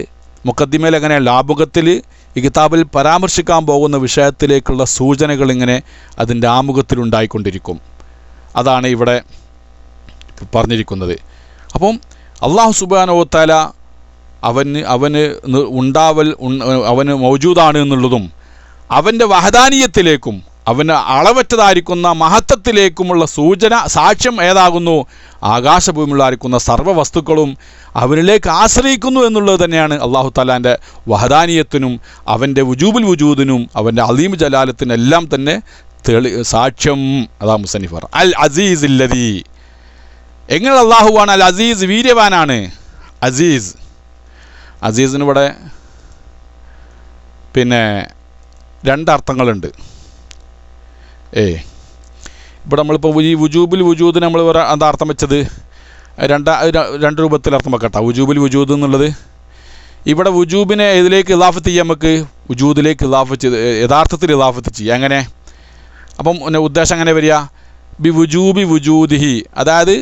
മുഖദ്ദിമയിൽ എങ്ങനെയല്ല, ആമുഖത്തിൽ ഈ കിതാബിൽ പരാമർശിക്കാൻ പോകുന്ന വിഷയത്തിലേക്കുള്ള സൂചനകൾ ഇങ്ങനെ അതിൻ്റെ ആമുഖത്തിലുണ്ടായിക്കൊണ്ടിരിക്കും. അതാണ് ഇവിടെ പറഞ്ഞിരിക്കുന്നത്. അപ്പം അല്ലാഹു സുബ്ഹാനഹു വ തആല അവന് മൗജൂദാണ് എന്നുള്ളതും അവൻ്റെ വഹദാനിയത്തിലേക്കും അവന് അളവറ്റതായിരിക്കുന്ന മഹത്വത്തിലേക്കുമുള്ള സൂചന സാക്ഷ്യം ഏതാകുന്നു? ആകാശഭൂമിയിലായിരിക്കുന്ന സർവ്വ വസ്തുക്കളും അവനിലേക്ക് ആശ്രയിക്കുന്നു എന്നുള്ളത് തന്നെയാണ് അള്ളാഹു തആലാൻ്റെ വഹദാനിയത്തിനും അവൻ്റെ വുജൂബുൽ വുജൂദിനും അവൻ്റെ അലീം ജലാലത്തിനെല്ലാം തന്നെ സാക്ഷ്യം. അതാ മുസന്നിഫ് പറ അൽ അസീസ് ഇല്ലദീ. എങ്ങനെ അള്ളാഹുവാണ് അൽ അസീസ്, വീര്യവാനാണ്. അസീസ്, അസീസിന് ഇവിടെ പിന്നെ രണ്ടർത്ഥങ്ങളുണ്ട്. ഇവിടെ നമ്മളിപ്പോൾ ഈ വുജൂബുൽ വുജൂദ് നമ്മൾ എന്താ അർത്ഥം വെച്ചത്? രണ്ട് രൂപത്തിൽ അർത്ഥം വെക്കട്ടെ. വുജൂബുൽ വുജൂദ് എന്നുള്ളത് ഇവിടെ വുജൂബിനെ ഇതിലേക്ക് ഇലാഫത്ത് ചെയ്യാം, നമുക്ക് വുജൂദിലേക്ക് ഇലാഫത്ത് ചെയ്ത് യഥാർത്ഥത്തിൽ ഇലാഫത്ത് ചെയ്യാം. എങ്ങനെ? അപ്പം ഉദ്ദേശം എങ്ങനെ വരിക? ബി വുജൂബി വുജൂദിഹി, അതായത്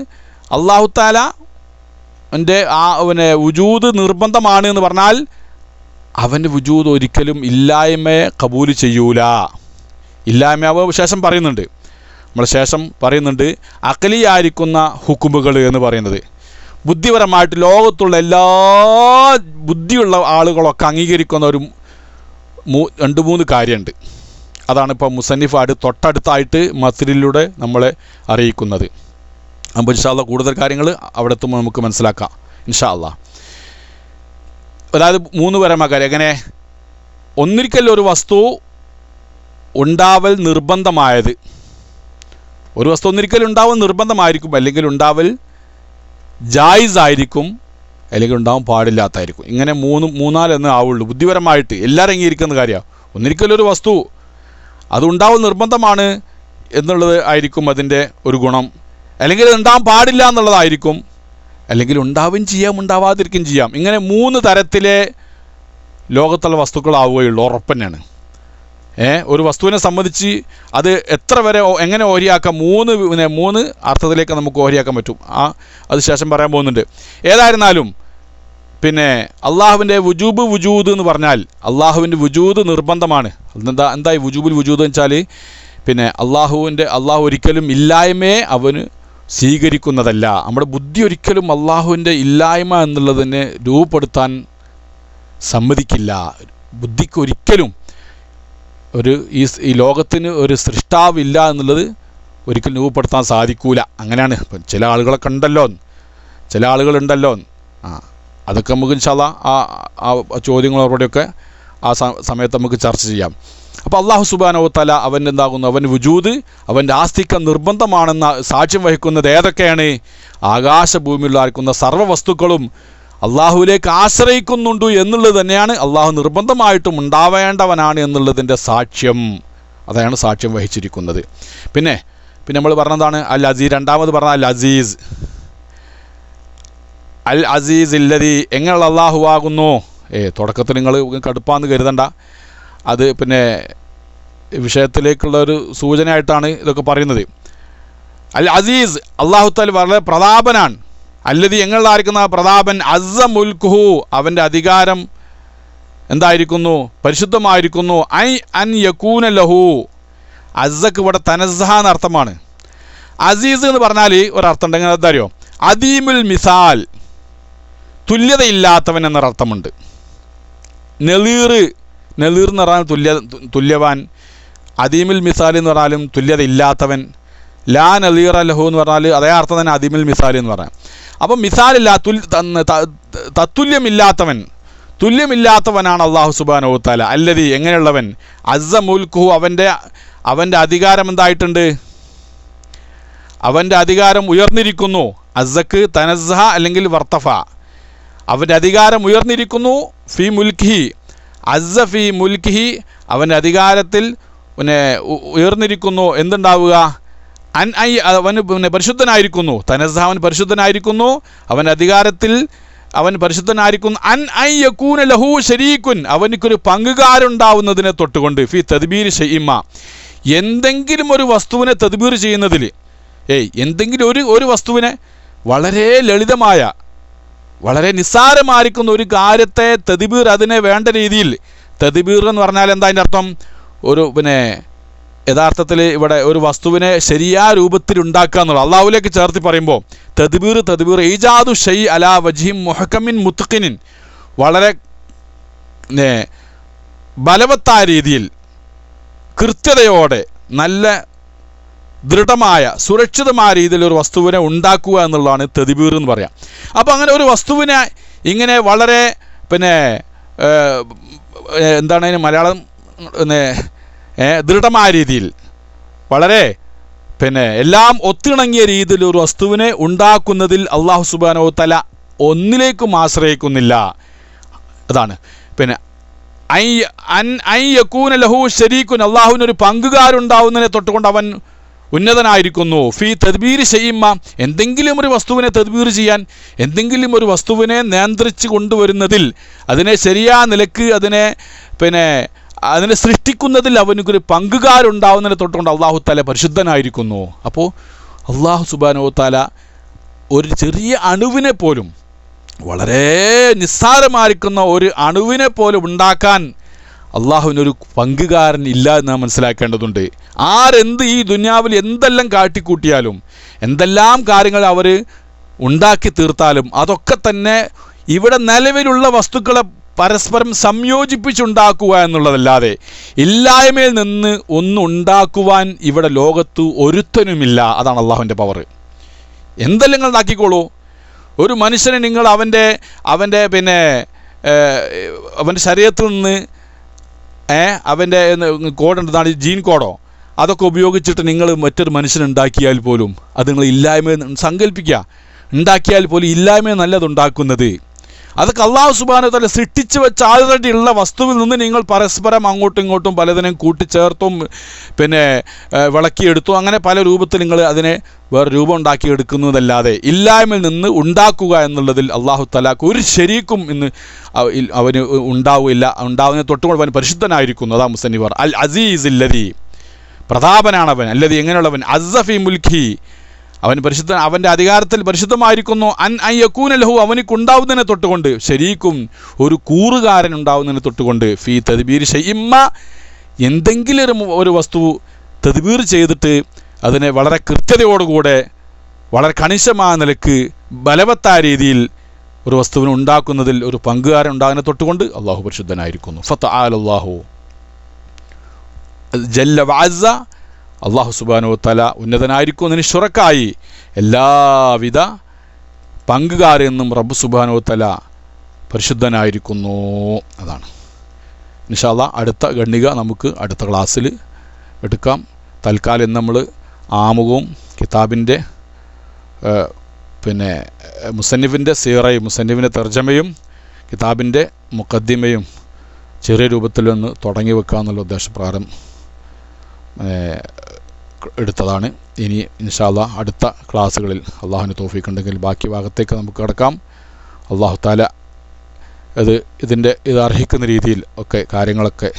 അല്ലാഹു തആല എൻ്റെ വുജൂദ് നിർബന്ധമാണ് എന്ന് പറഞ്ഞാൽ അവൻ്റെ വുജൂദ് ഒരിക്കലും ഇല്ലായ്മയെ കബൂൽ ചെയ്യൂല. ഇല്ലായ്മ ശേഷം പറയുന്നുണ്ട്, നമ്മൾ ശേഷം പറയുന്നുണ്ട് അഖലിയായിരിക്കുന്ന ഹുക്കുമുകൾ എന്ന് പറയുന്നത് ബുദ്ധിപരമായിട്ട് ലോകത്തുള്ള എല്ലാ ബുദ്ധിയുള്ള ആളുകളൊക്കെ അംഗീകരിക്കുന്ന ഒരു 2-3 കാര്യമുണ്ട്. അതാണ് ഇപ്പോൾ മുസന്നിഫ് തൊട്ടടുത്തായിട്ട് മസ്രിലൂടെ നമ്മളെ അറിയിക്കുന്നത്. അപ്പോൾ ഇൻഷാ അല്ലാഹ് കൂടുതൽ കാര്യങ്ങൾ അവിടെ എത്തുമ്പോൾ നമുക്ക് മനസ്സിലാക്കാം ഇൻഷാ അല്ലാഹ്. അതായത് 3 പരമായ കാര്യം. എങ്ങനെ? ഒന്നിരിക്കൽ ഒരു വസ്തു ഉണ്ടാവൽ നിർബന്ധമായത്, ഒരു വസ്തു ഒന്നിരിക്കൽ ഉണ്ടാവൽ നിർബന്ധമായിരിക്കും, അല്ലെങ്കിൽ ഉണ്ടാവൽ ജായിസ് ആയിരിക്കും, അല്ലെങ്കിൽ ഉണ്ടാവാൻ പാടില്ലാത്തായിരിക്കും. ഇങ്ങനെ 3-4 ആവുള്ളൂ ബുദ്ധിപരമായിട്ട് എല്ലാവരും അംഗീകരിക്കുന്ന കാര്യമാണ്. ഒന്നിരിക്കലൊരു വസ്തു അതുണ്ടാവൽ നിർബന്ധമാണ് എന്നുള്ളത് ആയിരിക്കും അതിൻ്റെ ഒരു ഗുണം, അല്ലെങ്കിൽ അത് ഉണ്ടാവാൻ പാടില്ല എന്നുള്ളതായിരിക്കും, അല്ലെങ്കിൽ ഉണ്ടാവുകയും ചെയ്യാം ഉണ്ടാവാതിരിക്കുകയും ചെയ്യാം. ഇങ്ങനെ 3 തരത്തിലെ ലോകത്തുള്ള വസ്തുക്കളാവുകയുള്ളൂ. ഉറപ്പന്നെയാണ്. ഒരു വസ്തുവിനെ സംബന്ധിച്ച് അത് എത്ര വരെ എങ്ങനെ ഓരിയാക്കാം? 3 അർത്ഥത്തിലേക്ക് നമുക്ക് ഓരിയാക്കാൻ പറ്റും. അത് ശേഷം പറയാൻ പോകുന്നുണ്ട്. ഏതായിരുന്നാലും പിന്നെ അള്ളാഹുവിൻ്റെ വുജൂബ് വുജൂദ് എന്ന് പറഞ്ഞാൽ അള്ളാഹുവിൻ്റെ വുജൂദ് നിർബന്ധമാണ്. എന്തായി വുജൂബുൽ വുജൂദ് എന്ന് വെച്ചാൽ പിന്നെ അള്ളാഹു ഒരിക്കലും ഇല്ലായ്മയെ അവന് സ്വീകരിക്കുന്നതല്ല. നമ്മുടെ ബുദ്ധി ഒരിക്കലും അള്ളാഹുവിൻ്റെ ഇല്ലായ്മ എന്നുള്ളതിനെ രൂപപ്പെടുത്താൻ സമ്മതിക്കില്ല. ബുദ്ധിക്ക് ഒരിക്കലും ഈ ലോകത്തിന് ഒരു സൃഷ്ടാവില്ല എന്നുള്ളത് ഒരിക്കലും രൂപപ്പെടുത്താൻ സാധിക്കൂല. അങ്ങനെയാണ്. ചില ആളുകളൊക്കെ ഉണ്ടല്ലോ, ചില ആളുകളുണ്ടല്ലോ. അതൊക്കെ നമുക്ക് ഇൻഷാ അല്ലാഹ് ആ ചോദ്യങ്ങളോടെയൊക്കെ ആ സമയത്ത് നമുക്ക് ചർച്ച ചെയ്യാം. അപ്പോൾ അല്ലാഹു സുബ്ഹാനഹു വ തആല അവൻ്റെ എന്താകുന്നു? അവൻ്റെ വുജൂദ്, അവൻ്റെ ആസ്തിക്യം നിർബന്ധമാണെന്ന സാക്ഷ്യം വഹിക്കുന്നത് ഏതൊക്കെയാണ്? ആകാശഭൂമിയിലായിരിക്കുന്ന സർവ്വ വസ്തുക്കളും അള്ളാഹുവിലേക്ക് ആശ്രയിക്കുന്നുണ്ട് എന്നുള്ളത് തന്നെയാണ് അള്ളാഹു നിർബന്ധമായിട്ടും ഉണ്ടാവേണ്ടവനാണ് എന്നുള്ളതിൻ്റെ സാക്ഷ്യം. അതാണ് സാക്ഷ്യം വഹിച്ചിരിക്കുന്നത്. പിന്നെ നമ്മൾ പറഞ്ഞതാണ് അൽ അസീസ്. രണ്ടാമത് പറഞ്ഞ അൽ അസീസ്. അൽ അസീസ് ഇല്ലദീ, എങ്ങനെയുള്ള അള്ളാഹു ആകുന്നു? തുടക്കത്തിൽ നിങ്ങൾ കടുപ്പാന്ന് കരുതണ്ട. അത് പിന്നെ വിഷയത്തിലേക്കുള്ള ഒരു സൂചനയായിട്ടാണ് ഇതൊക്കെ പറയുന്നത്. അൽ അസീസ്, അള്ളാഹു തആല വളരെ പ്രതാപനാണ്. അല്ലദീ, എങ്ങനെയുള്ളതായിരിക്കുന്ന പ്രതാപൻ, അസ്സ മുൽക്കുഹു, അവൻ്റെ അധികാരം എന്തായിരിക്കുന്നു? പരിശുദ്ധമായിരിക്കുന്നു. അൻ യകൂന ലഹു, അസ്സക്ക് ഇവിടെ തനസ്സഹ എന്നർത്ഥമാണ്. അസീസ് എന്ന് പറഞ്ഞാൽ ഒരർത്ഥം ഉണ്ടെങ്കിൽ എന്താ അറിയോ? അദീമുൽ മിസാൽ, തുല്യതയില്ലാത്തവൻ എന്നൊരർത്ഥമുണ്ട്. നളീർ എന്ന് പറഞ്ഞാൽ തുല്യവാൻ. അദീമുൽ മിസാൽ എന്ന് പറഞ്ഞാലും തുല്യതയില്ലാത്തവൻ. ലാ നളീറ ലഹു എന്ന് പറഞ്ഞാൽ അതേ അർത്ഥം തന്നെ അദീമുൽ മിസാൽ എന്ന് പറയാം. അപ്പം മിസാലില്ല, തുല്യമില്ലാത്തവനാണ് അല്ലാഹു സുബ്ഹാനഹു വ തആല. അല്ലദീ, എങ്ങനെയുള്ളവൻ? അസ്സ മുൽക്കുഹു, അവൻ്റെ അധികാരം എന്തായിട്ടുണ്ട്? അവൻ്റെ അധികാരം ഉയർന്നിരിക്കുന്നു. അസ്സക്ക് തനസ്സഹ അല്ലെങ്കിൽ വർത്തഫ, അവൻ്റെ അധികാരം ഉയർന്നിരിക്കുന്നു. ഫി മുൽക്കിഹി, അസ്സ ഫി മുൽക്കിഹി, അവൻ്റെ അധികാരത്തിൽ പിന്നെ ഉയർന്നിരിക്കുന്നു. എന്തുണ്ടാവുക? അവന് പരിശുദ്ധനായിരിക്കുന്നു. തനസ്സഹ, അവൻ പരിശുദ്ധനായിരിക്കുന്നു. അവൻ്റെ അധികാരത്തിൽ അവൻ പരിശുദ്ധനായിരിക്കുന്നു. യകൂന ലഹു ശരീക്കുൻ, അവനിക്കൊരു പങ്കുകാരുണ്ടാവുന്നതിനെ തൊട്ടുകൊണ്ട്. ഫി തദ്ബീർ ഷൈഇമ്മ, എന്തെങ്കിലും ഒരു വസ്തുവിനെ തദ്ബീർ ചെയ്യുന്നതിൽ, എന്തെങ്കിലും ഒരു വസ്തുവിനെ വളരെ ലളിതമായ വളരെ നിസ്സാരമായിരിക്കുന്ന ഒരു കാര്യത്തെ തദ്ബീർ, അതിനെ വേണ്ട രീതിയിൽ തദ്ബീർ എന്ന് പറഞ്ഞാൽ എന്താ അതിൻ്റെ അർത്ഥം? പിന്നെ യഥാർത്ഥത്തിൽ ഇവിടെ ഒരു വസ്തുവിനെ ശരിയായ രൂപത്തിൽ ഉണ്ടാക്കുക എന്നുള്ളത് അള്ളാഹുവിലേക്ക് ചേർത്ത് പറയുമ്പോൾ തദ്ബീർ ഈജാദു ഷൈ അലാ വജ്ഹിൻ മുഹക്കമിൻ മുത്ഖിനിൻ, വളരെ ബലവത്തായ രീതിയിൽ കൃത്യതയോടെ നല്ല ദൃഢമായ സുരക്ഷിതമായ രീതിയിൽ ഒരു വസ്തുവിനെ ഉണ്ടാക്കുക എന്നുള്ളതാണ് തദ്ബീർ എന്ന് പറയാം. അപ്പോൾ അങ്ങനെ ഒരു വസ്തുവിനെ ഇങ്ങനെ വളരെ എന്താണ് അതിന് മലയാളം ദൃഢമായ രീതിയിൽ വളരെ എല്ലാം ഒത്തിണങ്ങിയ രീതിയിൽ ഒരു വസ്തുവിനെ ഉണ്ടാക്കുന്നതിൽ അള്ളാഹു സുബ്ഹാനഹു വ തആല ഒന്നിലേക്കും ആശ്രയിക്കുന്നില്ല. അതാണ് യകൂന ലഹു ശരീകുൻ, അള്ളാഹുവിനൊരു പങ്കുകാരുണ്ടാവുന്നതിനെ തൊട്ടുകൊണ്ട് അവൻ ഉന്നതനായിരിക്കുന്നു. ഫീ തദ്ബീർ ഷൈഇമ്മ, എന്തെങ്കിലും ഒരു വസ്തുവിനെ തദ്ബീർ ചെയ്യാൻ, എന്തെങ്കിലും ഒരു വസ്തുവിനെ നിയന്ത്രിച്ച് കൊണ്ടുവരുന്നതിൽ, അതിനെ ശരിയായ നിലക്ക് അതിനെ സൃഷ്ടിക്കുന്നതിൽ അവനൊരു പങ്കുകാരുണ്ടാവുന്നതിനെ തൊട്ടുകൊണ്ട് അള്ളാഹു തആല പരിശുദ്ധനായിരിക്കുന്നു. അപ്പോൾ അള്ളാഹു സുബ്ഹാനഹു വ തആല ഒരു ചെറിയ അണുവിനെ പോലും, വളരെ നിസ്സാരമായിരിക്കുന്ന ഒരു അണുവിനെ പോലും ഉണ്ടാക്കാൻ അള്ളാഹുവിനൊരു പങ്കുകാരൻ ഇല്ല എന്ന് നാം മനസ്സിലാക്കേണ്ടതുണ്ട്. ആരെന്ത് ഈ ദുനിയാവിൽ എന്തെല്ലാം കാട്ടിക്കൂട്ടിയാലും, എന്തെല്ലാം കാര്യങ്ങൾ അവർ ഉണ്ടാക്കി തീർത്താലും, അതൊക്കെ തന്നെ ഇവിടെ നിലവിലുള്ള വസ്തുക്കളെ പരസ്പരം സംയോജിപ്പിച്ചുണ്ടാക്കുക എന്നുള്ളതല്ലാതെ ഇല്ലായ്മയിൽ നിന്ന് ഒന്നും ഉണ്ടാക്കുവാൻ ഇവിടെ ലോകത്ത് ഒരുത്തനുമില്ല. അതാണ് അള്ളാഹുവിൻ്റെ പവർ. എന്തെല്ലാം നിങ്ങൾ ഉണ്ടാക്കിക്കോളൂ. ഒരു മനുഷ്യനെ നിങ്ങൾ അവൻ്റെ ശരീരത്തിൽ നിന്ന് അവൻ്റെ കോഡ് എന്താണ്, ജീൻ കോഡോ അതൊക്കെ ഉപയോഗിച്ചിട്ട് നിങ്ങൾ മറ്റൊരു മനുഷ്യനുണ്ടാക്കിയാൽ പോലും അത് നിങ്ങൾ ഇല്ലായ്മ സങ്കല്പിക്കുക. ഉണ്ടാക്കിയാൽ പോലും ഇല്ലായ്മ നല്ലതുണ്ടാക്കുന്നത്. അതൊക്കെ അള്ളാഹു സുബ്ഹാനഹു വ തആല സൃഷ്ടിച്ചു വെച്ച ആൾറെഡി ഉള്ള വസ്തുവിൽ നിന്ന് നിങ്ങൾ പരസ്പരം അങ്ങോട്ടും ഇങ്ങോട്ടും പലതിനും കൂട്ടിച്ചേർത്തും വിളക്കിയെടുത്തും അങ്ങനെ പല രൂപത്തിൽ നിങ്ങൾ അതിനെ വേറെ രൂപം ഉണ്ടാക്കിയെടുക്കുന്നതല്ലാതെ ഇല്ലായ്മയിൽ നിന്ന് ഉണ്ടാക്കുക എന്നുള്ളതിൽ അള്ളാഹു തആലക്ക് ഒരു ശരീക്കും ഇന്ന് അവന് ഉണ്ടാവില്ല. ഉണ്ടാവുന്നതിന് തൊട്ടുകൊണ്ട് അവൻ പരിശുദ്ധനായിരിക്കുന്നു. അതാ മുസന്നിഫർ അൽ അസീസ് അല്ലദീ, പ്രതാപനാണവൻ, അല്ലദീ എങ്ങനെയുള്ളവൻ, അസ്സഫി മുൽഖി, അവൻ പരിശുദ്ധൻ, അവൻ്റെ അധികാരത്തിൽ പരിശുദ്ധമായിരിക്കുന്നു. അൻ യകൂന ലഹു, അവനിക്കുണ്ടാവുന്നതിനെ തൊട്ടുകൊണ്ട്, ശരീക്കും ഒരു കൂറുകാരൻ ഉണ്ടാവുന്നതിനെ തൊട്ടുകൊണ്ട്, ഫീ തദ്ബീർ ഷൈഇമ്മ, എന്തെങ്കിലും ഒരു വസ്തു തദ്ബീർ ചെയ്തിട്ട് അതിനെ വളരെ കൃത്യതയോടുകൂടെ വളരെ കണിശമായ നിലക്ക് ബലവത്തായ രീതിയിൽ ഒരു വസ്തുവിനെ ഉണ്ടാക്കുന്നതിൽ ഒരു പങ്കുകാരൻ ഉണ്ടാകുന്നതിനെ തൊട്ടുകൊണ്ട് അള്ളാഹു പരിശുദ്ധനായിരിക്കുന്നു. ഫതആലല്ലാഹു ജല്ല വഅസ്സ, അള്ളാഹു സുബ്ഹാനഹു വ തആല ഉന്നതനായിരിക്കുന്നതിന് ശുറക്കായി എല്ലാവിധ പങ്കുകാരിൽ നിന്നും റബ്ബ് സുബ്ഹാനഹു വ തആല പരിശുദ്ധനായിരിക്കുന്നു. അതാണ്. ഇൻഷാ അല്ലാഹ് അടുത്ത ഖണ്ഡിക നമുക്ക് അടുത്ത ക്ലാസ്സിൽ എടുക്കാം. തൽക്കാലം നമ്മൾ ആമുഖവും കിതാബിൻ്റെ മുസന്നിഫിൻ്റെ സീറയും മുസന്നിഫിൻ്റെ തർജമയും കിതാബിൻ്റെ മുഖദ്ദിമയും ചെറിയ രൂപത്തിൽ ഒന്ന് തുടങ്ങി വെക്കാമെന്നുള്ള ഉദ്ദേശപ്രകാരം എടുത്തതാണ്. ഇനി ഇൻഷാ അല്ലാഹ് അടുത്ത ക്ലാസ്സുകളിൽ അള്ളാഹുവിന് തൗഫീഖ് ഉണ്ടെങ്കിൽ ബാക്കി ഭാഗത്തേക്ക് നമുക്ക് കിടക്കാം. അള്ളാഹു തആല ഇത് അർഹിക്കുന്ന രീതിയിൽ ഒക്കെ കാര്യങ്ങളൊക്കെ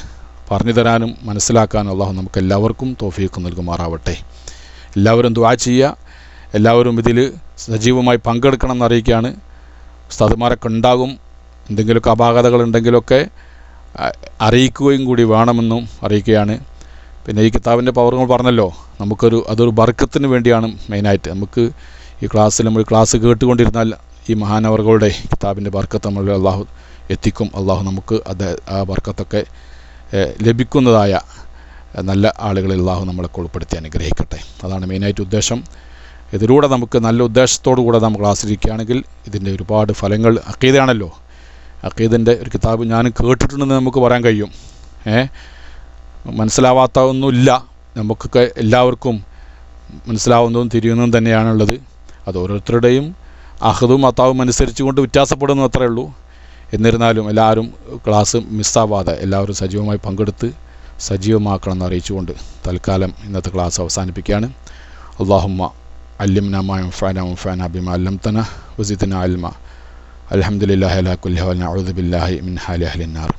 പറഞ്ഞു തരാനും മനസ്സിലാക്കാനും അള്ളാഹു നമുക്ക് എല്ലാവർക്കും തൗഫീഖ് നൽകുമാറാവട്ടെ. എല്ലാവരും ദുആ ചെയ്യുക. എല്ലാവരും ഇതിൽ സജീവമായി പങ്കെടുക്കണം എന്നറിയിക്കുകയാണ്. ഉസ്താദുമാരൊക്കെ ഉണ്ടാകും. എന്തെങ്കിലുമൊക്കെ അപാകതകളുണ്ടെങ്കിലൊക്കെ അറിയിക്കുകയും കൂടി വേണമെന്നും അറിയിക്കുകയാണ്. പിന്നെ ഈ കിതാബിൻ്റെ പവറുകൾ പറഞ്ഞല്ലോ, അതൊരു ബർക്കത്തിന് വേണ്ടിയാണ് മെയിനായിട്ട്. നമുക്ക് ഈ നമ്മൾ ക്ലാസ് കേട്ടുകൊണ്ടിരുന്നാൽ ഈ മഹാനവറുകളുടെ കിതാബിൻ്റെ ബർക്കത്ത് നമ്മൾ അള്ളാഹു എത്തിക്കും. അള്ളാഹു നമുക്ക് ആ ബർക്കത്തൊക്കെ ലഭിക്കുന്നതായ നല്ല ആളുകളിൽ അള്ളാഹു നമ്മളെ ഉൾപ്പെടുത്തി അനുഗ്രഹിക്കട്ടെ. അതാണ് മെയിനായിട്ട് ഉദ്ദേശം. ഇതിലൂടെ നമുക്ക് നല്ല ഉദ്ദേശത്തോടു കൂടെ നമ്മൾ ക്ലാസ്സിലിരിക്കുകയാണെങ്കിൽ ഇതിൻ്റെ ഒരുപാട് ഫലങ്ങൾ, അഖീദയാണല്ലോ, അഖീദൻ്റെ ഒരു കിതാബ് ഞാൻ കേട്ടിട്ടുണ്ടെന്ന് നമുക്ക് പറയാൻ കഴിയും. മനസ്സിലാവാത്ത ഒന്നുമില്ല, നമുക്കൊക്കെ എല്ലാവർക്കും മനസ്സിലാവുന്നതും തിരിയുന്നതും തന്നെയാണുള്ളത്. അത് ഓരോരുത്തരുടെയും അഹദും അത്താവും അനുസരിച്ച് കൊണ്ട് വ്യത്യാസപ്പെടുന്നു അത്രയേ ഉള്ളൂ. എന്നിരുന്നാലും എല്ലാവരും ക്ലാസ് മിസ്സാവാതെ എല്ലാവരും സജീവമായി പങ്കെടുത്ത് സജീവമാക്കണം എന്ന് അറിയിച്ചുകൊണ്ട് തൽക്കാലം ഇന്നത്തെ ക്ലാസ് അവസാനിപ്പിക്കുകയാണ്. അല്ലാഹുമ്മ അല്ലിംനാ മാ യൻഫഉനാ വൻഫഅനാ ബിമാ അല്ലംതനാ വസിദ്നാ ഇൽമാ. അൽഹംദുലില്ലാഹി അലാ കുല്ലി ഹാൽ, നഊദു ബില്ലാഹി മിൻ ഹാലി അഹ്ലിൻ നാർ.